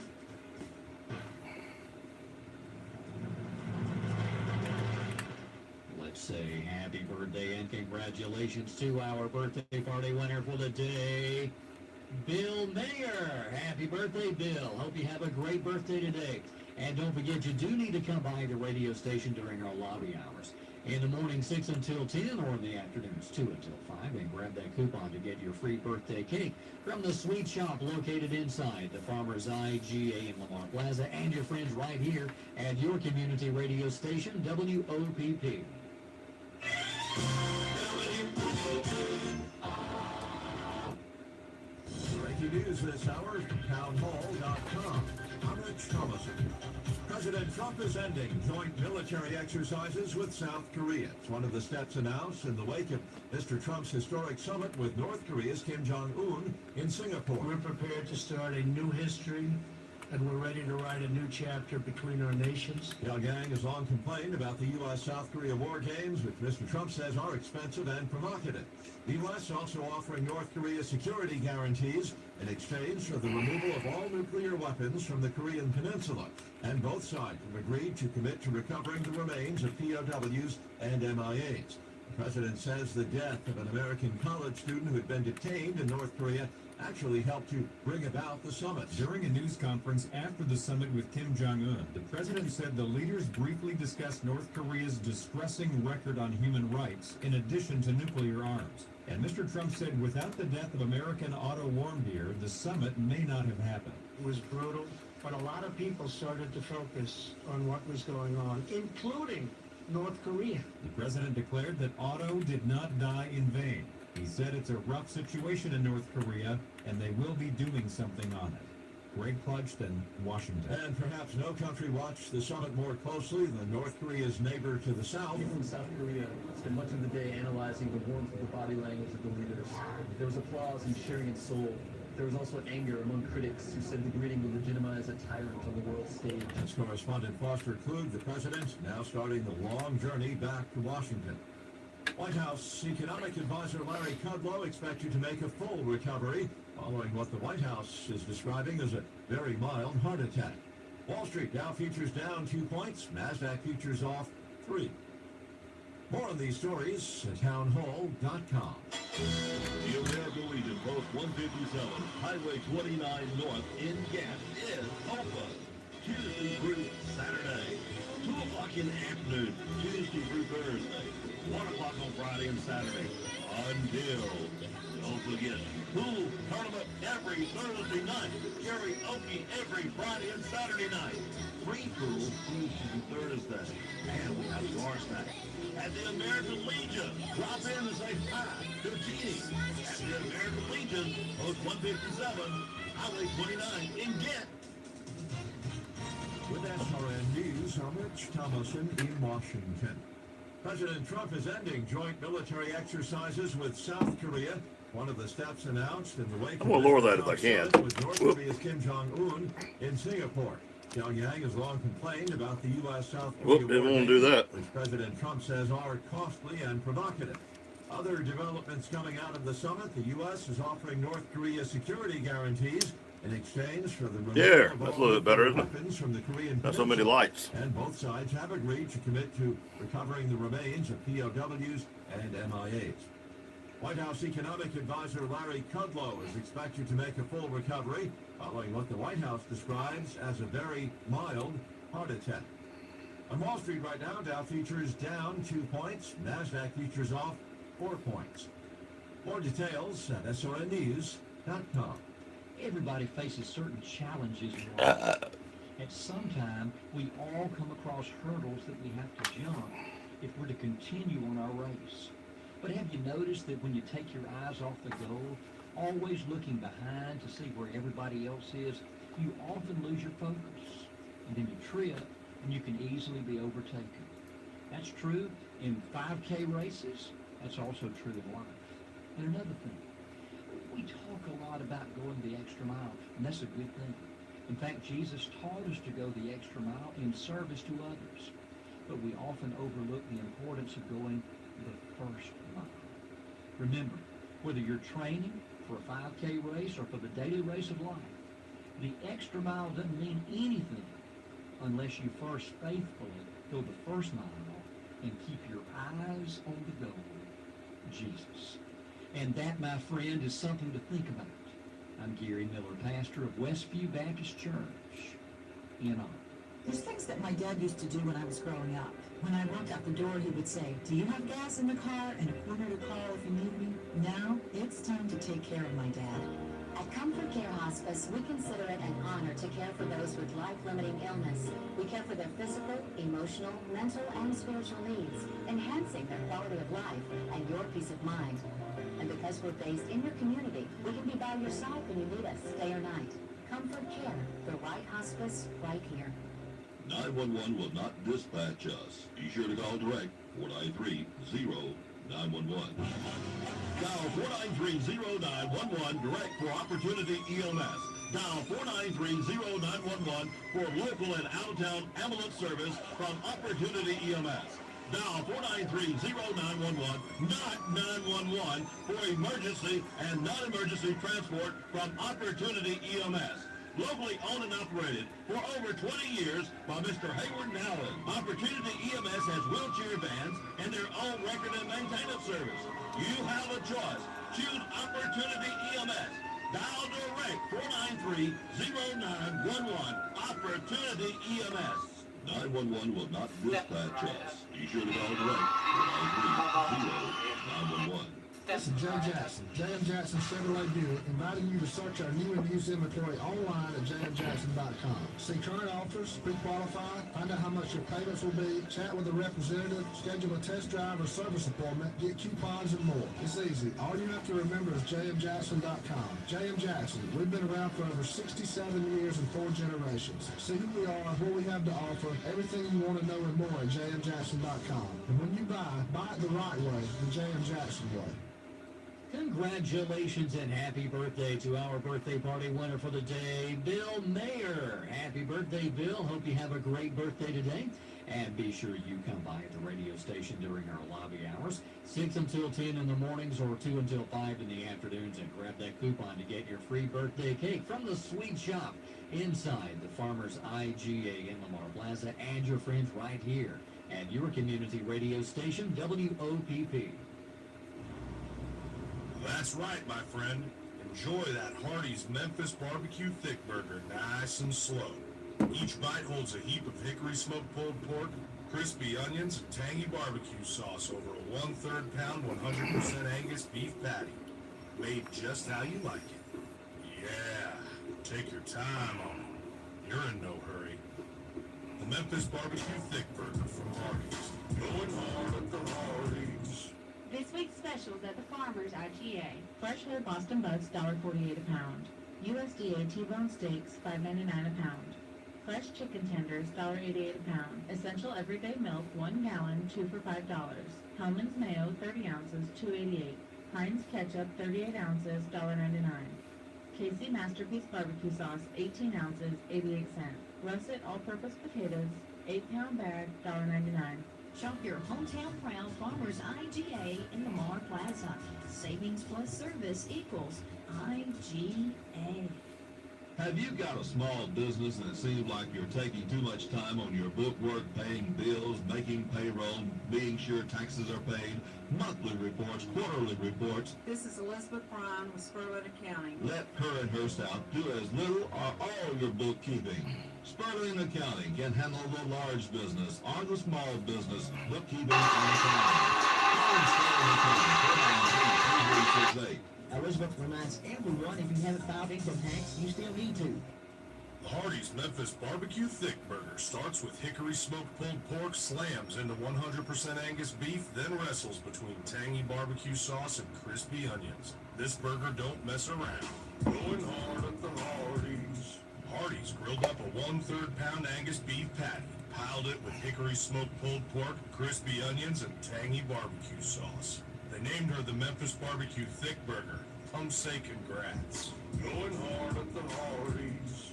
Let's say happy birthday and congratulations to our birthday party winner for the day, Bill Mayer. Happy birthday, Bill. Hope you have a great birthday today. And don't forget, you do need to come by the radio station during our lobby hours. In the morning, 6 until 10, or in the afternoons, 2 until 5, and grab that coupon to get your free birthday cake from the Sweet Shop located inside the Farmers IGA in Lamar Plaza, and your friends right here at your community radio station, WOPP. Breaking news this hour from townhall.com. I'm Rich Thomason. President Trump is ending joint military exercises with South Korea. It's one of the steps announced in the wake of Mr. Trump's historic summit with North Korea's Kim Jong-un in Singapore. We're prepared to start a new history, and we're ready to write a new chapter between our nations. Pyongyang has long complained about the U.S.-South Korea war games, which Mr. Trump says are expensive and provocative. The U.S. also offering North Korea security guarantees in exchange for the removal of all nuclear weapons from the Korean peninsula. And both sides have agreed to commit to recovering the remains of POWs and MIAs. The president says the death of an American college student who had been detained in North Korea actually helped to bring about the summit. During a news conference after the summit with Kim Jong-un, the president said the leaders briefly discussed North Korea's distressing record on human rights, in addition to nuclear arms. And Mr. Trump said without the death of American Otto Warmbier, the summit may not have happened. It was brutal, but a lot of people started to focus on what was going on, including North Korea. The president declared that Otto did not die in vain. He said it's a rough situation in North Korea, and they will be doing something on it. Greg Clugston, Washington. And perhaps no country watched the summit more closely than North Korea's neighbor to the south. People in South Korea spent much of the day analyzing the warmth of the body language of the leaders. There was applause and sharing in soul. There was also anger among critics who said the greeting would legitimize a tyrant on the world stage. As correspondent Foster Klug, the president, now starting the long journey back to Washington. White House Economic Advisor Larry Kudlow expects you to make a full recovery following what the White House is describing as a very mild heart attack. Wall Street Dow futures down 2 points, NASDAQ futures off 3. More on these stories at townhall.com. The American Legion Post 157, Highway 29 North in Gap is open Tuesday through Saturday, 2 o'clock in the afternoon, Tuesday through Thursday, 1 o'clock on Friday and Saturday, until, don't forget, pool tournament every Thursday night, karaoke every Friday and Saturday night, free pool Tuesday through Thursday, and we have bar snack at the American Legion. Drop in and say hi to Jeannie at the American Legion, Post 157, Highway 29 in Ghent. With SRN News, I'm Rich Thomason in Washington. President Trump is ending joint military exercises with South Korea. One of the steps announced in the wake I'm going to lower that if I can. with North Korea's Kim Jong-un in Singapore. Pyongyang has long complained about the U.S.-South Korea Whoop, it won't do that. which President Trump says are costly and provocative. Other developments coming out of the summit, the U.S. is offering North Korea security guarantees in exchange for the Yeah, that's a little bit better, isn't it? weapons from the Korean Not so many Peninsula. lights. And both sides have agreed to commit to recovering the remains of POWs and MIAs. White House Economic Advisor Larry Kudlow is expected to make a full recovery following what the White House describes as a very mild heart attack. On Wall Street right now, Dow futures down 2 points, NASDAQ futures off 4 points. More details at SRNnews.com. Everybody faces certain challenges in life. At some time, we all come across hurdles that we have to jump if we're to continue on our race. But have you noticed that when you take your eyes off the goal, always looking behind to see where everybody else is, you often lose your focus. And then you trip, and you can easily be overtaken. That's true in 5K races. That's also true in life. And another thing, we talk a lot about going the extra mile, and that's a good thing. In fact, Jesus taught us to go the extra mile in service to others. But we often overlook the importance of going the first mile. Remember, whether you're training for a 5K race or for the daily race of life, the extra mile doesn't mean anything unless you first faithfully go the first mile and keep your eyes on the goal, Jesus. And that, my friend, is something to think about. I'm Gary Miller, pastor of Westview Baptist Church in Ogden. There's things that my dad used to do when I was growing up. When I walked out the door, he would say, "Do you have gas in the car and a corner to call if you need me?" Now, it's time to take care of my dad. At Comfort Care Hospice, we consider it an honor to care for those with life-limiting illness. We care for their physical, emotional, mental, and spiritual needs, enhancing their quality of life and your peace of mind. And because we're based in your community, we can be by your side when you need us, day or night. Comfort Care, the right hospice, right here. 911 will not dispatch us. Be sure to call direct 493-0911. Dial 493-0911 direct for Opportunity EMS. Dial 493-0911 for local and out-of-town ambulance service from Opportunity EMS. Dial 493-0911, not 911, for emergency and non-emergency transport from Opportunity EMS. Locally owned and operated for over 20 years by Mr. Hayward and Allen. Opportunity EMS has wheelchair vans and their own record and maintenance service. You have a choice. Choose Opportunity EMS. Dial direct 493-0911. Opportunity EMS. 911 will not dispatch us. Be sure to call direct 493-0911. This is Jay Jackson, J.M. Jackson Chevrolet Buick, inviting you to search our new and used inventory online at jmjackson.com. See current offers, pre-qualify, find out how much your payments will be, chat with a representative, schedule a test drive or service appointment, get coupons and more. It's easy. All you have to remember is jmjackson.com. J.M. Jackson, we've been around for over 67 years and 4 generations. See who we are, what we have to offer, everything you want to know and more at jmjackson.com. And when you buy it the right way, the J.M. Jackson way. Congratulations and happy birthday to our birthday party winner for the day, Bill Mayer. Happy birthday, Bill. Hope you have a great birthday today. And be sure you come by at the radio station during our lobby hours, 6 until 10 in the mornings or 2 until 5 in the afternoons, and grab that coupon to get your free birthday cake from the Sweet Shop inside the Farmers IGA in Lamar Plaza, and your friends right here at your community radio station, WOPP. That's right, my friend. Enjoy that Hardee's Memphis Barbecue Thick Burger nice and slow. Each bite holds a heap of hickory smoked pulled pork, crispy onions, and tangy barbecue sauce over a 1/3 pound 100% Angus beef patty. Made just how you like it. Yeah, take your time on it. You're in no hurry. The Memphis Barbecue Thick Burger from Hardee's. Going hard at the Hardee's. This week's specials at the Farmers IGA. Fresh whole Boston bugs, $1.48 a pound. USDA T-bone steaks, $5.99 a pound. Fresh chicken tenders, $1.88 a pound. Essential everyday milk, 1 gallon, 2 for $5. Hellman's mayo, 30 ounces, $2.88. Heinz ketchup, 38 ounces, $1.99. Casey Masterpiece barbecue sauce, 18 ounces, 88 cents. Russet all-purpose potatoes, 8-pound bag, $1.99. Shop your hometown proud Farmers IGA in the Lamar Plaza. Savings plus service equals IGA. Have you got a small business and it seems like you're taking too much time on your bookwork, paying bills, making payroll, being sure taxes are paid, monthly reports, quarterly reports? This is Elizabeth Bryan with Spurlin Accounting. Let her and her staff do as little or all your bookkeeping. Spurlin Accounting can handle the large business or the small business bookkeeping on the side. Spurlin Accounting, 493-3368. Elizabeth reminds everyone, if you haven't filed income tax, you still need to. The Hardee's Memphis Barbecue Thick Burger starts with hickory smoked pulled pork, slams into 100% Angus beef, then wrestles between tangy barbecue sauce and crispy onions. This burger don't mess around. Going hard at the Hardee's. Hardee's grilled up a 1/3 pound Angus beef patty, piled it with hickory smoked pulled pork, crispy onions, and tangy barbecue sauce. They named her the Memphis Barbecue Thick Burger. Come say congrats. Going hard at the Hardee's.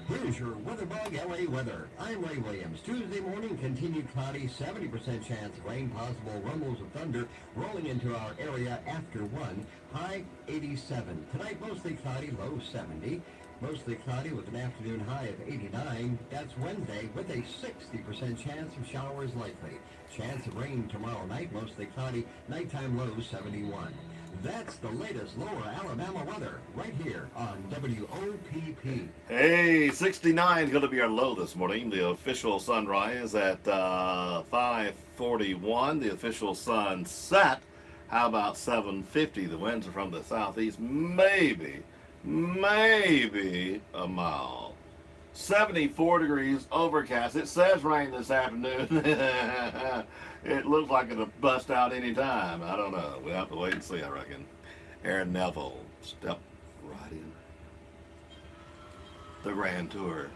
Here's your WeatherBug LA weather. I'm Ray Williams. Tuesday morning, continued cloudy, 70% chance of rain, possible rumbles of thunder rolling into our area after 1, high 87. Tonight, mostly cloudy, low 70. Mostly cloudy with an afternoon high of 89. That's Wednesday with a 60% chance of showers likely. Chance of rain tomorrow night, mostly cloudy, nighttime low 71. That's the latest Lower Alabama weather right here on WOPP. Hey, 69 is going to be our low this morning. The official sunrise at 5:41. The official sunset, how about 7:50? The winds are from the southeast, maybe a mile. 74 degrees, overcast. It says rain this afternoon. It looks like it'll bust out any time. I don't know. We'll have to wait and see, I reckon. Aaron Neville, step right in. The Grand Tour.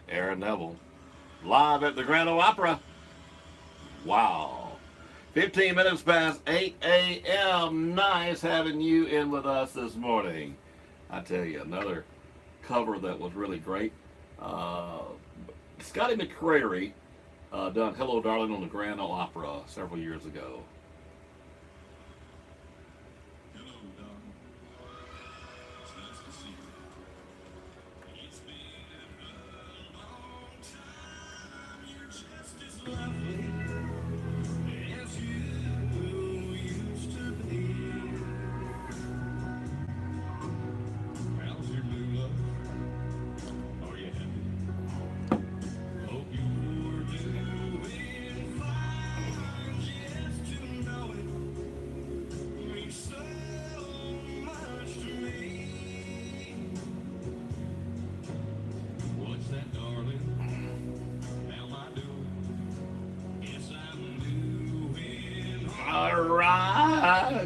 Aaron Neville, live at the Grand Ole Opry. Wow. 15 minutes past 8 a.m. Nice having you in with us this morning. I tell you, another cover that was really great. Scotty McCreery done Hello Darling on the Grand Ole Opry several years ago. Ah.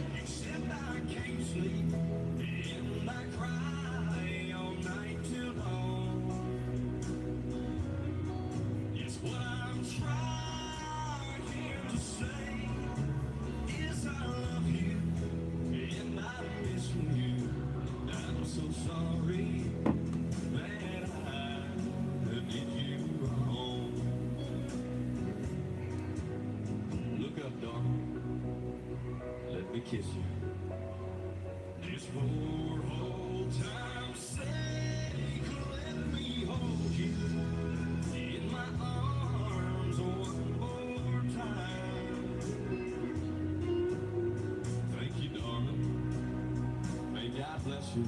So sorry that I did you wrong. Look up, darling. Let me kiss you. Just for old time's sake, let me hold you in my arms one more time. Thank you, darling. May God bless you.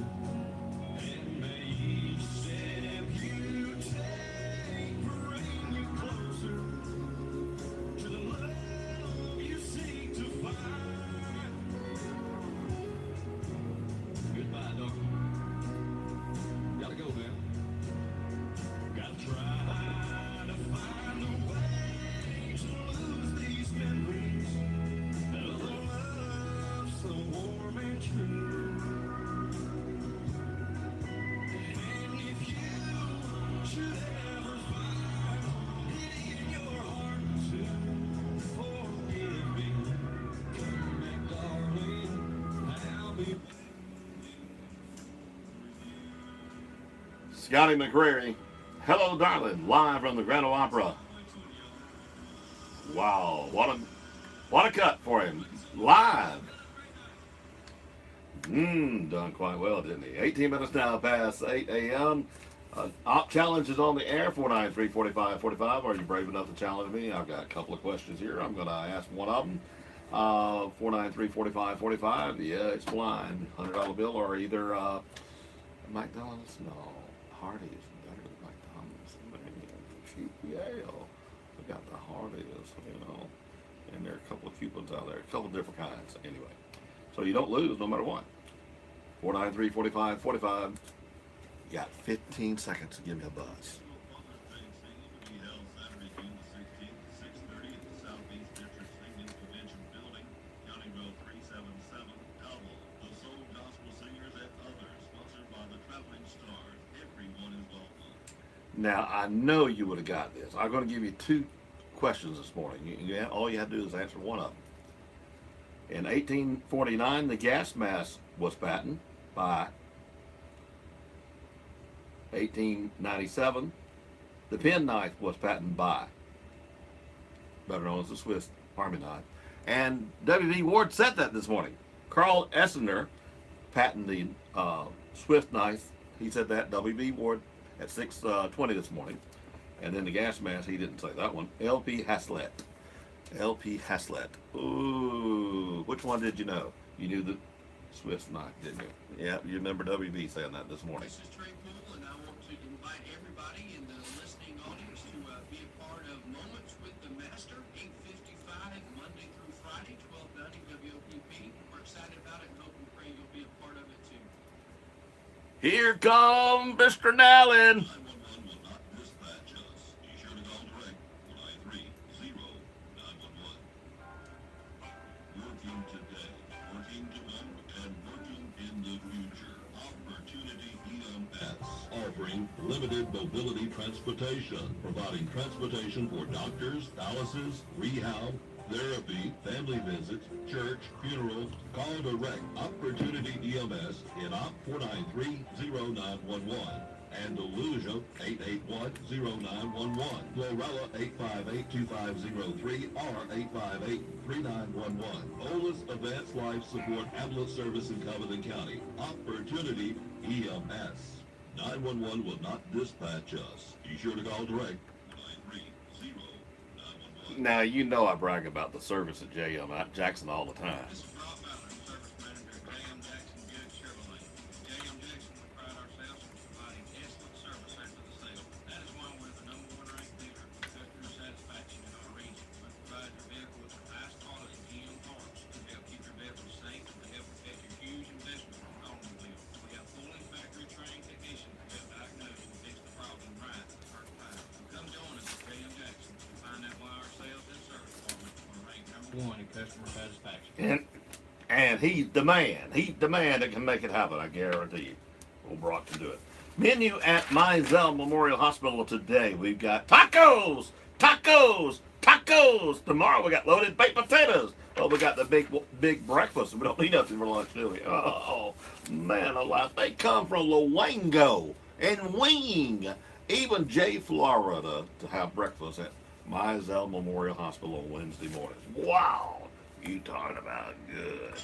And may each step you take bring you closer to the love you seek to find. Goodbye, darling. Gotta go, man. Gotta try to find a way to lose these memories of a love so warm and true. And if you should ever find it in your heart to forgive me, come back, darling. I'll be Scotty McCreary. Hello, darling. Live from the Grand Ole Opera. Wow, what a cut for him. Live. Done quite well, didn't he? 18 minutes now past 8 a.m. Op Challenge is on the air, 493-4545. Are you brave enough to challenge me? I've got a couple of questions here. I'm going to ask one of them. 493-4545. Yeah, it's blind. $100 bill or either McDonald's? No. Hardee's better than McDonald's. Man, yeah. We got the Hardee's, you know. And there are a couple of coupons out there. A couple of different kinds. Anyway. So you don't lose no matter what. 493-4545. You got 15 seconds to give me a buzz. Now, I know you would have got this. I'm going to give you two questions this morning. All you have to do is answer one of them. In 1849, the gas mask was patented. By 1897, the penknife was patented by, better known as the Swiss Army knife. And W.B. Ward said that this morning. Carl Essner patented the Swiss knife. He said that, W.B. Ward, at 6:20 this morning. And then the gas mask, he didn't say that one. L.P. Haslett. L.P. Haslett. Ooh, which one did you know? You knew the Swiss knife, didn't you? Yeah, you remember WB saying that this morning. This is Trey Poole, and I want to invite everybody in the listening audience to be a part of Moments with the Master, 8:55, Monday through Friday, 1290 WOPP. We're excited about it and hope and pray you'll be a part of it too. Here comes Mr. Nallin. Working today, working tomorrow, and working in the future. Opportunity EMS, offering limited mobility transportation, providing transportation for doctors, dialysis, rehab, therapy, family visits, church, funerals. Call direct Opportunity EMS in Op 493-0911. Andalusia 881-0911, Glorilla 858-2503 or 858-3911. Oldest Advanced Life Support Ambulance Service in Covington County. Opportunity EMS. 911 will not dispatch us. Be sure to call direct 930-911. Now, you know I brag about the service at JM Jackson all the time. One in customer satisfaction. And And he's the man. He's the man that can make it happen, I guarantee you. Old Brock can do it. Menu at Mizell Memorial Hospital today. We've got tacos, tacos, tacos. Tomorrow we got loaded baked potatoes. Well, we got the big breakfast. We don't need nothing for lunch, do we? Oh, man alive. They come from Luango and Wing, even Jay, Florida, to have breakfast at Mizell Memorial Hospital on Wednesday mornings. Wow. You talking about good.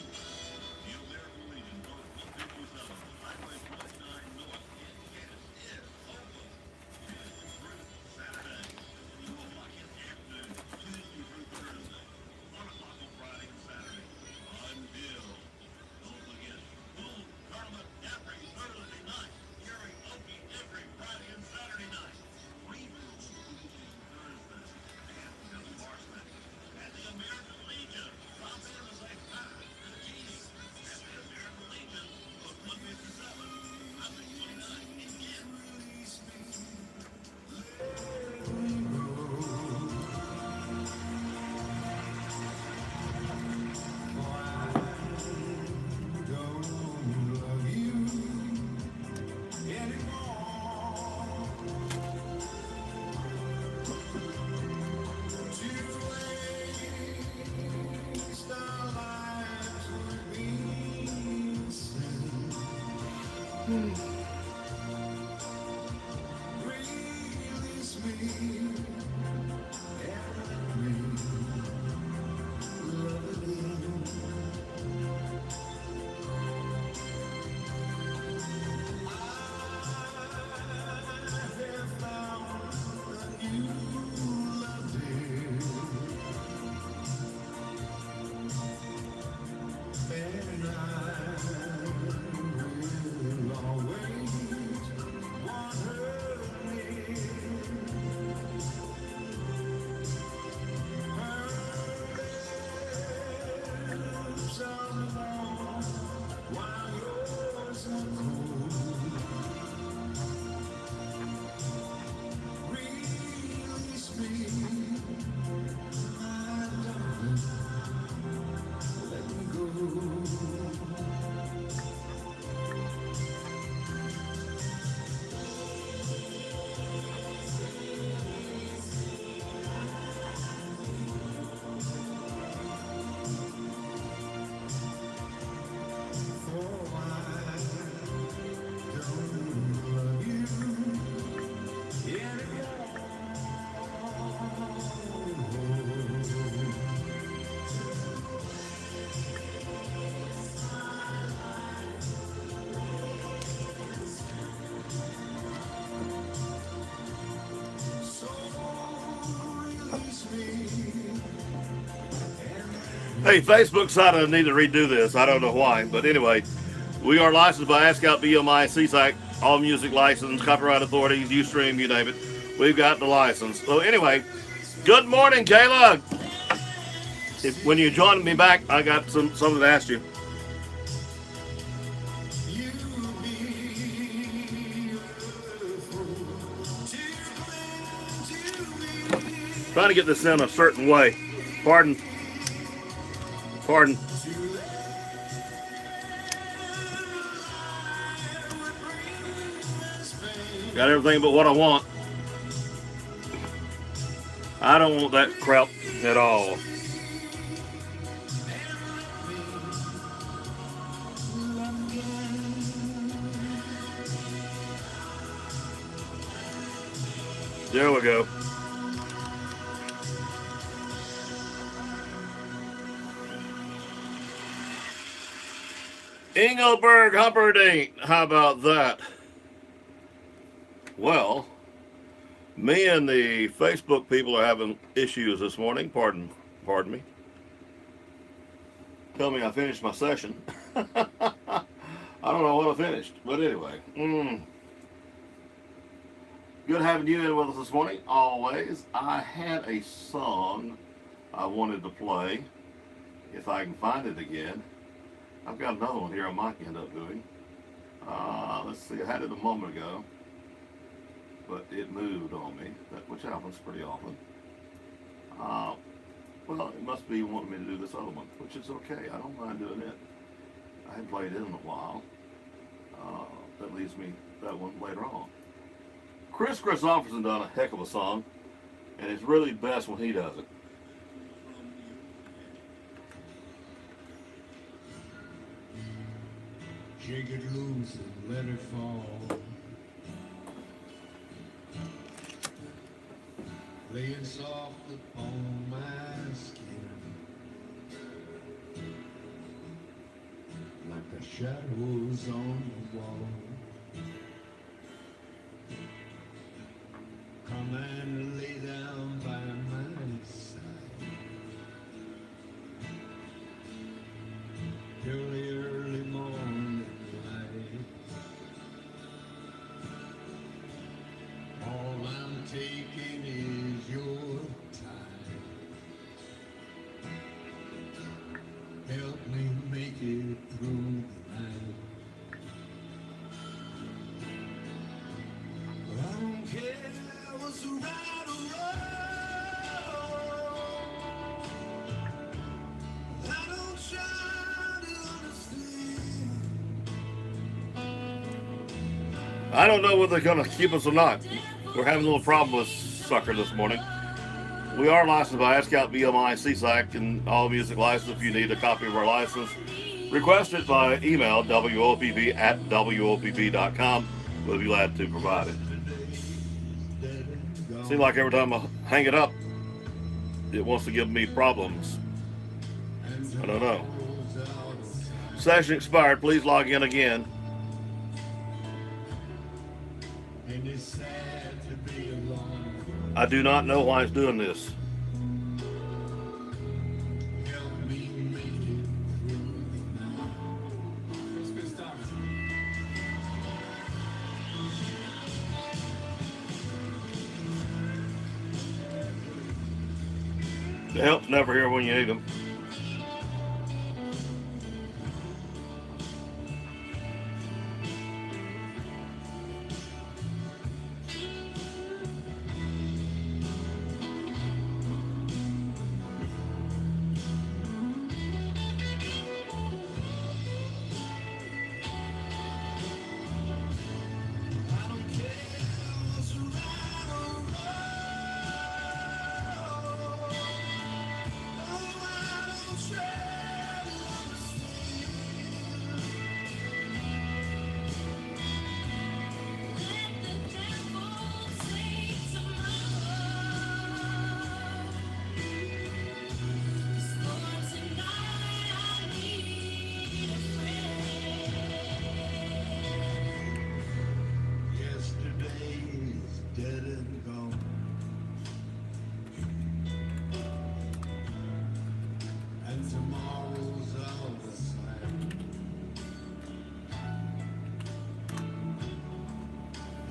Hey, Facebook side, I need to redo this. I don't know why, but anyway, we are licensed by ASCOut, BMI, CSAC, all music license, copyright authorities, Ustream, you name it. We've got the license. So anyway, good morning, Kayla. When you join me back, I got something to ask you. Trying to get this in a certain way. Pardon. Got everything but what I want. I don't want that crap at all. There we go. Engelberg Humperdinck. How about that? Well, me and the Facebook people are having issues this morning. Pardon me. Tell me I finished my session. I don't know what I finished, but anyway. Good having you in with us this morning, always. I had a song I wanted to play, if I can find it again. I've got another one here I might end up doing. Let's see, I had it a moment ago, but it moved on me, which happens pretty often. Well, it must be wanting me to do this other one, which is okay. I don't mind doing it. I haven't played it in a while. That leaves me that one later on. Chris Christopherson done a heck of a song, and it's really best when he does it. Shake it loose and let it fall. Laying soft upon my skin, like the shadows on the wall. Come and lay down by my side till the early morning light. All I'm taking is your time. Help me make it through the night. But I don't care what's right or wrong. I don't try to understand. I don't know whether they're going to keep us or not. We're having a little problem with Sucker this morning. We are licensed by ASCAP, BMI, CSAC, and all music license. If you need a copy of our license, request it by email, wopp@wopp.com. We'll be glad to provide it. Seems like every time I hang it up, it wants to give me problems. I don't know. Session expired. Please log in again. I do not know why it's doing this. The help's never here when you need them. Yesterday's dead and gone, and tomorrow's all the same.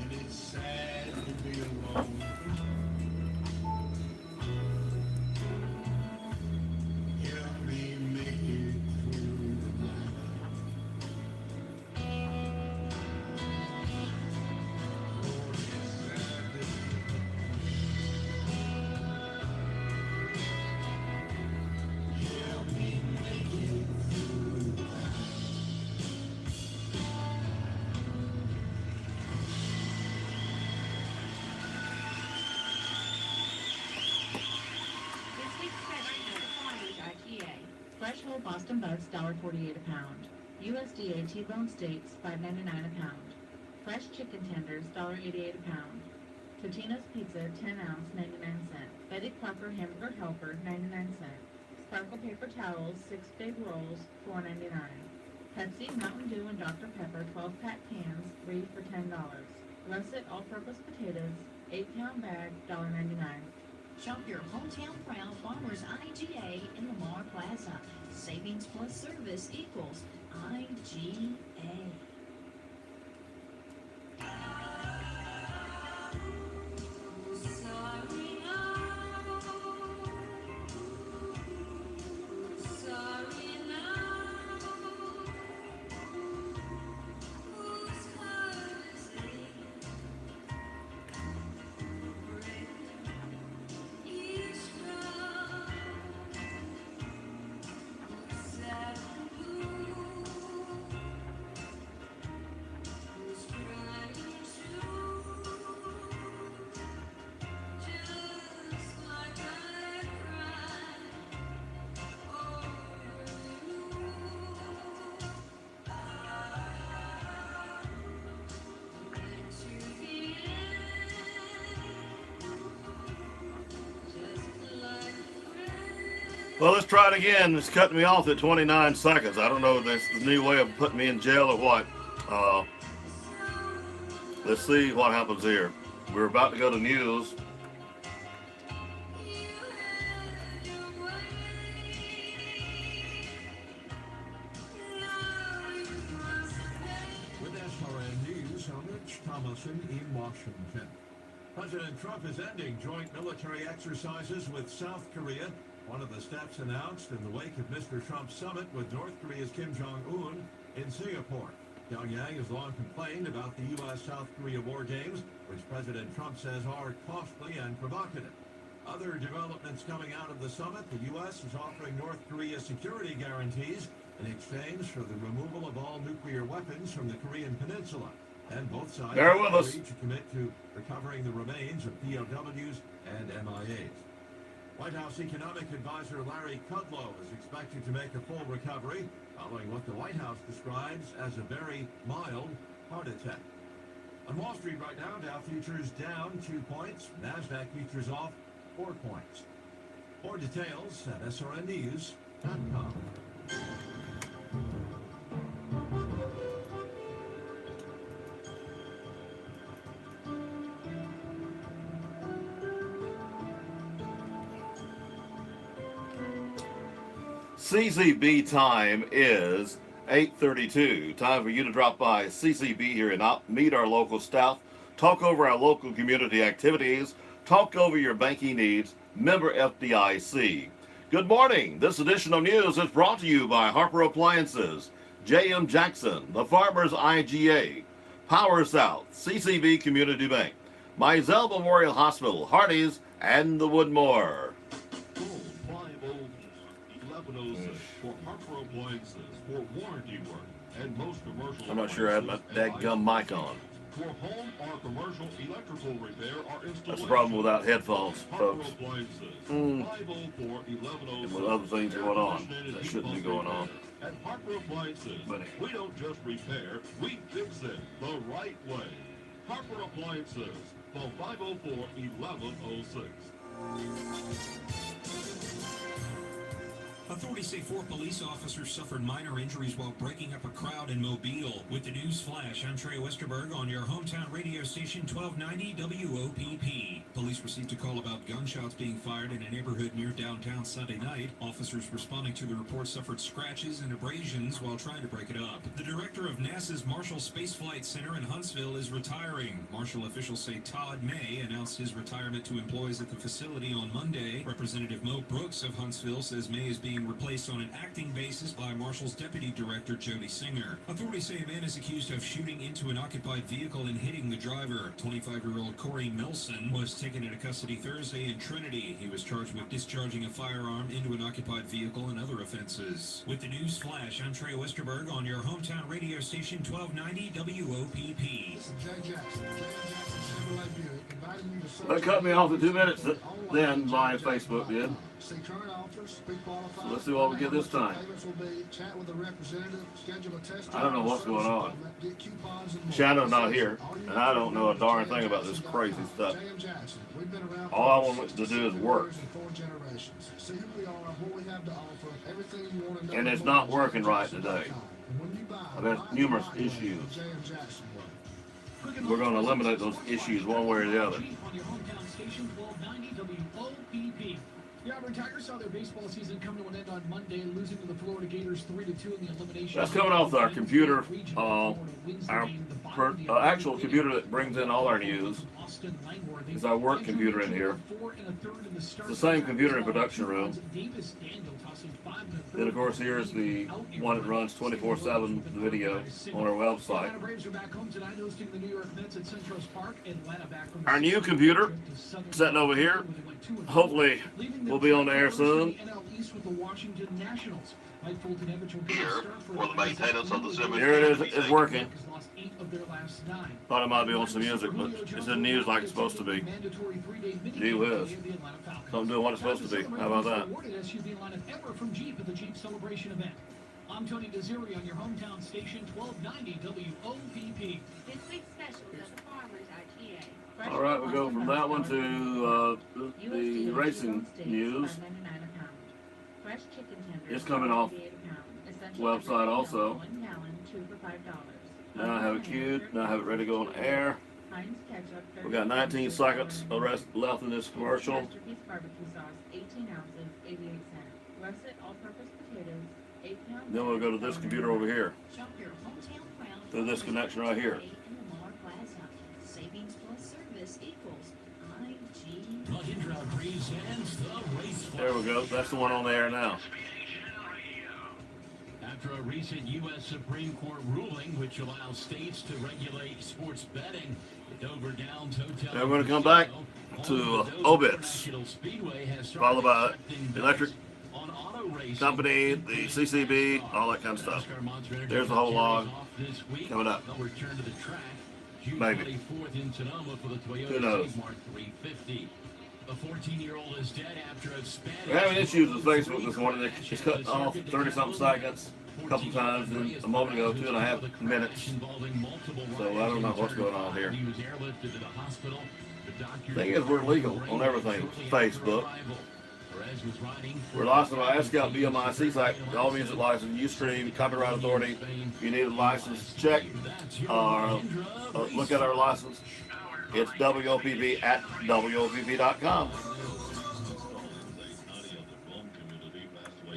And it's sad to be alone. Help me make it through the night. Lord, it's sad to help me make it through the night. This week's special at the Farmers IGA. Fresh whole Boston Bucks, $1.48 a pound. USDA T-bone steaks, $5.99 a pound. Fresh chicken tenders, $1.88 a pound. Totino's Pizza, 10 ounce, 99 cents. Betty Crocker Hamburger Helper, 99 cents. Sparkle paper towels, 6 big rolls, $4.99. Pepsi, Mountain Dew, and Dr. Pepper 12-pack cans, 3 for $10. Russet all-purpose potatoes, 8-pound bag, $1.99. Shop your hometown proud Farmers IGA in Lamar Plaza. Savings plus service equals IGA. Well, let's try it again. It's cutting me off at 29 seconds. I don't know if that's the new way of putting me in jail or what. Let's see what happens here. We're about to go to news. With SRN News, I'm Rich Thomason in Washington. President Trump is ending joint military exercises with South Korea, one of the steps announced in the wake of Mr. Trump's summit with North Korea's Kim Jong-un in Singapore. Pyongyang has long complained about the U.S.-South Korea war games, which President Trump says are costly and provocative. Other developments coming out of the summit, the U.S. is offering North Korea security guarantees in exchange for the removal of all nuclear weapons from the Korean peninsula. And both sides agreed to commit to recovering the remains of POWs and MIAs. White House Economic Advisor Larry Kudlow is expected to make a full recovery following what the White House describes as a very mild heart attack. On Wall Street right now, Dow futures down 2 points, NASDAQ futures off 4 points. More details at srnnews.com. CCB time is 8:32. Time for you to drop by CCB here and meet our local staff, talk over our local community activities, talk over your banking needs. Member FDIC. Good morning. This edition of news is brought to you by Harper Appliances, J.M. Jackson, the Farmers IGA, Power South, CCB Community Bank, Mizell Memorial Hospital, Hardee's, and the Woodmore. For Harper Appliances, for warranty work, and most commercial. I'm not sure I had my dadgum mic on. For home or commercial electrical repair or installation. That's the problem without headphones, folks. Harper Appliances, 504-1106. And with other things going on that shouldn't be going on. At Harper Appliances, we don't just repair, we fix it the right way. Harper Appliances, phone 504-1106. Authorities say 4 police officers suffered minor injuries while breaking up a crowd in Mobile. With the news flash, I'm Trey Westerberg on your hometown radio station 1290 WOPP. Police received a call about gunshots being fired in a neighborhood near downtown Sunday night. Officers responding to the report suffered scratches and abrasions while trying to break it up. The director of NASA's Marshall Space Flight Center in Huntsville is retiring. Marshall officials say Todd May announced his retirement to employees at the facility on Monday. Representative Mo Brooks of Huntsville says May is being replaced on an acting basis by Marshall's Deputy Director Jody Singer. Authorities say a man is accused of shooting into an occupied vehicle and hitting the driver. 25-year-old Corey Milson was taken into custody Thursday in Trinity. He was charged with discharging a firearm into an occupied vehicle and other offenses. With the news flash, I'm Trey Westerberg on your hometown radio station 1290 WOPP. That cut me off in 2 minutes. Then my Facebook did. So let's see what we get this time. I don't know what's going on. Shannon's not here, and I don't know a darn thing about this crazy stuff. All I want to do is work. And it's not working right today. I've had numerous issues. We're going to eliminate those issues one way or the other. The Auburn Tigers saw their baseball season come to an end on Monday, losing to the Florida Gators 3-2 in the elimination. That's coming off our computer, our actual computer that brings in all our news. It's our work computer in here. It's the same computer in production room. Then, of course, here's the one that runs 24/7 video on our website. Our new computer sitting over here. Hopefully, we'll be on the air soon. Here, for the maintenance of the cemetery. Here it is. It's working. Thought it might be on some music, but it's in news like it's supposed to be. Gee whiz. Something doing what it's supposed to be. How about that? I'm Tony Desiri on your hometown station 1290 WOPP. This week's special is the Farmers IGA. All right, we go from that one to the racing news. Fresh chicken tenders. It's coming off $1.88 a pound. Essential website everyday also. milk, 1 gallon, 2 for $5. Now I have it queued. Now I have it ready to go on air. Heinz ketchup. We got 19 seconds left in this commercial. Masterpiece barbecue sauce, 18 ounces, 88 cents. Russet all-purpose potatoes, 8 pounds. Then we'll go to this computer over here. Shop your hometown crown To this connection right here. in the Lamar Plaza. Savings plus service equals IG. Mahindra presents the race. There we go. That's the one on the air now. After a recent U.S. Supreme Court ruling which allows states to regulate sports betting, the Dover Downs Hotel. Now we're going to come back to Obits, followed by Electric Company, the CCB, all that kind of stuff. There's the whole log coming up. Maybe. Who knows? A 14-year-old is dead after a Spanish. We're having issues with Facebook this morning. It's cut off 30-something seconds a couple times, and a moment ago, 2.5 minutes. So I don't know what's going on here. The thing is, we're legal on everything. Facebook. We're licensed by ASCAP BMIC site, all music license, Ustream, Copyright Authority. If you need a license, check or look at our license. It's WOPP at WOPP.com.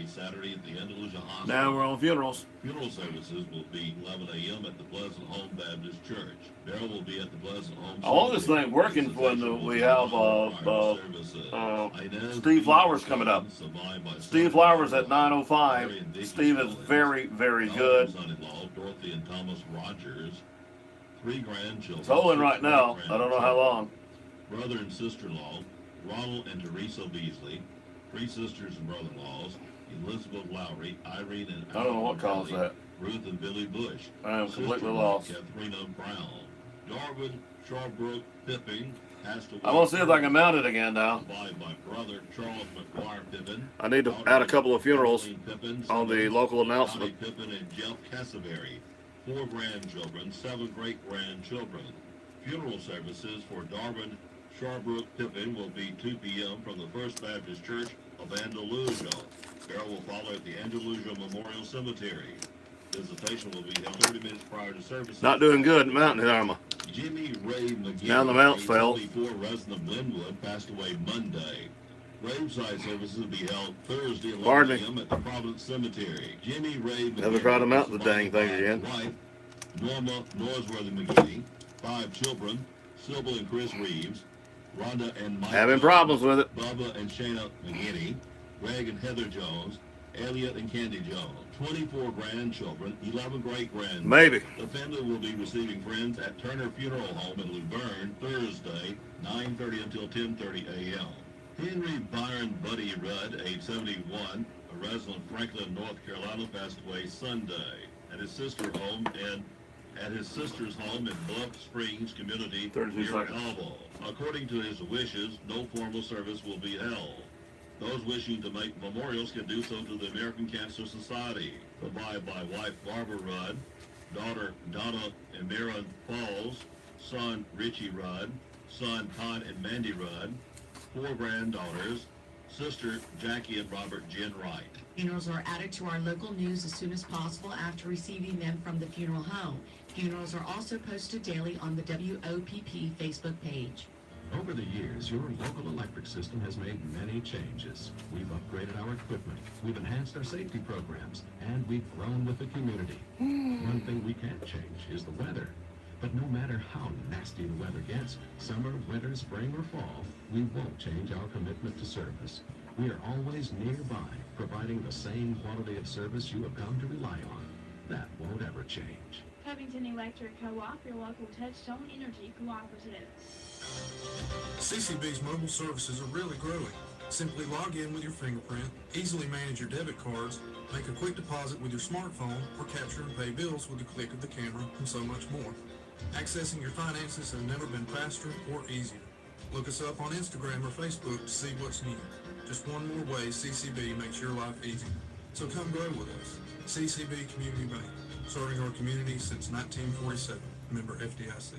Saturday at the Andalusia Hospital. Now we're on funerals. Funeral services will be 11 a.m. at the Pleasant Home Baptist Church. Daryl will be at the Pleasant Home. I want this thing working when we have Steve Flowers coming up. Steve Flowers at 9:05. Steve is very, very good. Son-in-law, Dorothy and Thomas Rogers. 3 grandchildren. It's holding right now. I don't know how long. Brother and sister-in-law, Ronald and Teresa Beasley. 3 sisters and brother-in-laws, Elizabeth Lowry, Irene and I don't know what caused that. Ruth and Billy Bush. I am completely lost. Katharina Brown. Darwood Sharbrook Pippin passed away. I'm going to see if I can mount it again now. By my brother Charles McGuire Pippin. I need to add a couple of funerals on the local announcement. Pippin and Jeff Cassavery. 4 grandchildren, 7 great-grandchildren. Funeral services for Darwin Sharbrook Pippin will be 2 p.m. from the First Baptist Church of Andalusia. Burial will follow at the Andalusia Memorial Cemetery. Visitation will be held 30 minutes prior to service. Not doing good, mountain Arma. Jimmy Ray McGee, Now the mounts fell. 24 resident of Linwood, passed away Monday. Graveside services will be held Thursday at 11 a.m. at the Providence Cemetery. Jimmy Ray McGee. Never tried to mount the dang thing again. Wife, Norma Norsworthy McGee. 5 children, Sybil and Chris Reeves. Rhonda and Mike. Having problems with it. Bubba and Shayna McGinney. Greg and Heather Jones. Elliot and Candy Jones. 24 grandchildren, 11 great-grandchildren. Maybe. The family will be receiving friends at Turner Funeral Home in Luverne Thursday, 9:30 until 10:30 a.m. Henry Byron Buddy Rudd, age 71, a resident of Franklin, North Carolina, passed away Sunday at his sister's home in Bluff Springs community near Alva. According to his wishes, no formal service will be held. Those wishing to make memorials can do so to the American Cancer Society. Goodbye by wife Barbara Rudd, daughter Donna and Maren Falls, son Richie Rudd, son Todd and Mandy Rudd, 4 granddaughters, sister Jackie and Robert Jen Wright. Funerals are added to our local news as soon as possible after receiving them from the funeral home. Funerals are also posted daily on the WOPP Facebook page. Over the years, your local electric system has made many changes. We've upgraded our equipment, we've enhanced our safety programs, and we've grown with the community. One thing we can't change is the weather. But no matter how nasty the weather gets, summer, winter, spring, or fall, we won't change our commitment to service. We are always nearby, providing the same quality of service you have come to rely on. That won't ever change. Covington Electric Co-op, your local Touchstone Energy Cooperative. CCB's mobile services are really growing. Simply log in with your fingerprint, easily manage your debit cards, make a quick deposit with your smartphone, or capture and pay bills with a click of the camera, and so much more. Accessing your finances has never been faster or easier. Look us up on Instagram or Facebook to see what's new. Just one more way CCB makes your life easier. So come grow with us. CCB Community Bank, serving our community since 1947. Member FDIC.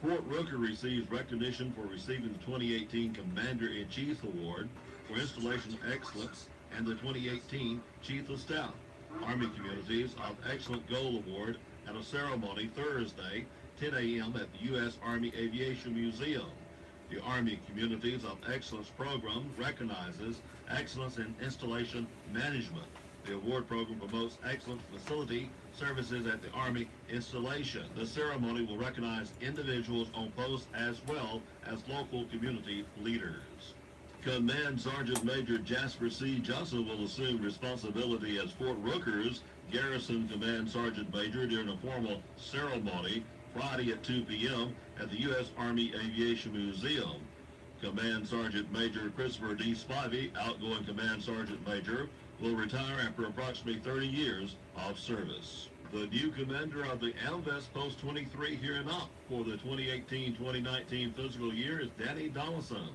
Fort Rooker receives recognition for receiving the 2018 Commander-in-Chief Award for Installation Excellence and the 2018 Chief of Staff. Army Communities of Excellent Goal Award at a ceremony Thursday, 10 a.m. at the U.S. Army Aviation Museum. The Army Communities of Excellence program recognizes excellence in installation management. The award program promotes excellent facility services at the Army installation. The ceremony will recognize individuals on post as well as local community leaders. Command Sergeant Major Jasper C. Johnson will assume responsibility as Fort Rooker's Garrison Command Sergeant Major during a formal ceremony Friday at 2 p.m. at the U.S. Army Aviation Museum. Command Sergeant Major Christopher D. Spivey, outgoing Command Sergeant Major, will retire after approximately 30 years of service. The new commander of the AMVEST Post 23 here in Opp for the 2018-2019 fiscal year is Danny Donaldson,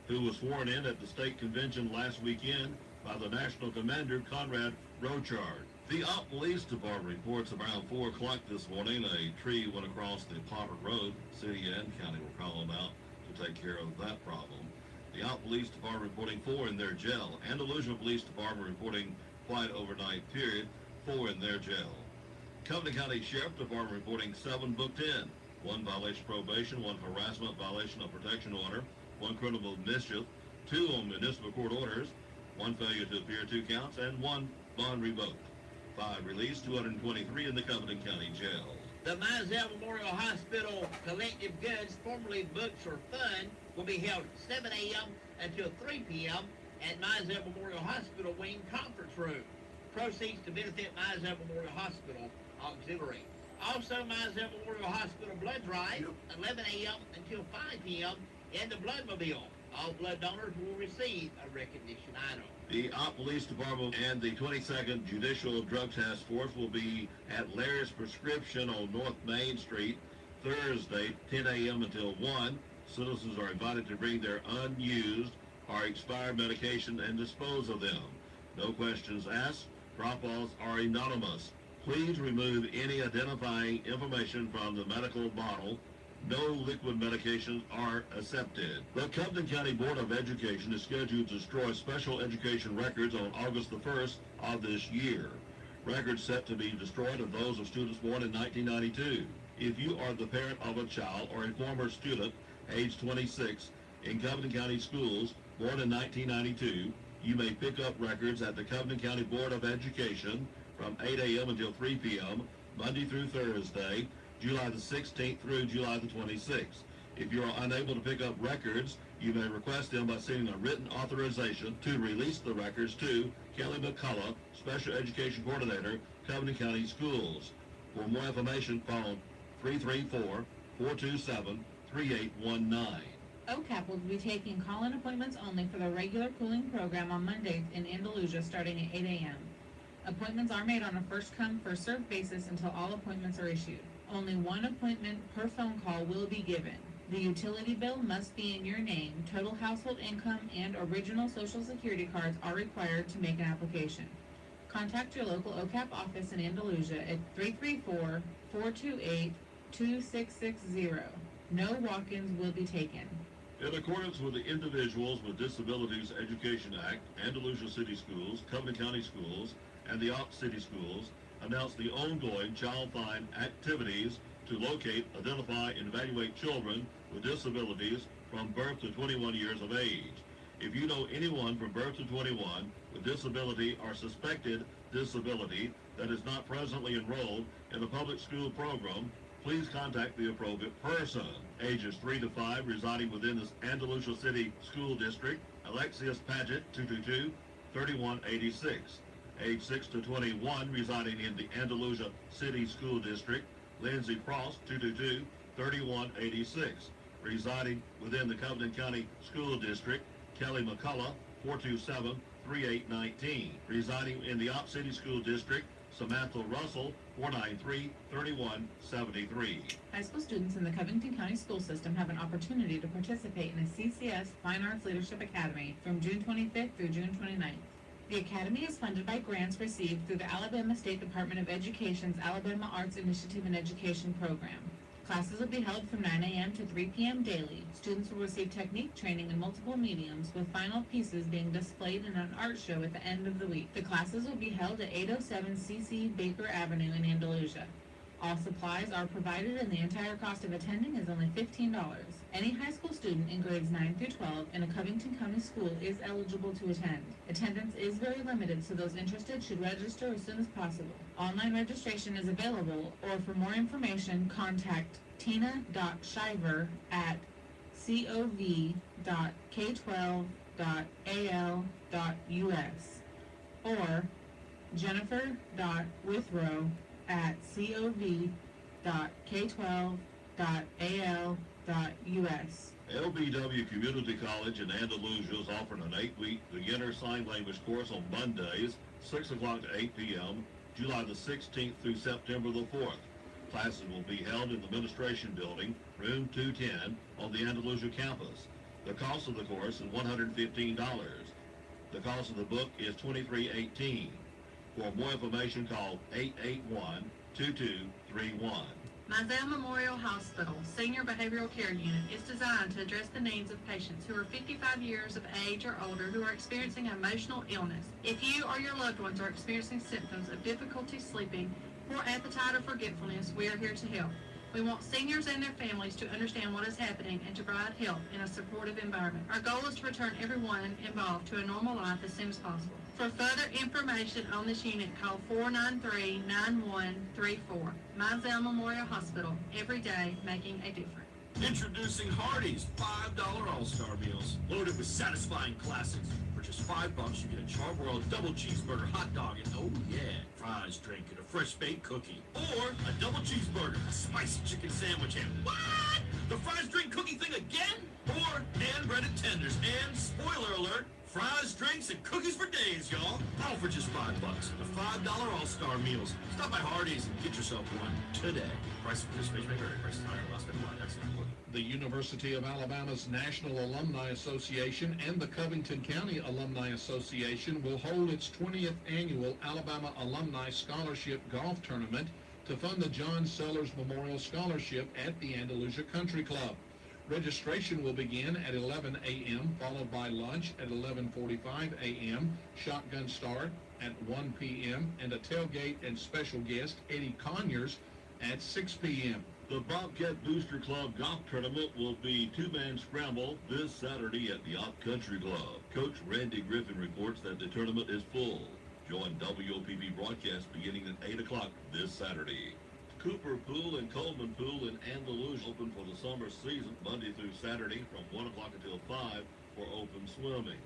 who was sworn in at the state convention last weekend by the national commander Conrad Rochard. The Opp Police Department reports around 4 o'clock this morning a tree went across the Potter Road. City and county were calling out to take care of that problem. The Opp Police Department reporting 4 in their jail. Andalusia Police Department reporting quiet overnight period, 4 in their jail. Covenant County Sheriff Department reporting 7 booked in. 1 violation of probation, 1 harassment violation of protection order, 1 criminal mischief, 2 on municipal court orders, 1 failure to appear 2 counts, and 1 bond revoked. 5 released, 223 in the Covenant County Jail. The Mizell Memorial Hospital Collective Goods, formerly Books for Fun, will be held at 7 a.m. until 3 p.m. at Mizell Memorial Hospital Wing Conference Room. Proceeds to benefit Mizell Memorial Hospital Auxiliary. Also, Mizell Memorial Hospital Blood Drive, 11 a.m. until 5 p.m. in the Bloodmobile. All blood donors will receive a recognition item. The Opp Police Department and the 22nd Judicial Drug Task Force will be at Larry's Prescription on North Main Street Thursday, 10 a.m. until 1. Citizens are invited to bring their unused or expired medication and dispose of them. No questions asked. Drop-offs are anonymous. Please remove any identifying information from the medical bottle. No liquid medications are accepted. The Covenant County Board of Education is scheduled to destroy special education records on August the 1st of this year. Records set to be destroyed are those of students born in 1992. If you are the parent of a child or a former student age 26 in Covenant County schools born in 1992, you may pick up records at the Covenant County Board of Education from 8 a.m. until 3 p.m. Monday through Thursday, July the 16th through July the 26th. If you are unable to pick up records, you may request them by sending a written authorization to release the records to Kelly McCullough, Special Education Coordinator, Covenant County Schools. For more information, phone 334-427-3819. OCAP will be taking call-in appointments only for the regular cooling program on Mondays in Andalusia starting at 8 a.m. Appointments are made on a first-come, first-served basis until all appointments are issued. Only 1 appointment per phone call will be given. The utility bill must be in your name. Total household income and original Social Security cards are required to make an application. Contact your local OCAP office in Andalusia at 334-428-2660. No walk-ins will be taken. In accordance with the Individuals with Disabilities Education Act, Andalusia City Schools, Covenant County Schools, and the Opp City Schools announced the ongoing Child Find activities to locate, identify, and evaluate children with disabilities from birth to 21 years of age. If you know anyone from birth to 21 with disability or suspected disability that is not presently enrolled in a public school program, please contact the appropriate person. Ages 3 to 5 residing within the Andalusia City School District, Alexius Paget, 222-3186. Age 6 to 21 residing in the Andalusia City School District, Lindsay Cross, 222-3186. Residing within the Covenant County School District, Kelly McCullough, 427-3819. Residing in the Opp City School District, Samantha Russell, 493-3173. High school students in the Covington County School System have an opportunity to participate in a CCS Fine Arts Leadership Academy from June 25th through June 29th. The Academy is funded by grants received through the Alabama State Department of Education's Alabama Arts Initiative and Education Program. Classes will be held from 9 a.m. to 3 p.m. daily. Students will receive technique training in multiple mediums, with final pieces being displayed in an art show at the end of the week. The classes will be held at 807 C.C. Baker Avenue in Andalusia. All supplies are provided and the entire cost of attending is only $15. Any high school student in grades 9 through 12 in a Covington County school is eligible to attend. Attendance is very limited, so those interested should register as soon as possible. Online registration is available, or for more information, contact tina.shiver at cov.k12.al.us or jennifer.withrow at cov.k12.al.us. LBW Community College in Andalusia is offering an 8-week beginner sign language course on Mondays, 6 o'clock to 8 p.m., July the 16th through September the 4th. Classes will be held in the Administration Building, room 210, on the Andalusia campus. The cost of the course is $115. The cost of the book is $23.18. For more information, call 881-2231. Mizell Memorial Hospital Senior Behavioral Care Unit is designed to address the needs of patients who are 55 years of age or older who are experiencing emotional illness. If you or your loved ones are experiencing symptoms of difficulty sleeping, poor appetite, or forgetfulness, we are here to help. We want seniors and their families to understand what is happening and to provide help in a supportive environment. Our goal is to return everyone involved to a normal life as soon as possible. For further information on this unit, call 493-9134. Mizell Memorial Hospital, every day making a difference. Introducing Hardee's $5 All-Star Meals, loaded with satisfying classics. For just $5, you get a Charbroiled double cheeseburger hot dog and, oh yeah, fries, drink, and a fresh baked cookie. Or a double cheeseburger, a spicy chicken sandwich, and what? The fries, drink, cookie thing again? Or hand-breaded tenders and, spoiler alert, fries, drinks, and cookies for days, y'all. All for just $5. The $5 All-Star Meals. Stop by Hardee's and get yourself one today. Price of participation may vary. Prices higher. Last minute line. Excellent. The University of Alabama's National Alumni Association and the Covington County Alumni Association will hold its 20th annual Alabama Alumni Scholarship Golf Tournament to fund the John Sellers Memorial Scholarship at the Andalusia Country Club. Registration will begin at 11 a.m., followed by lunch at 11:45 a.m., shotgun start at 1 p.m., and a tailgate and special guest, Eddie Conyers, at 6 p.m. The Bobcat Booster Club Golf Tournament will be two-man scramble this Saturday at the Yacht Country Club. Coach Randy Griffin reports that the tournament is full. Join WOPP broadcast beginning at 8 o'clock this Saturday. Cooper Pool and Coleman Pool in Andalusia open for the summer season, Monday through Saturday from 1 o'clock until 5 for open swimming.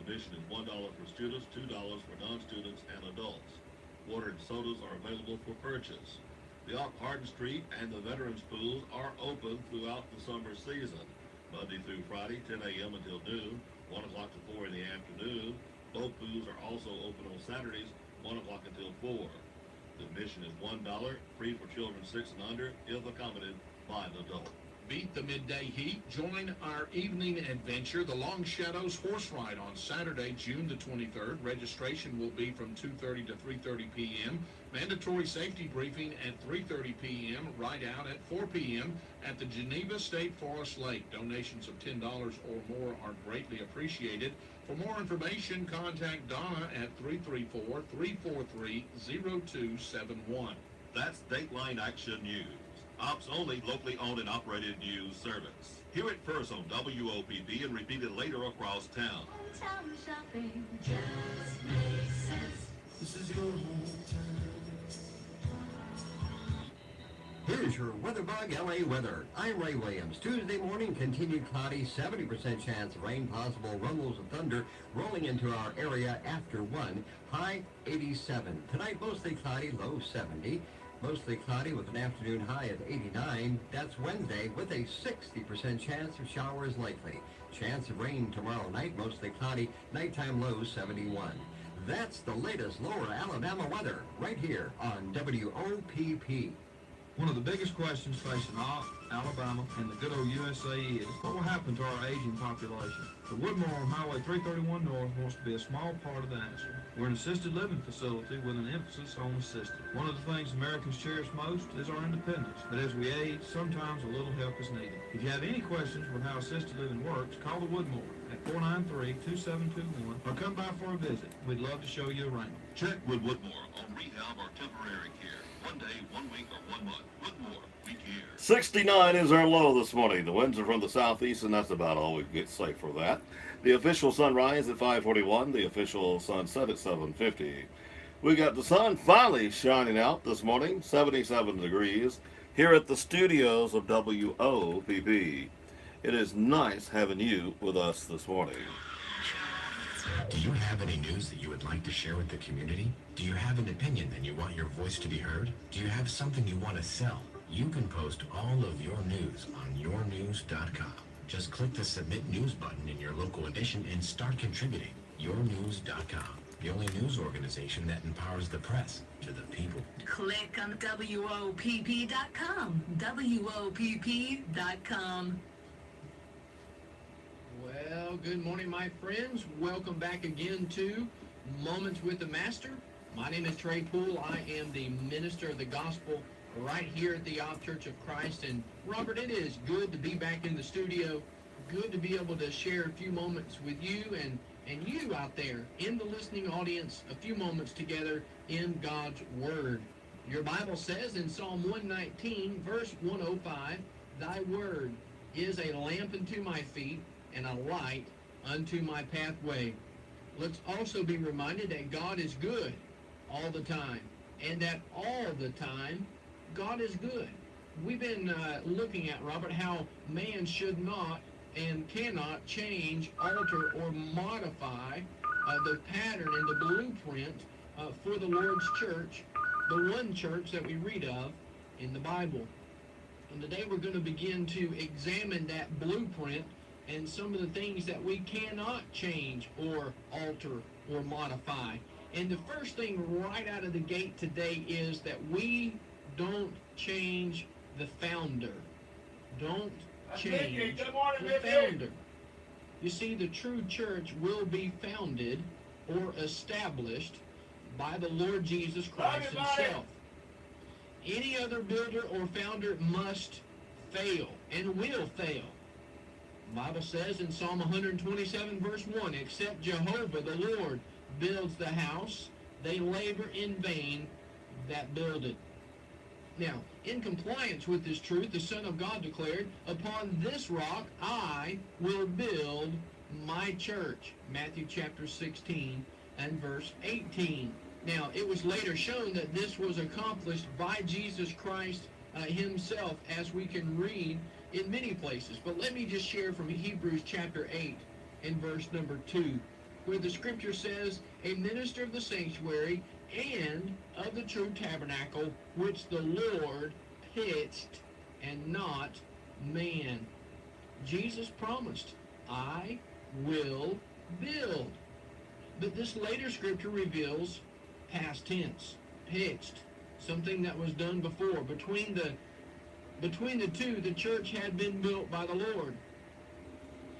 Admission is $1 for students, $2 for non-students and adults. Water and sodas are available for purchase. The Ock Hardin Street and the Veterans Pools are open throughout the summer season, Monday through Friday, 10 a.m. until noon, 1 o'clock to 4 in the afternoon. Both pools are also open on Saturdays, 1 o'clock until 4. The admission is $1, free for children 6 and under, if accommodated by an adult. Beat the midday heat. Join our evening adventure, the Long Shadows Horse Ride, on Saturday, June the 23rd. Registration will be from 2:30 to 3:30 p.m. Mandatory safety briefing at 3:30 p.m. Ride out at 4 p.m. at the Geneva State Forest Lake. Donations of $10 or more are greatly appreciated. For more information, contact Donna at 334-343-0271. That's Dateline Action News. Ops only, locally owned and operated news service. Hear it first on WOPP and repeat it later across town. Hometown shopping just makes sense. This is your hometown. Here's your WeatherBug LA weather. I'm Ray Williams. Tuesday morning, continued cloudy, 70% chance of rain, possible rumbles of thunder rolling into our area after 1, high 87. Tonight, mostly cloudy, low 70. Mostly cloudy with an afternoon high of 89. That's Wednesday with a 60% chance of showers likely. Chance of rain tomorrow night, mostly cloudy, nighttime low 71. That's the latest lower Alabama weather right here on WOPP. One of the biggest questions facing all Alabama, and the good old USA is, what will happen to our aging population? The Woodmore on Highway 331 North wants to be a small part of the answer. We're an assisted living facility with an emphasis on assisted. One of the things Americans cherish most is our independence, but as we age, sometimes a little help is needed. If you have any questions with how assisted living works, call the Woodmore at 493-2721 or come by for a visit. We'd love to show you around. Check with Woodmore on rehab or temporary care. 1 day, 1 week, or 1 month. Woodmore, we care. 69 is our low this morning. The winds are from the southeast, and that's about all we can say for that. The official sunrise at 5:41. The official sunset at 7:50. We got the sun finally shining out this morning, 77 degrees, here at the studios of WOPP. It is nice having you with us this morning. Do you have any news that you would like to share with the community? Do you have an opinion and you want your voice to be heard? Do you have something you want to sell? You can post all of your news on yournews.com. Just click the Submit News button in your local edition and start contributing. Yournews.com, the only news organization that empowers the press to the people. Click on WOPP.com. WOPP.com. Well, good morning, my friends. Welcome back again to Moments with the Master. My name is Trey Poole. I am the minister of the gospel right here at the Op Church of Christ. And Robert, it is good to be back in the studio. Good to be able to share a few moments with you and you out there in the listening audience, a few moments together in God's Word. Your Bible says in Psalm 119, verse 105, Thy Word is a lamp unto my feet and a light unto my pathway. Let's also be reminded that God is good all the time, and that all the time God is good. We've been looking at, Robert, how man should not and cannot change, alter, or modify the pattern and the blueprint for the Lord's church, the one church that we read of in the Bible. And today we're going to begin to examine that blueprint and some of the things that we cannot change or alter or modify. And the first thing right out of the gate today is that we don't change the founder. Don't change the founder. You see, the true church will be founded or established by the Lord Jesus Christ himself. Any other builder or founder must fail and will fail. The Bible says in Psalm 127, verse 1, except Jehovah, the Lord, builds the house, they labor in vain that build it. Now, in compliance with this truth, the Son of God declared, upon this rock I will build my church. Matthew chapter 16 and verse 18. Now, it was later shown that this was accomplished by Jesus Christ himself, as we can read in many places. But let me just share from Hebrews chapter 8 and verse number 2, where the scripture says, a minister of the sanctuary and of the true tabernacle, which the Lord pitched, and not man. Jesus promised, I will build. But this later scripture reveals past tense, pitched, something that was done before. Between the two, the church had been built by the Lord.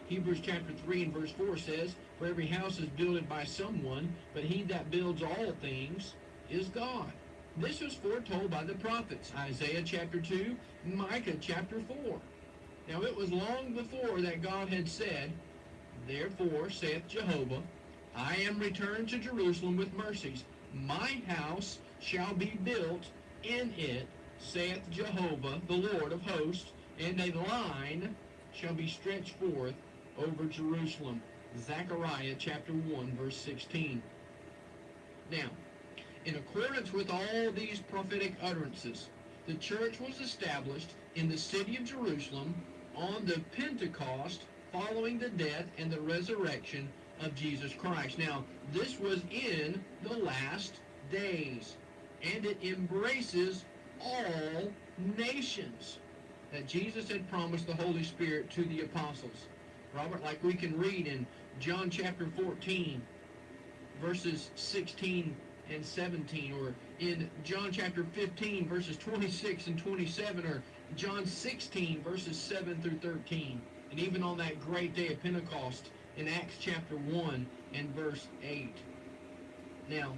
Hebrews chapter 3 and verse 4 says, for every house is builded by someone, but he that builds all things is God. This was foretold by the prophets, Isaiah chapter 2, Micah chapter 4. Now it was long before that God had said, therefore, saith Jehovah, I am returned to Jerusalem with mercies. My house shall be built in it, saith Jehovah, the Lord of hosts, and a line shall be stretched forth over Jerusalem. Zechariah chapter 1, verse 16. Now, in accordance with all these prophetic utterances, the church was established in the city of Jerusalem on the Pentecost following the death and the resurrection of Jesus Christ. Now, this was in the last days, and it embraces all nations that Jesus had promised the Holy Spirit to the apostles. Robert, like we can read in John chapter 14, verses 16 and 17, or in John chapter 15, verses 26 and 27, or John 16, verses 7 through 13. And even on that great day of Pentecost in Acts chapter 1 and verse 8. Now,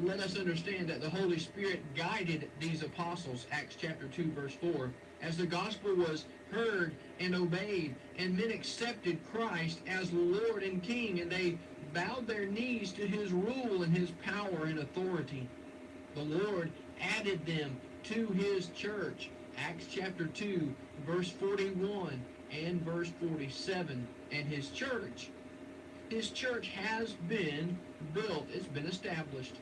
let us understand that the Holy Spirit guided these apostles, Acts chapter 2, verse 4, as the gospel was heard and obeyed, and men accepted Christ as Lord and King, and they bowed their knees to his rule and his power and authority. The Lord added them to his church, Acts chapter 2, verse 41 and verse 47. And his church has been built. It's been established.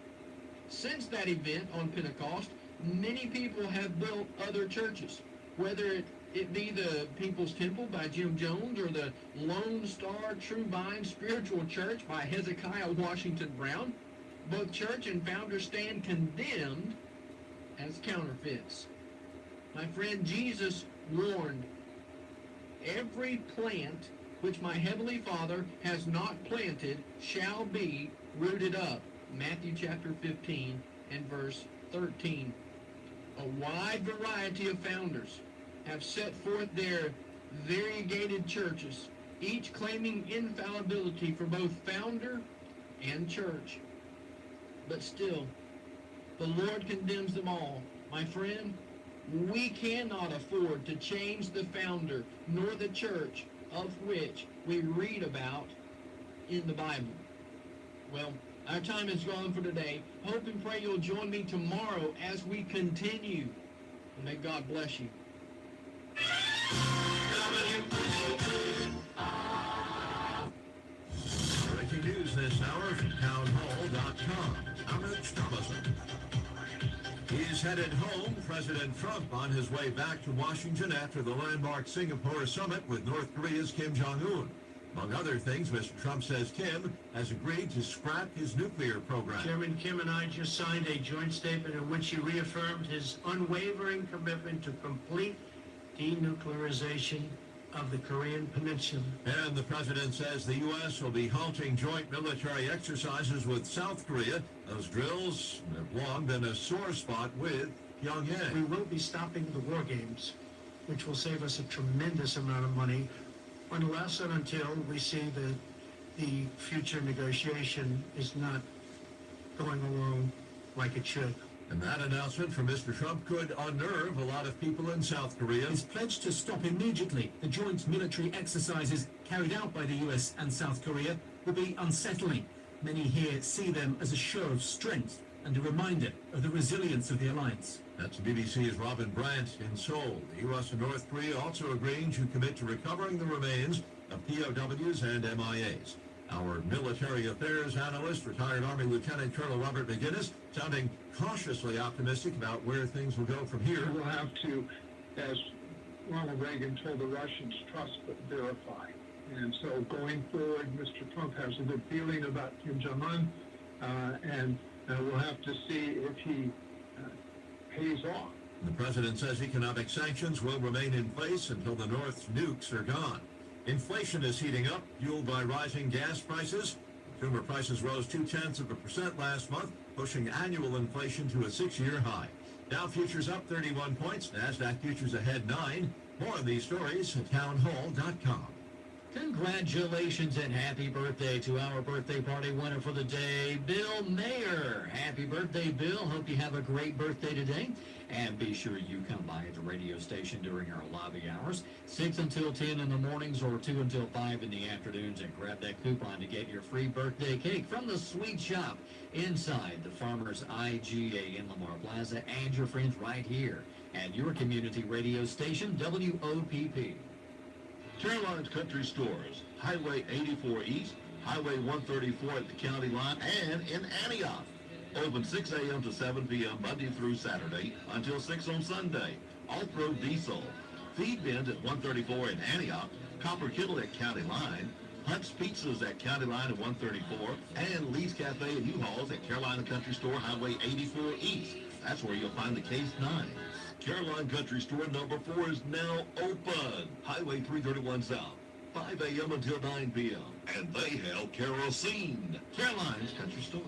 Since that event on Pentecost, many people have built other churches, whether it be the People's Temple by Jim Jones or the Lone Star True Vine Spiritual Church by Hezekiah Washington Brown. Both church and founders stand condemned as counterfeits. My friend, Jesus warned, every plant which my heavenly Father has not planted shall be rooted up. Matthew chapter 15 and verse 13. A wide variety of founders have set forth their variegated churches, each claiming infallibility for both founder and church. But still, the Lord condemns them all. My friend, we cannot afford to change the founder nor the church of which we read about in the Bible. Well, our time is gone for today. Hope and pray you'll join me tomorrow as we continue. And may God bless you. Breaking news this hour from townhall.com. I'm Rich Thomason. He's headed home. President Trump on his way back to Washington after the landmark Singapore summit with North Korea's Kim Jong-un. Among other things, Mr. Trump says Kim has agreed to scrap his nuclear program. Chairman Kim and I just signed a joint statement in which he reaffirmed his unwavering commitment to complete denuclearization of the Korean Peninsula. And the president says the U.S. will be halting joint military exercises with South Korea. Those drills have long been a sore spot with Pyongyang. We will be stopping the war games, which will save us a tremendous amount of money, unless and until we see that the future negotiation is not going along like it should. And that announcement from Mr. Trump could unnerve a lot of people in South Korea. His pledge to stop immediately the joint military exercises carried out by the US and South Korea will be unsettling. Many here see them as a show of strength and a reminder of the resilience of the alliance. That's BBC's Robin Brandt in Seoul. The U.S. and North Korea also agreeing to commit to recovering the remains of POWs and MIAs. Our military affairs analyst, retired Army Lieutenant Colonel Robert McGinnis, sounding cautiously optimistic about where things will go from here. We'll have to, as Ronald Reagan told the Russians, trust but verify. And so going forward, Mr. Trump has a good feeling about Kim Jong-un, and we'll have to see if he pays off. The president says economic sanctions will remain in place until the North's nukes are gone. Inflation is heating up, fueled by rising gas prices. Consumer prices rose 0.2% last month, pushing annual inflation to a 6-year high. Dow futures up 31 points, NASDAQ futures ahead 9. More on these stories at townhall.com. Congratulations and happy birthday to our birthday party winner for the day, Bill Mayer. Happy birthday, Bill. Hope you have a great birthday today. And be sure you come by at the radio station during our lobby hours, 6 until 10 in the mornings or 2 until 5 in the afternoons, and grab that coupon to get your free birthday cake from the Sweet Shop inside the Farmers IGA in Lamar Plaza, and your friends right here at your community radio station, WOPP. Caroline's Country Stores, Highway 84 East, Highway 134 at the county line, and in Antioch. Open 6 a.m. to 7 p.m. Monday through Saturday until 6 on Sunday. Off-road diesel. Feed bins at 134 in Antioch, Copper Kittle at County Line, Hunt's Pizzas at County Line at 134, and Lee's Cafe and U-Hauls at Carolina Country Store, Highway 84 East. That's where you'll find the Case 9. Caroline Country Store number 4 is now open. Highway 331 South, 5 a.m. until 9 p.m. And they have kerosene. Caroline's Country Store.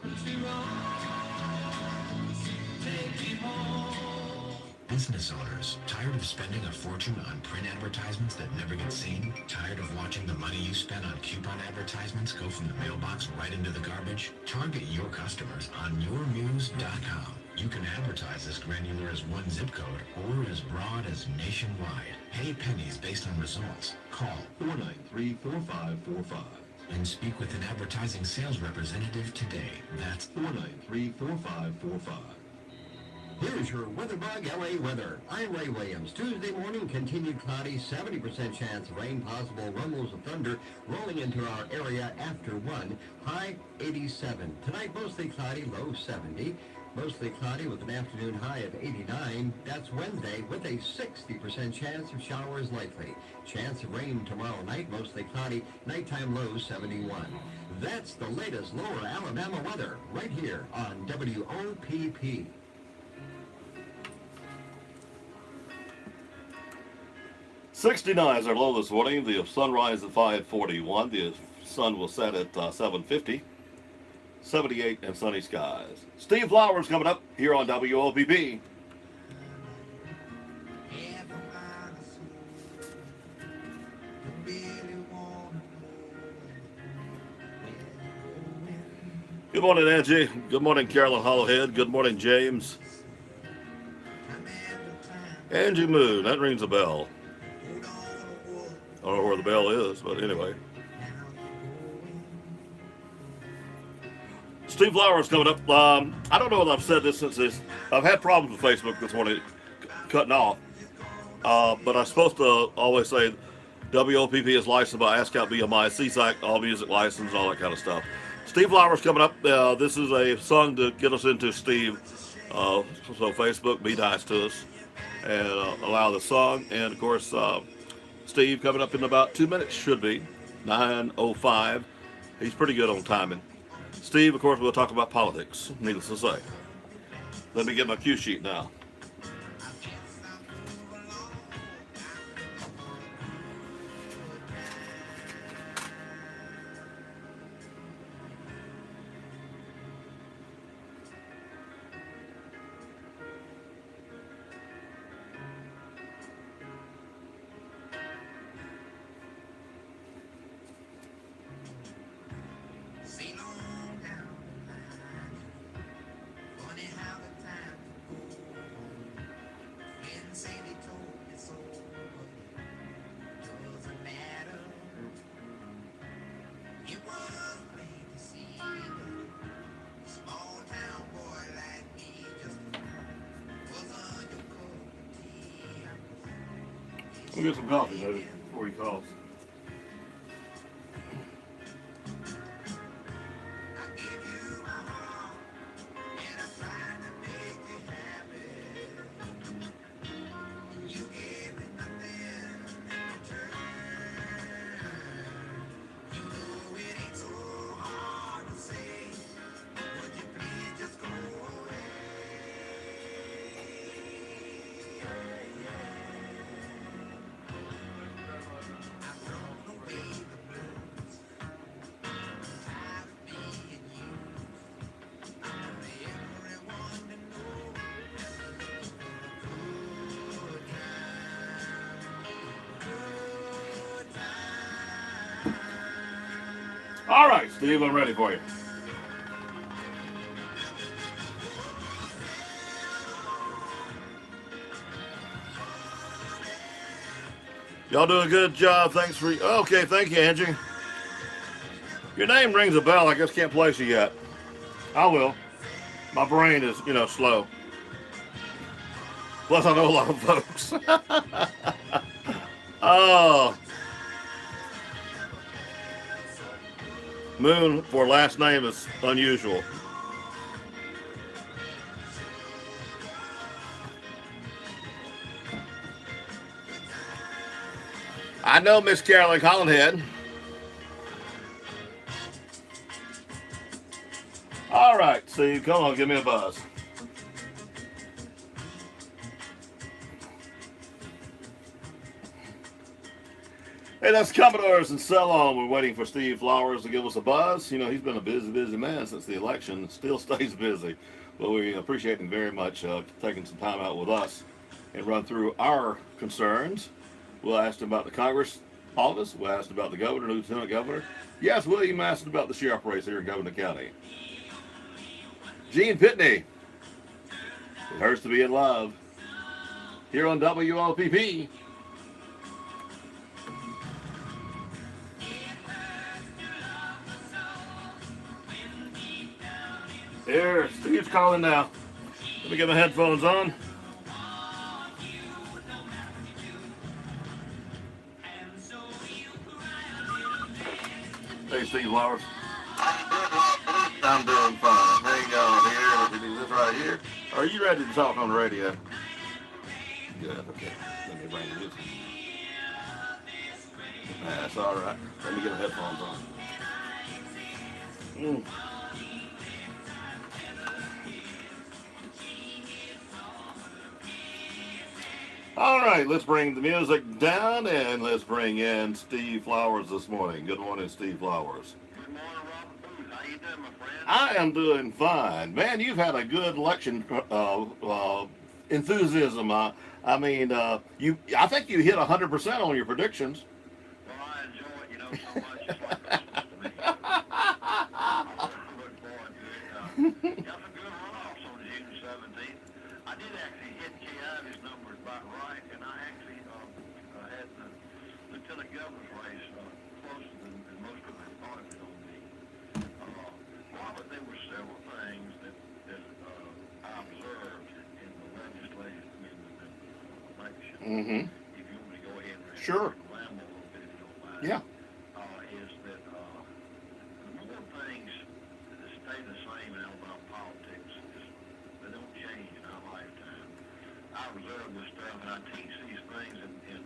Business owners, tired of spending a fortune on print advertisements that never get seen? Tired of watching the money you spend on coupon advertisements go from the mailbox right into the garbage? Target your customers on yournews.com. You can advertise as granular as one zip code or as broad as nationwide. Pay pennies based on results. Call 493-4545. and speak with an advertising sales representative today. That's 493-4545. Here's your WeatherBug LA weather. I'm Ray Williams. Tuesday morning, continued cloudy, 70% chance of rain, possible rumbles of thunder rolling into our area after 1, high 87. Tonight, mostly cloudy, low 70. Mostly cloudy with an afternoon high of 89. That's Wednesday with a 60% chance of showers likely. Chance of rain tomorrow night, mostly cloudy, nighttime low 71. That's the latest Lower Alabama weather right here on WOPP. 69 is our low this morning. The sunrise at 5:41. The sun will set at 7:50. 78 and sunny skies. Steve Flowers coming up here on WOPP. Good morning, Angie. Good morning, Carolyn Hollowhead. Good morning, James. Angie Moon. That rings a bell. I don't know where the bell is, but anyway. Steve Flowers coming up. I don't know if I've said this since I've had problems with Facebook this morning cutting off. But I'm supposed to always say WOPP is licensed by ASCAP BMI, CSAC, all music license, all that kind of stuff. Steve Flowers coming up. This is a song to get us into Steve. So Facebook, be nice to us and allow the song. And of course, Steve coming up in about 2 minutes, should be 9:05. He's pretty good on timing. Steve, of course, we'll talk about politics, needless to say. Let me get my cue sheet now. We'll get some coffee, maybe, before he calls. All right, Steve, I'm ready for you. Y'all doing a good job. Thanks for... Okay, thank you, Angie. Your name rings a bell. I just can't place you yet. I will. My brain is, slow. Plus, I know a lot of folks. Oh. Moon for last name is unusual. I know Miss Carolyn Hollenhead. All right, Steve, come on, give me a buzz. Hey, that's Commodores and Cellon. We're waiting for Steve Flowers to give us a buzz. He's been a busy man since the election. Still stays busy. But we appreciate him very much taking some time out with us and run through our concerns. We'll ask him about the Congress office. We'll ask him about the governor, lieutenant governor. Yes, William asked about the sheriff race here in Governor County. Gene Pitney. It hurts to be in love. Here on WLPP. Here, Steve's calling now. Let me get my headphones on. Hey, Steve Flowers. I'm doing fine. Hang on here. Let me do this right here. Are you ready to talk on the radio? Good. Okay. Let me bring this. That's all right. Let me get my headphones on. All right, let's bring the music down and let's bring in Steve Flowers this morning. Good morning, Steve Flowers. Good morning, Robert Booth. How you doing, my friend? I am doing fine. Man, you've had a good election enthusiasm. I think you hit 100% on your predictions. Well, I enjoy it, so much. It's like Christmas to me. I look forward to it. Got some good runoffs on June 17th. I did actually hit Keavi's numbers about right, and I actually had the lieutenant governor's race closer than most of them thought it was going to be. Robert, there were several things that I observed in the legislative election. Mm-hmm. If you want me to go ahead and sure. ramble a little bit, if you don't mind. Yeah. Is that the more things that stay the same in Alabama politics, they don't change in our lifetime. I observe this stuff, and I teach these things in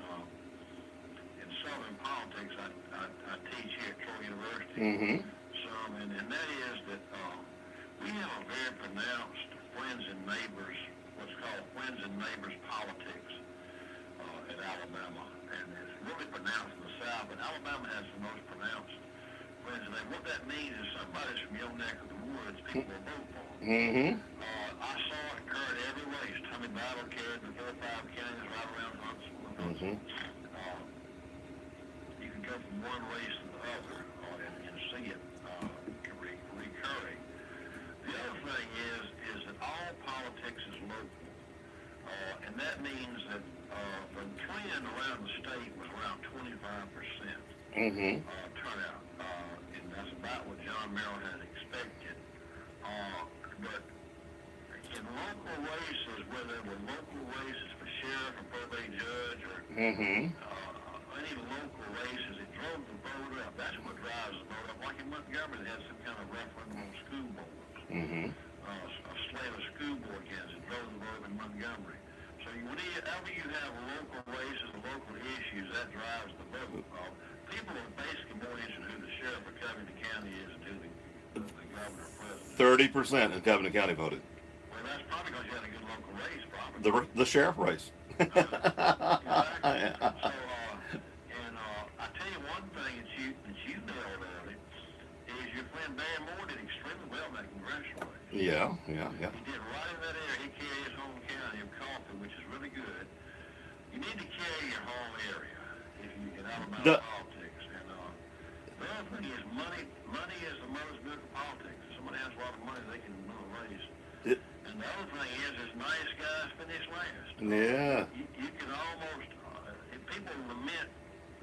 Southern politics. I teach here at Troy University. Mm-hmm. Some, and that is that we have a very pronounced friends and neighbors, what's called friends and neighbors politics at Alabama, and it's really pronounced in the South, but Alabama has the most pronounced friends and neighbors. What that means is somebody's from your neck of the woods, people will vote for. Mm-hmm. I saw it occur at every race. Tommy Battle carried the 4 or 5 counties right around Huntsville. Mm-hmm. You can go from one race to the other and see it recurring. The other thing is that all politics is local, and that means that the trend around the state was around 25% Mm-hmm. turnout, and that's about what John Merrill had expected. But in local races, where there were local races for sheriff or probate judge or Mm-hmm. any local races, it drove the vote up. That's what drives the vote up. Like in Montgomery, they had some kind of referendum on school boards. Mm-hmm. A slate of school board candidates that drove the vote in Montgomery. So whenever you have local races, local issues, that drives the vote. People are basically more interested in who the sheriff of Covington County is than who the governor or president. 30% in Covington County voted. Well, that's probably because you had a good local race, probably. The sheriff race. Exactly. So, and I tell you one thing that you nailed early is your friend Barry Moore did extremely well in that congressional race. Yeah. He did right in that area. He carried his home county of Coffee, which is really good. You need to carry your home area if you get out about politics. And the other thing is money is the mother's good for politics. If somebody has a lot of money, they can win a race. And the other thing is nice guys finish last. Yeah. You can almost, people lament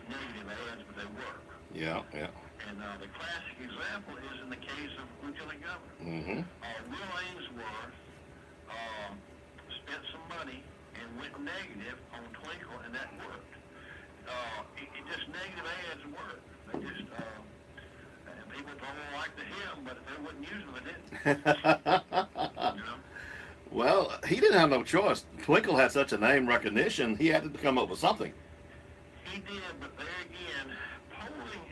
negative ads, but they work. Yeah. And the classic example is in the case of Lieutenant Governor. Mm-hmm. Will Ainsworth spent some money and went negative on Twinkle, and that worked. It just negative ads work. They just, and people don't like the him, but if they wouldn't use them, they didn't. Well, he didn't have no choice. Twinkle had such a name recognition, he had to come up with something. He did, but there again, polling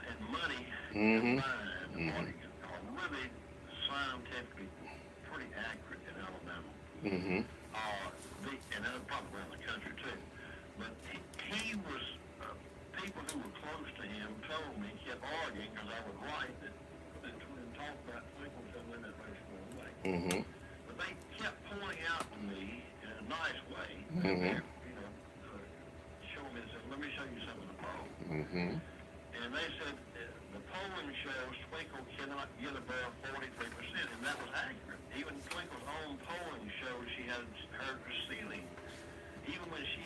and money Mm-hmm. combined are really scientifically pretty accurate in Alabama. Mm-hmm. And that's probably around the country too. But he was, people who were close to him told me, kept arguing because I was right, that talk about Twinkle to win that race for a way. Mm-hmm. But they kept pointing out to me in a nice way there, show me, said, let me show you something in the poll. And they said the polling shows Twinkle cannot get above 43%, and that was accurate. Even Twinkle's own polling shows she had her ceiling. Even when she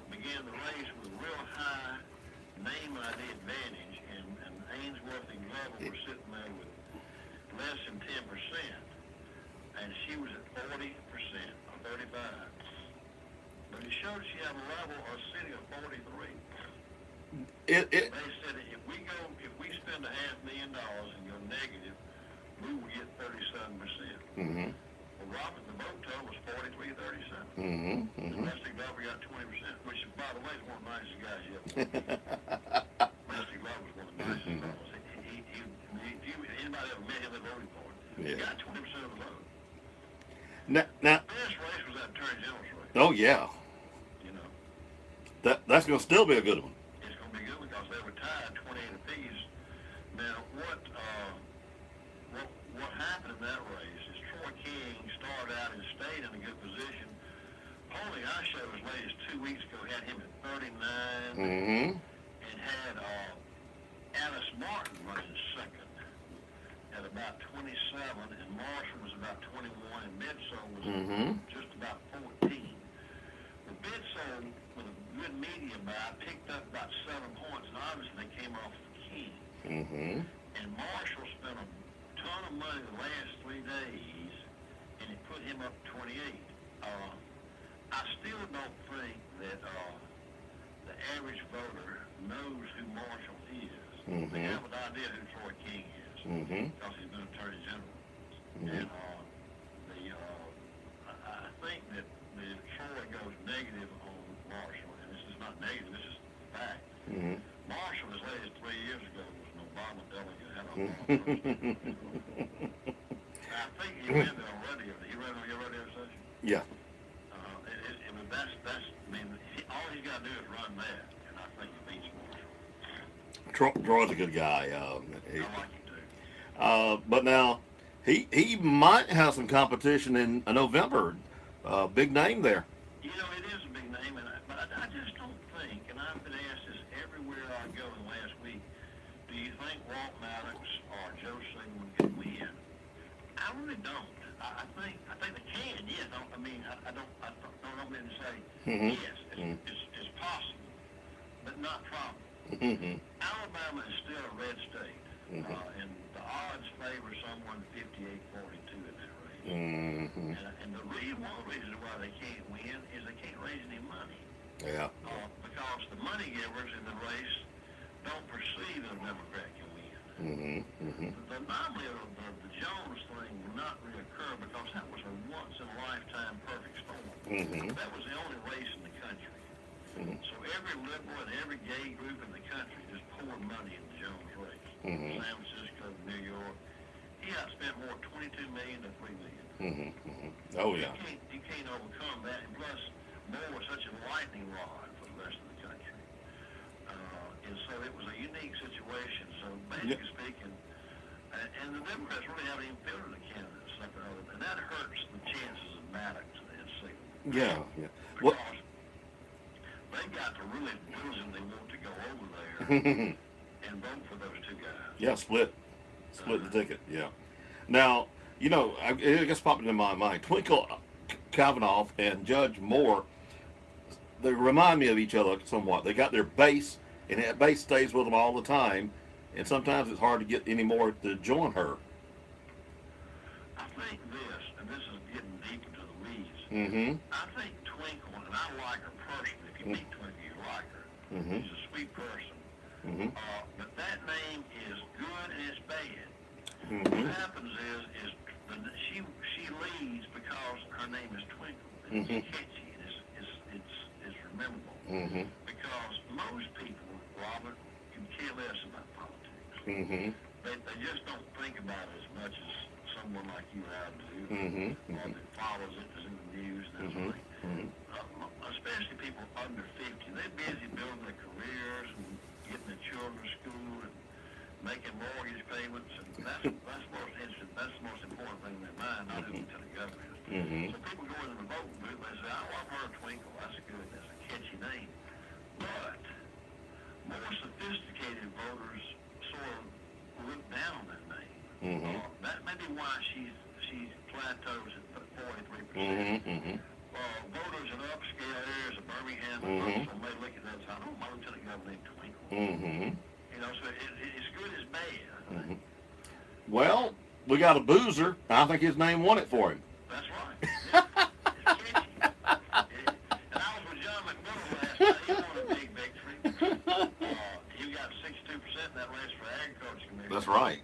began the race with a real high name ID advantage, and Ainsworth and Glover were sitting there with less than 10%, and she was at 40% or 35. But it showed she had a level or city of 43. They said if we spend $500,000 and go negative, we will get 37%. Well, Robert, the vote total was 43-37. Rusty Glover got 20%, which, by the way, is one of the nicest guys you ever met. Rusty Glover was one of the nicest fellows. Anybody ever met him that voted for him? He got 20% of the vote. Now, the best race was that Attorney General's race. Oh yeah. You know. That's going to still be a good one. It's going to be good because they were tied 28 apiece. Now, what happened in that race is Troy King started out and stayed in a good position. Polling I showed as late as 2 weeks ago had him at 39 and had Alice Martin running second at about 27, and Marshall was about 21, and Bledsoe was just about 14. Well, Bledsoe, with a good media buy, picked up about 7 points, and obviously they came off the King. And Marshall spent a ton of money the last 3 days, and it put him up 28. I still don't think that the average voter knows who Marshall is. They have an idea who Troy King is because he's been Attorney General. And I think that if Troy goes negative on Marshall, and this is not negative, this is fact. Marshall, as late as 3 years ago, was an Obama delegate. Had I think he ran there already. He ran on your radio station. Yeah. All he's got to do is run that, and I think he beats Marshall. Troy's a good guy. I like him too. But now he might have some competition in November. Big name there. You know, it is a big name, but I just don't think, and I've been asked this everywhere I go in the last week, do you think Walt Maddox or Joe Sigmund can win? I really don't. I think they can. Yeah. I don't mean to say yes. It's possible, but not probable. Alabama is still a red state, and the odds favor someone 58-42 in that race. And the one of the reasons why they can't win is they can't raise any money. Yeah. Because the money givers in the race don't perceive that a Democrat can win. The anomaly of the Jones thing will not reoccur because that was a once-in-a-lifetime perfect storm. That was the only race in the country. So every liberal and every gay group in the country just poured money in the Jones race. San Francisco, New York. He outspent more $22 million to $3 million. Oh yeah. You can't overcome that. And plus, Moore was such a lightning rod for the rest of the country. And so it was a unique situation. So basically speaking, and the Democrats really haven't even fielded a candidate, something other, and that hurts the chances of Maddox and Sigmund. Yeah. Because they got to really diligently want to go over there and vote for those two guys. Yeah, split the ticket. Yeah. Now, you know, I guess popping in my mind, Twinkle Kavanaugh and Judge Moore, they remind me of each other somewhat. They got their base, and that base stays with them all the time, and sometimes it's hard to get any more to join her. I think this, and this is getting deep into the weeds. I think Twinkle, and I like her personally. If you meet Twinkle, you like her. She's a sweet person. But that name is good and it's bad. What happens is she leads because her name is Twinkle. It's catchy and it's rememberable. Because most people, Robert, can care less about politics. They just don't think about it as much as someone like you and I do, or that follows it, is in the news and everything. Especially people under 50. They're busy building their careers and getting their children to school and making mortgage payments, and that's the most important thing in their mind, not who lieutenant governor is. Mm-hmm. So people go in the voting booth, they say, oh, I've heard Twinkle, that's good, that's a catchy name. But more sophisticated voters sort of look down on that name. Mm-hmm. That may be why she's plateaus at 43%. Mm-hmm. Voters in upscale areas of Birmingham and Knoxville may look at that and say, oh, my lieutenant governor named Twinkle. Mm-hmm. You know, so it's good as bad. Mm-hmm. Well, we got a boozer. I think his name won it for him. That's right. Yeah. It's catchy. And I was with John McMillan last night. He won a big victory. He got 62% in that race for Agriculture Commission. That's right.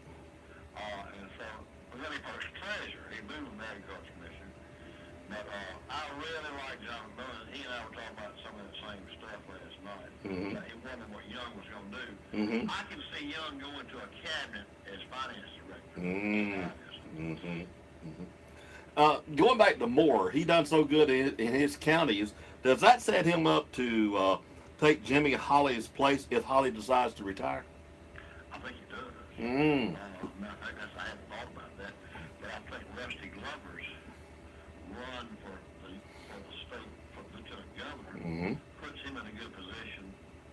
And so, but then he first treasurer. He moved from the Agriculture Commission. But I really like John McMillan. He and I were talking about some of the same stuff last night. Mm-hmm. He wondered what Young was going to do. Mm-hmm. I can see Young going to a cabinet as finance director. Mm-hmm. Mm-hmm. Going back to Moore, he done so good in his counties. Does that set him up to take Jimmy Holly's place if Holly decides to retire? I think he does. Mm. I hadn't thought about that, but I think Rusty Glover's run for the state for lieutenant governor puts him in a good position.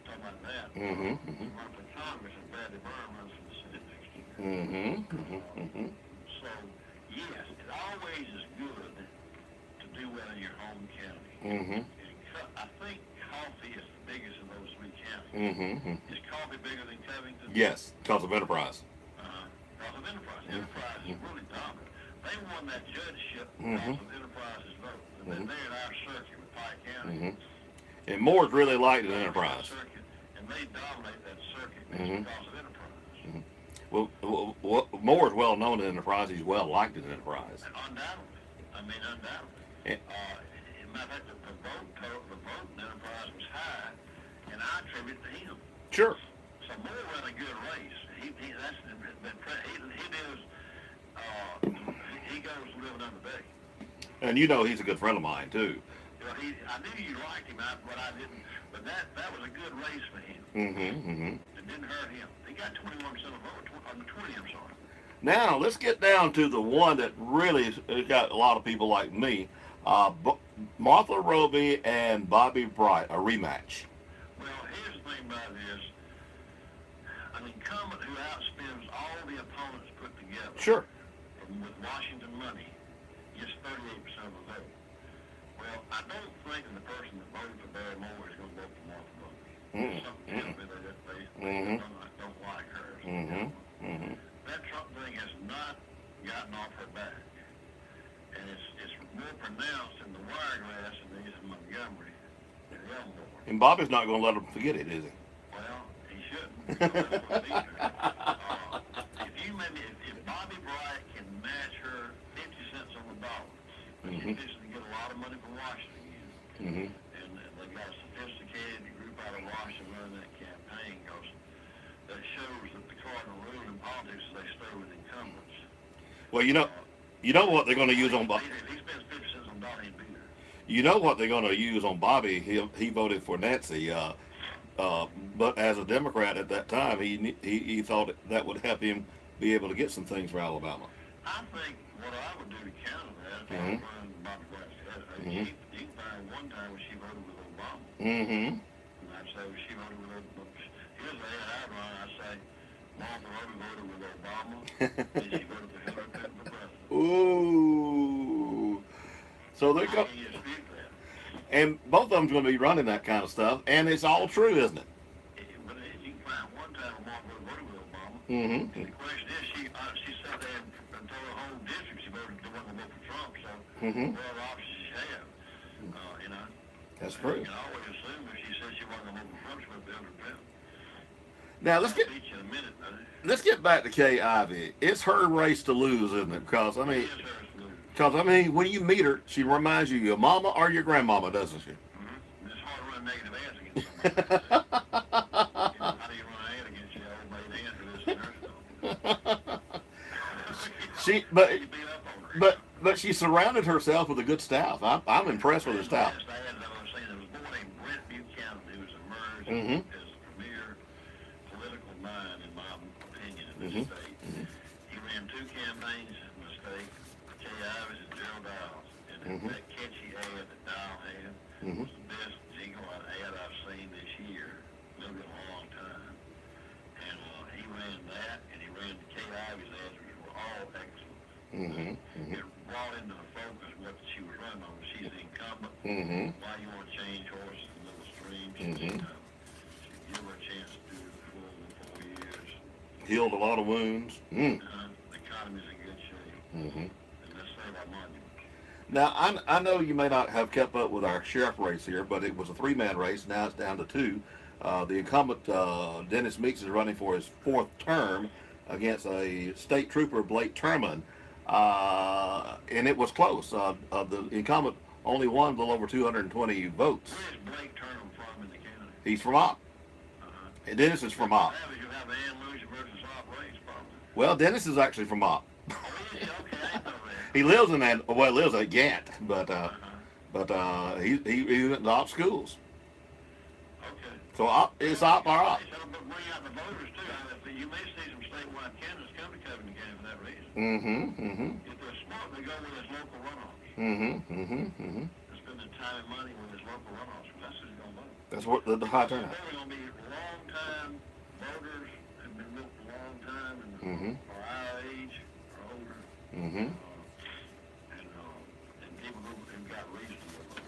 Talking about that, Mm-hmm. run for Congress, and Bradley Byrne runs for the Senate next year. Mm-hmm. So yes, it always is good to do well in your home county. Mm-hmm. I think coffee is the biggest of those three counties. Mm-hmm. Is coffee bigger than Covington? Yes, because of Enterprise. Because of Enterprise. Enterprise is really dominant. They won that judgeship Mm-hmm. because of Enterprise's vote. And they're in our circuit with Pike County. Mm-hmm. And Moore's really liked an Enterprise. Circuit, and they dominate that circuit Mm-hmm. because of Enterprise. Mm-hmm. Well, Moore's well known in Enterprise. He's well liked in Enterprise. Undoubtedly. I mean, undoubtedly. Yeah. As a matter of fact, the vote in Enterprise was high, and I attribute it to him. Sure. So Moore ran a good race. He goes living under day. And you know he's a good friend of mine too. You know, I knew you liked him, but I didn't. But that was a good race for him. Mm-hmm. Mm-hmm. It didn't hurt him. He got 21% of the vote. 20, I'm sorry. Now let's get down to the one that really has got a lot of people like me. Martha Roby and Bobby Bright, a rematch. Well, here's the thing about this. An incumbent who outspends all the opponents put together. Sure. With Washington money, gets 38% of the vote. Well, I don't think that the person that voted for Barry Moore is going to vote for Martha Roby. Something tells me they don't like her. That Trump thing has not gotten off her back. And it's more pronounced in the Wiregrass than it is in Montgomery and Elmore. And Bobby's not going to let him forget it, is he? Well, he shouldn't. If Bobby Bright can match her 50 cents on the dollar, she's fixing to get a lot of money from Washington again. And they got a sophisticated group out of Washington running that campaign because that shows that the cardinal rule in politics is they stay with incumbents. Well, you know what they're going to use on Bobby. If he spends 50 cents on dollar, he'd be there. You know what they're going to use on Bobby. He voted for Nancy, but as a Democrat at that time, he thought that would help him be able to get some things for Alabama. I think what I would do to counter that is I would run Bobby Bright's head. You can find one time when she voted with Obama. And I'd say she voted with Obama. Here's the head I'd run. I'd say Martha Roby voted with Obama, and she voted for Hillary Clinton for president. Ooh. So they're going. And both of them's going to be running that kind of stuff, and it's all true, isn't it? But you can find one time when Martha Roby voted with Obama. Mm-hmm. And the question is, she sat there and told her whole district she voted to vote for Trump. So what other options she have? You know. That's true. You can always assume if she said she wasn't going to vote for Trump, she would be able to print. Now let's get back to Kay Ivey. It's her race to lose, isn't it? Because I mean, when you meet her, she reminds you of your mama or your grandmama, doesn't she? It's hard to run negative ads against somebody. How do you run an ad against your old maid aunt or this nurse? But she surrounded herself with a good staff. I'm impressed with her staff. There was a boy named Brent Buchanan who's emerged as the premier political mind, in my opinion. the state. He ran 2 campaigns in the state, Kay Ives and Gerald Dials. And that catchy ad that Dial had was the best jingle ad I've seen this year. Lived it a long time. And he ran that, and he ran the Kay Ives ads, which were all excellent. It brought into the focus what she was running on. She's the incumbent. Why you want to change horses in little streams? She's the incumbent. Give her a chance to do it for 4 years. Healed a lot of wounds. The economy's in good shape. And let's save our monuments. Now, I know you may not have kept up with our sheriff race here, but it was a 3-man race. Now it's down to 2. The incumbent, Dennis Meeks, is running for his 4th term against a state trooper, Blake Turman. And it was close. The incumbent only won a little over 220 votes. Where's Blake Turnham from in the county? He's from Opp. And Dennis is from Opp. You have Ann Lucia versus Opp race, probably. Well, Dennis is actually from Opp. Oh, is he? Okay, I didn't know that. He lives in that, well, he lives at Gant, but he went to Opp schools. Okay. So Opp, it's Opp or Opp. So, but bring out the voters too. You may see some statewide candidates come to Covington County for that reason. If they're smart, they go with his local runoffs. They spend their time and money with his local runoffs. That's who's going to vote. That's what the high turnout. They're going to be long-time voters, have been voting a long time, and are our age or older. And people who've got reason to vote.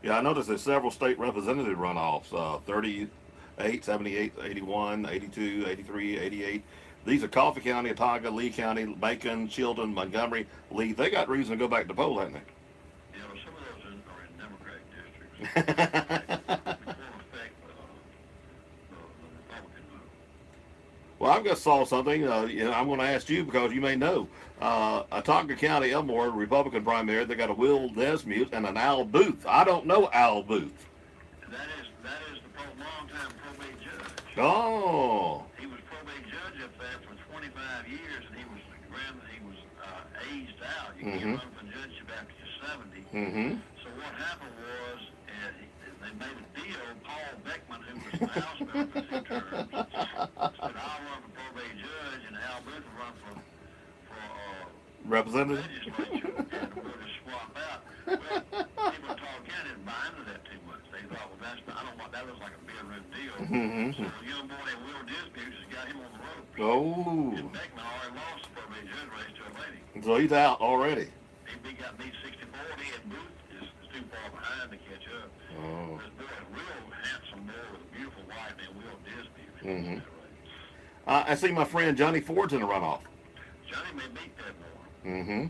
Yeah, I noticed there's several state representative runoffs, 38, 78, 81, 82, 83, 88. These are Coffee County, Otaga, Lee County, Macon, Chilton, Montgomery, Lee. They got reason to go back to poll, haven't they? Yeah, well, some of those are in Democratic districts. Which won't affect the Republican vote. Well, I've just saw something. I'm going to ask you because you may know. Otaga County, Elmore, Republican primary, they got a Will Desmute and an Al Booth. I don't know Al Booth. That is the longtime probate judge. Oh. He was probate judge up there for 25 years, and he was aged out. You can't run for judgeship after you're 70. So what happened was, they made a deal. Paul Beckman, who was the House member for 2 terms, said, I'll run for probate judge, and Al Booth will run for representative. Legislature, and we'll just swap out. Well, people in Ottawa County didn't buy into that too much. They thought, well, I don't want that. Looks like a bedroom deal. So the young boy named Will Dismute just got him on the road. Oh. And Beckman already lost the probate judge race to a lady. So he's out already. He got beat 64. He had Booth is too far behind to catch up. Oh. This boy, a real handsome boy with a beautiful wife named Will Dismute. I see my friend Johnny Ford's in the runoff. Johnny may beat that boy. I'm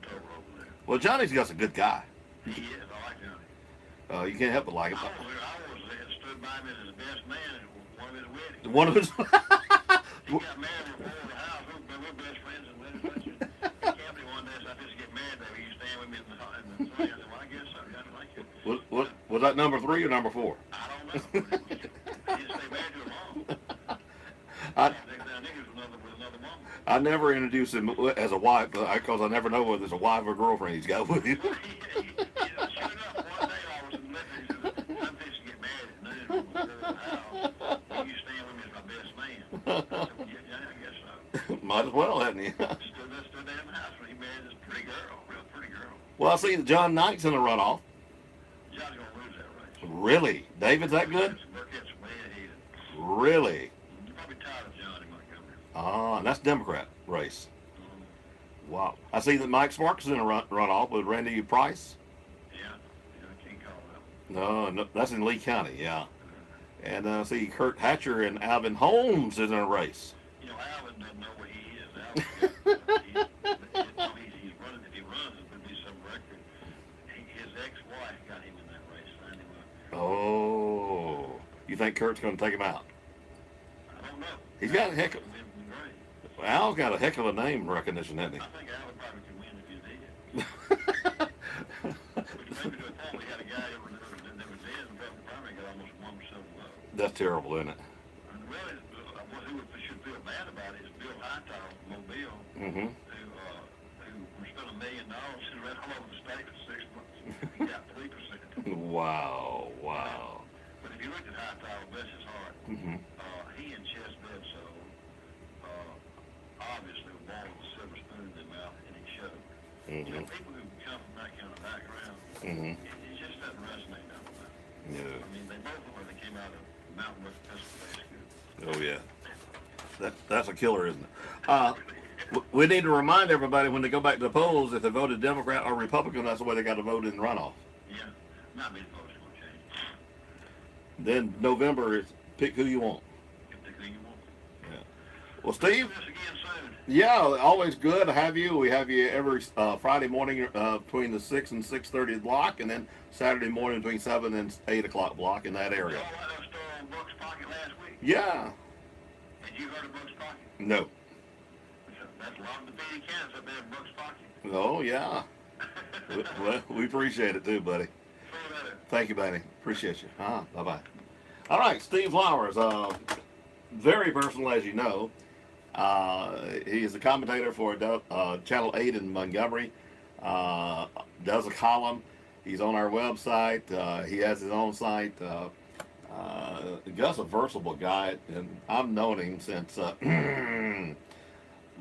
told over there. Well, Johnny's just a good guy. He is. I like Johnny. You can't help but like him. I was stood by him as his best man at one of his weddings. One of his. He got married before the house. We're best friends in the legislature. He came to me one day and said, I just get married there. Will you stand with me in the thing? I said, well, I guess so. I like it. Was that number 3 or number 4? I don't know. He didn't stay married to her long. I think it was with another woman. I never introduced him as a wife because I never know whether it's a wife or girlfriend he's got with him. Sure enough, one day I was in the living room. He said, I'm fixing to get married at noon before the house. Will you stand with me as my best man? I said, well, yeah, I guess so. Might as well, hadn't he? Stood there in the house when he married this pretty girl, real pretty girl. Well, I see that John Knight's in the runoff. John's going to lose that race. Really? David's that good? Burkett's way ahead. Really? You're probably tired of John in Montgomery. And that's Democrat race. Wow. I see that Mike Sparks is in a runoff with Randy Price. Yeah, I can't call that. No, that's in Lee County, yeah. And I see Kurt Hatcher and Alvin Holmes is in a race. You know, Alvin doesn't know where he is. He's running. If he runs, it would be some record. His ex-wife got him in that race, signed him up. Oh. You think Kurt's going to take him out? I don't know. He's got a heck of... Al's got a heck of a name recognition, hasn't he? I think Al probably could win if you did. Which maybe to a point we had a guy that was dead and felt the primary got almost 1% of the vote. That's terrible, isn't it? And really, who should feel bad about it is Bill Hightower from Mobile, who spent $1 million and ran all over the state for 6 months. He got 3%. Wow. But if you look at Hightower, bless his heart, he and Chess Bledsoe obviously a ball with a silver spoon in their mouth, and it showed. Mm-hmm. You know, people who come from that kind of background, Mm-hmm. it just doesn't resonate down the line. No. I mean, they both look like they came out of Mountain West Episcopal School. Oh yeah. That's a killer, isn't it? We need to remind everybody when they go back to the polls, if they voted Democrat or Republican, that's the way they got to vote in runoff. Yeah, might be the vote's going to change. Then November is pick who you want. Pick who you want. Yeah. Well, Steve. Do this again soon. Yeah, always good to have you. We have you every Friday morning between the 6 and 6:30 block, and then Saturday morning between 7 and 8 o'clock block in that area. Y'all let us store on Buck's Pocket last week? Yeah. Had you heard of Buck's Pocket? No. That's a lot of defeated cans up there in Buck's Pocket. Oh, yeah. Well, we appreciate it too, buddy. Thank you, buddy. Appreciate you. Bye-bye. All right, Steve Flowers. Very versatile, as you know. He is a commentator for Channel 8 in Montgomery. Does a column. He's on our website. He has his own site. Gus a versatile guy, and I've known him since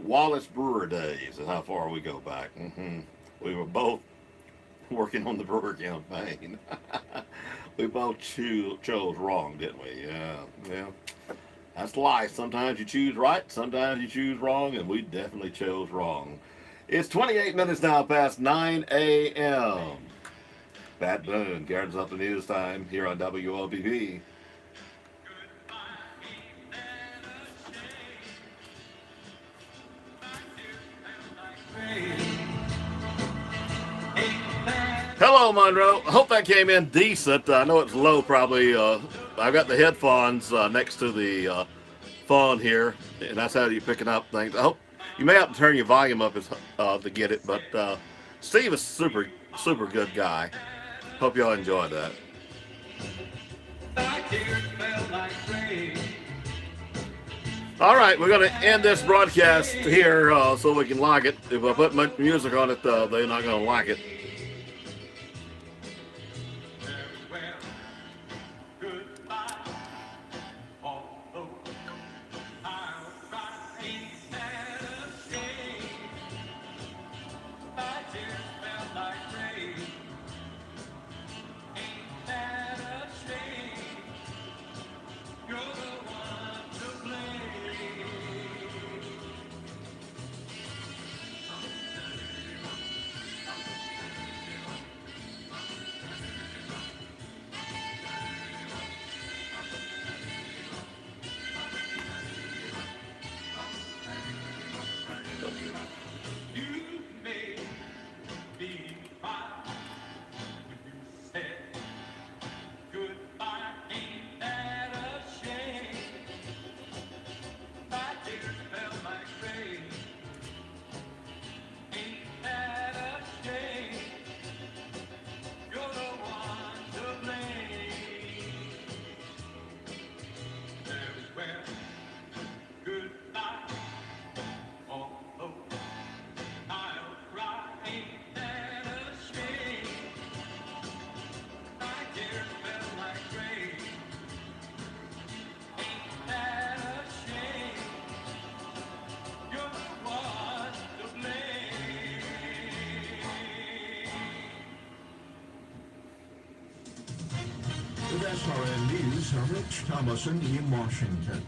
Wallace Brewer days is how far we go back. We were both working on the Brewer campaign. We both chose wrong, didn't we? Yeah. That's life. Sometimes you choose right, sometimes you choose wrong, and we definitely chose wrong. It's 28 minutes now past 9 a.m. Pat Boone guards up the news time here on WOPP. Hello, Monroe. I hope that came in decent. I know it's low probably. I've got the headphones next to the phone here, and that's how you're picking up things. I hope you may have to turn your volume up to get it, but Steve is super good guy. Hope y'all enjoyed that. All right, we're going to end this broadcast here so we can like it. If I put much music on it, they're not going to like it. With SRN News, Rich Thomason in Washington.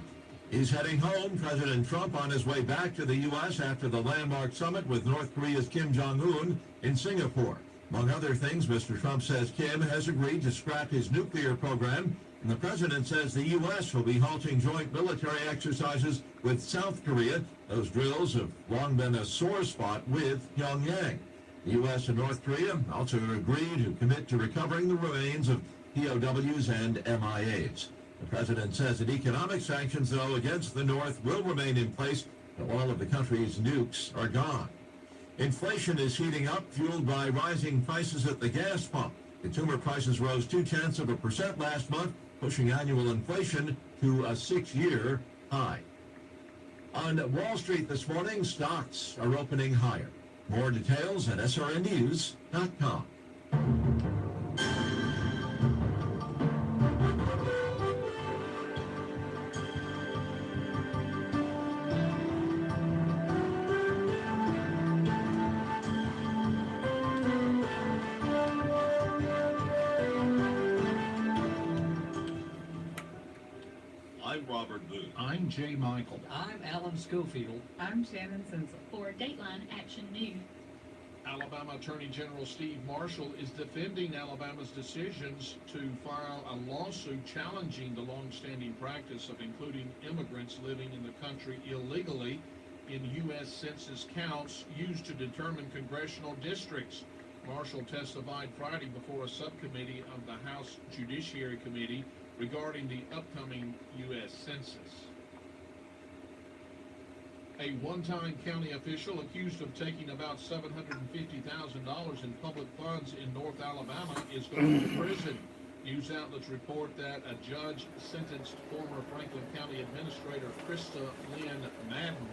He's heading home. President Trump on his way back to the U.S. after the landmark summit with North Korea's Kim Jong-un in Singapore. Among other things, Mr. Trump says Kim has agreed to scrap his nuclear program, and the president says the U.S. will be halting joint military exercises with South Korea. Those drills have long been a sore spot with Pyongyang. The U.S. and North Korea also agreed to commit to recovering the remains of POWs and MIAs. The president says that economic sanctions, though, against the North will remain in place until all of the country's nukes are gone. Inflation is heating up, fueled by rising prices at the gas pump. Consumer prices rose 0.2% last month, pushing annual inflation to a 6-year high. On Wall Street this morning, stocks are opening higher. More details at srnnews.com. I'm Jay Michael. I'm Alan Schofield. I'm Shannon Sensel. For Dateline Action News. Alabama Attorney General Steve Marshall is defending Alabama's decisions to file a lawsuit challenging the long-standing practice of including immigrants living in the country illegally in U.S. Census counts used to determine congressional districts. Marshall testified Friday before a subcommittee of the House Judiciary Committee regarding the upcoming U.S. Census. A one-time county official accused of taking about $750,000 in public funds in North Alabama is going to prison. News outlets report that a judge sentenced former Franklin County Administrator Krista Lynn Madden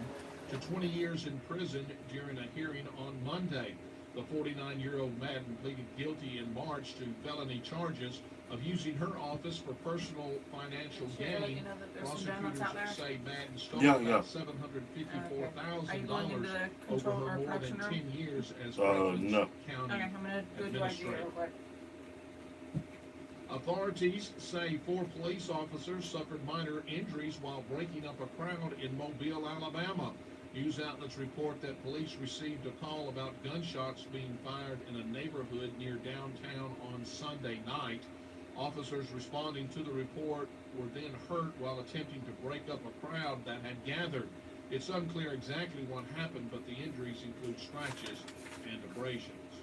to 20 years in prison during a hearing on Monday. The 49-year-old Madden pleaded guilty in March to felony charges of using her office for personal financial gain. Prosecutors say Madden stole about $754,000 over her more than 10 years as Franklin County Administrator. Authorities say 4 police officers suffered minor injuries while breaking up a crowd in Mobile, Alabama. News outlets report that police received a call about gunshots being fired in a neighborhood near downtown on Sunday night. Officers responding to the report were then hurt while attempting to break up a crowd that had gathered. It's unclear exactly what happened, but the injuries include scratches and abrasions.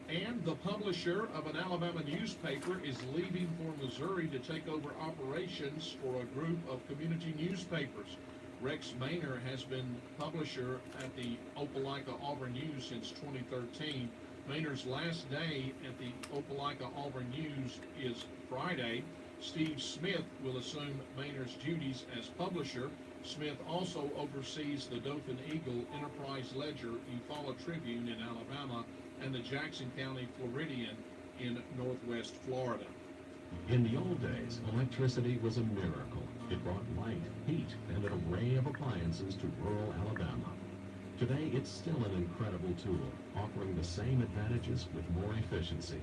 And the publisher of an Alabama newspaper is leaving for Missouri to take over operations for a group of community newspapers. Rex Maynor has been publisher at the Opelika Auburn News since 2013. Maynor's last day at the Opelika Auburn News is Friday. Steve Smith will assume Maynor's duties as publisher. Smith also oversees the Dothan Eagle, Enterprise Ledger, Eufaula Tribune in Alabama, and the Jackson County Floridian in Northwest Florida. In the old days, electricity was a miracle. It brought light, heat, and an array of appliances to rural Alabama. Today, it's still an incredible tool, offering the same advantages with more efficiency.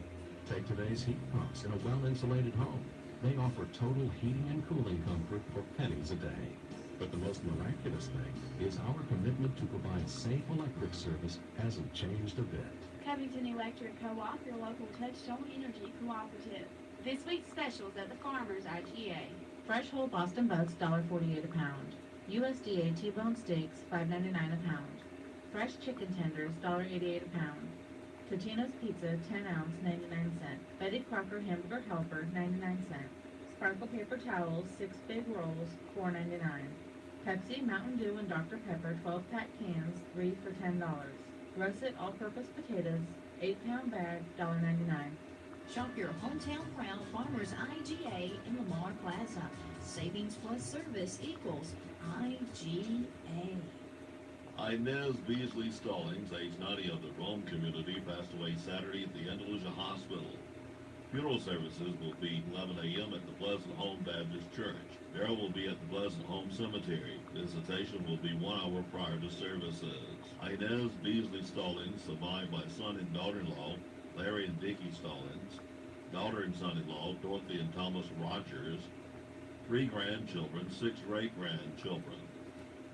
Take today's heat pumps in a well-insulated home. They offer total heating and cooling comfort for pennies a day. But the most miraculous thing is our commitment to provide safe electric service hasn't changed a bit. Covington Electric Co-op, your local Touchstone Energy cooperative. This week's specials at the Farmers IGA. Fresh whole Boston bucks, $1.48 a pound. USDA T-bone steaks, $5.99 a pound. Fresh chicken tenders, $1.88 a pound. Totino's Pizza, 10 ounce, 99 cents. Betty Crocker Hamburger Helper, 99 cents. Sparkle paper towels, 6 big rolls, $4.99. Pepsi, Mountain Dew, and Dr. Pepper 12-pack cans, 3 for $10. Roasted all-purpose potatoes, 8-pound bag, $1.99. Shop your hometown proud Farmers IGA in Lamar Plaza. Savings plus service equals IGA. Inez Beasley Stallings, age 90 of the Rome community, passed away Saturday at the Andalusia Hospital. Funeral services will be 11 a.m. at the Pleasant Home Baptist Church. Burial will be at the Pleasant Home Cemetery. Visitation will be 1 hour prior to services. Inez Beasley Stallings, survived by son and daughter-in-law, Larry and Dickie Stallings, daughter and son-in-law, Dorothy and Thomas Rogers, 3 grandchildren, 6 great-grandchildren,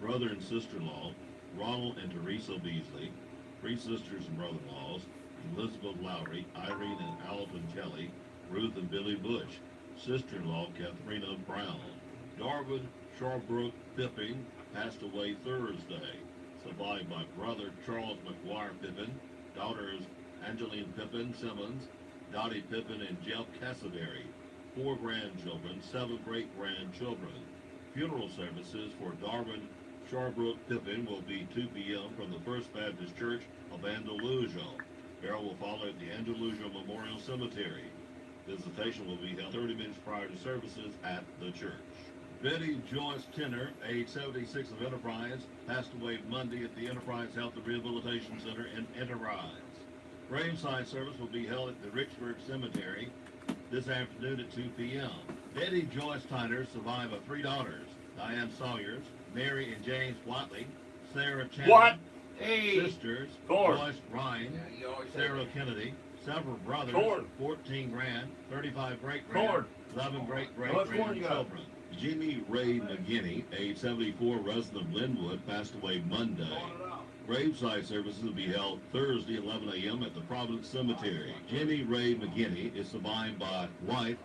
brother and sister-in-law, Ronald and Teresa Beasley, 3 sisters and brother-in-laws, Elizabeth Lowry, Irene and Alton Kelly, Ruth and Billy Bush, sister-in-law Katharina Brown. Darvin Sharbrook Pippin passed away Thursday, survived by brother Charles McGuire Pippin, daughters Angeline Pippin Simmons, Dottie Pippin, and Jeff Cassavery. 4 grandchildren, 7 great-grandchildren. Funeral services for Darvin Sharbrook Pippin will be 2 p.m. from the First Baptist Church of Andalusia. Burial will follow at the Andalusia Memorial Cemetery. Visitation will be held 30 minutes prior to services at the church. Betty Joyce Tenner, age 76 of Enterprise, passed away Monday at the Enterprise Health and Rehabilitation Center in Enterprise. Graveside service will be held at the Richburg Cemetery this afternoon at 2 p.m. Betty Joyce Tenner survived by 3 daughters, Diane Sawyers, Mary and James Watley, Sarah Chandler, sisters, Joyce Ryan, Sarah Kennedy, several brothers, 14 grand, 35 great-grand, 11 great-great-grandchildren. Jimmy Ray McGinney, age 74, resident of Linwood, passed away Monday. Graveside services will be held Thursday, 11 a.m. at the Providence Cemetery. Jimmy Ray McGinney is survived by wife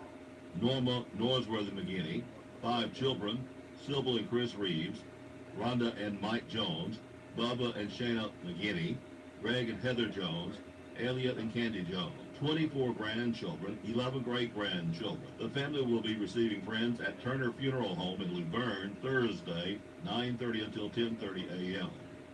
Norma Norsworthy McGinney, 5 children, Sybil and Chris Reeves, Rhonda and Mike Jones, Bubba and Shayna McGinney, Greg and Heather Jones, Elliot and Candy Jones. 24 grandchildren, 11 great-grandchildren. The family will be receiving friends at Turner Funeral Home in Luverne Thursday, 9:30 until 10:30 a.m.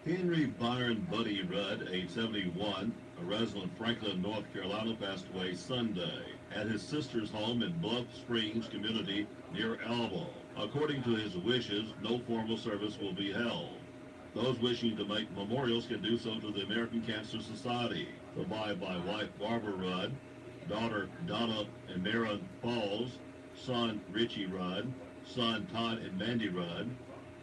Henry Byron Buddy Rudd, age 71, a resident of Franklin, North Carolina, passed away Sunday at his sister's home in Bluff Springs community near Elbow. According to his wishes, no formal service will be held. Those wishing to make memorials can do so to the American Cancer Society. Survived by wife Barbara Rudd, daughter Donna and Maren Falls, son Richie Rudd, son Todd and Mandy Rudd,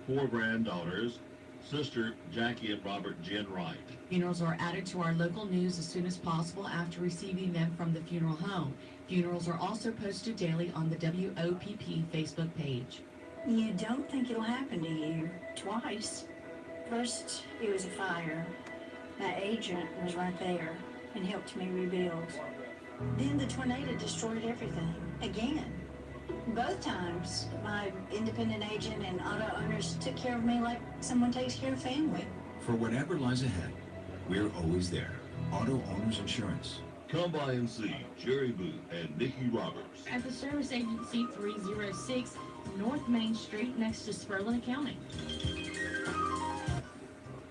4 granddaughters, sister Jackie and Robert Jen Wright. Funerals are added to our local news as soon as possible after receiving them from the funeral home. Funerals are also posted daily on the WOPP Facebook page. You don't think it'll happen to you twice. First, it was a fire. My agent was right there and helped me rebuild. Then the tornado destroyed everything again. Both times, my independent agent and auto owners took care of me like someone takes care of family. For whatever lies ahead, we're always there. Auto Owners Insurance. Come by and see Jerry Booth and Nikki Roberts At the Service Agency 306 North Main Street next to Spurlin Accounting.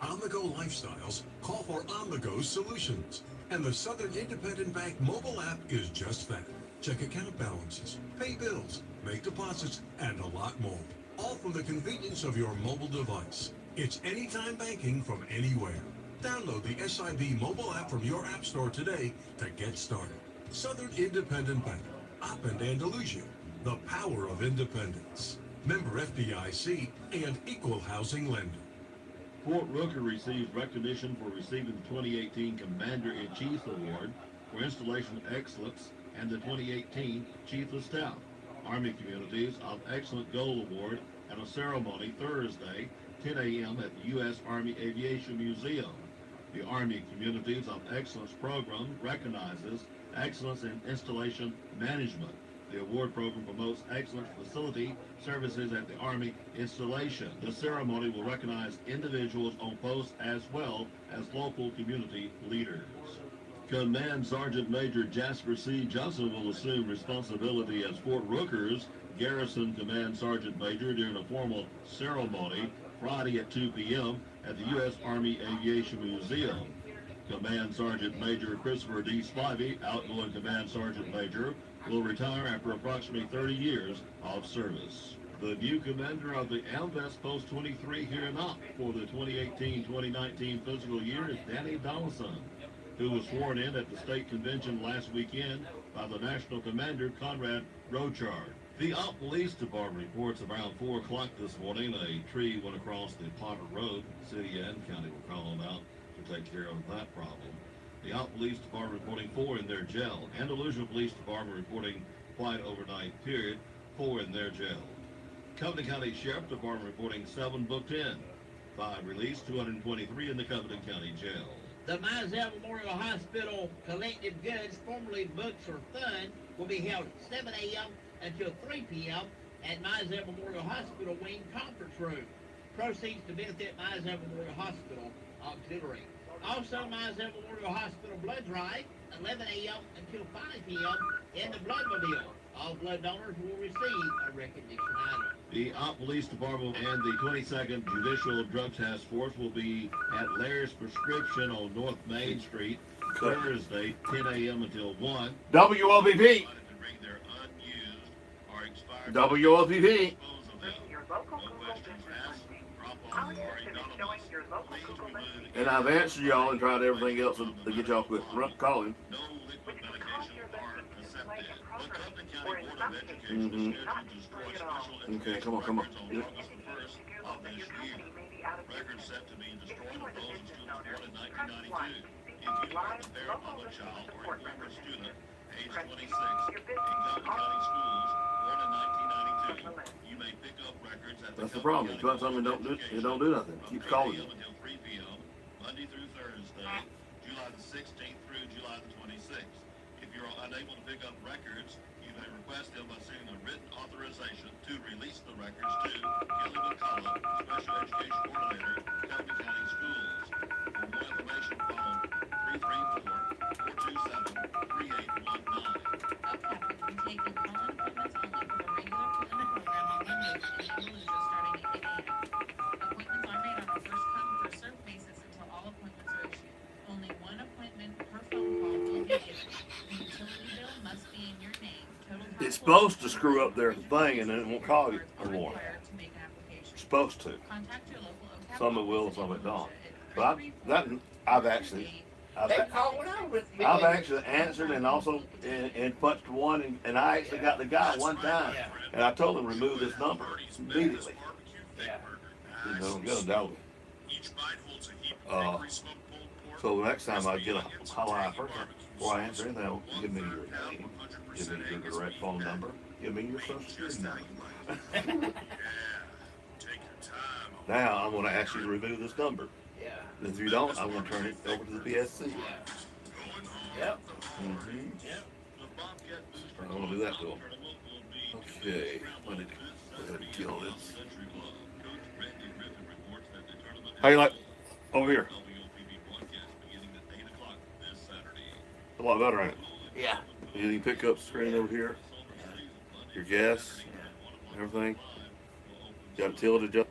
On-the-go lifestyles call for on-the-go solutions. And the Southern Independent Bank mobile app is just that. Check account balances, pay bills, make deposits, and a lot more. All from the convenience of your mobile device. It's anytime banking from anywhere. Download the SIB mobile app from your app store today to get started. Southern Independent Bank, Op and Andalusia. The power of independence. Member FDIC and equal housing lender. Fort Rooker receives recognition for receiving the 2018 Commander-in-Chief Award for Installation Excellence and the 2018 Chief of Staff. Army Communities of Excellent Gold Award at a ceremony Thursday, 10 a.m. at the U.S. Army Aviation Museum. The Army Communities of Excellence program recognizes excellence in installation management. The award program promotes excellent facility services at the Army installation. The ceremony will recognize individuals on post as well as local community leaders. Command Sergeant Major Jasper C. Johnson will assume responsibility as Fort Rooker's Garrison Command Sergeant Major during a formal ceremony Friday at 2 p.m. at the U.S. Army Aviation Museum. Command Sergeant Major Christopher D. Spivey, outgoing Command Sergeant Major, will retire after approximately 30 years of service. The new commander of the AMVEST Post 23 here in Opp for the 2018-2019 fiscal year is Danny Donaldson, who was sworn in at the state convention last weekend by the national commander Conrad Rochard. The Opp Police Department reports around 4 o'clock this morning a tree went across the Potter Road. City and county were calling out to take care of that problem. The Opp Police Department reporting 4 in their jail. Andalusia Police Department reporting quiet overnight period, 4 in their jail. Covington County Sheriff Department reporting 7 booked in, 5 released, 223 in the Covington County Jail. The Mizell Memorial Hospital Collective Goods, formerly Books for Fun, will be held at 7 a.m. until 3 p.m. at Mizell Memorial Hospital Wing Conference Room. Proceeds to benefit Mizell Memorial Hospital Auxiliary. Also, Mizell Memorial Hospital Blood Drive, 11 a.m. until 5 p.m. in the Bloodmobile. All blood donors will receive a recognition item. The Opp Police Department and the 22nd Judicial Drug Task Force will be at Laird's Prescription on North Main Street Thursday, 10 a.m. until 1. WOPP. WOPP. And I've answered y'all and tried everything else to get y'all quit calling. Mm-hmm. Okay, come on. Yep. Records set to be destroyed of those students born in 1992. If you are the parent of a child or a former student, age 26, in Covington County schools, born in 1992, You may pick up records at That's the problem. You put something it don't do nothing. Keep calling you. until 3 p.m. Monday through Thursday, July the 16th through July the 26th. If you're unable to pick up records, you may request them by sending a written authorization to release the records to Kelly McCullough, Special Education Coordinator, Covington County Schools. For more information, phone 334-427-3819. Upcapper can take your call-in appointments only for the regular fill-in program on Mondays and Fallujah starting at 8 a.m. Appointments are made on a first-come, first-served basis until all appointments are issued. Only one appointment per phone call will be given. The utility bill must be in your name. Total It's supposed to screw up their thing and then it won't call you are anymore. required to make an application. It's supposed to. Contact your local OCAP Some it will, office some in it don't. Fallujah But I've actually answered and also and punched one and I actually got the guy one time and I told him remove this number immediately. You know, get a dog. So the next time I get a holler first, before I answer anything, I'll give me your name, give me your direct phone number, give me your social security number. Now I'm going to ask you to remove this number. If you don't, I'm going to turn it over to the PSC. Yep. I'm going to do that to them. Okay, let me kill this. How you like over here? A lot better, ain't it? Yeah. You can pick up screen over here. Your gas, everything. Got it tilted just.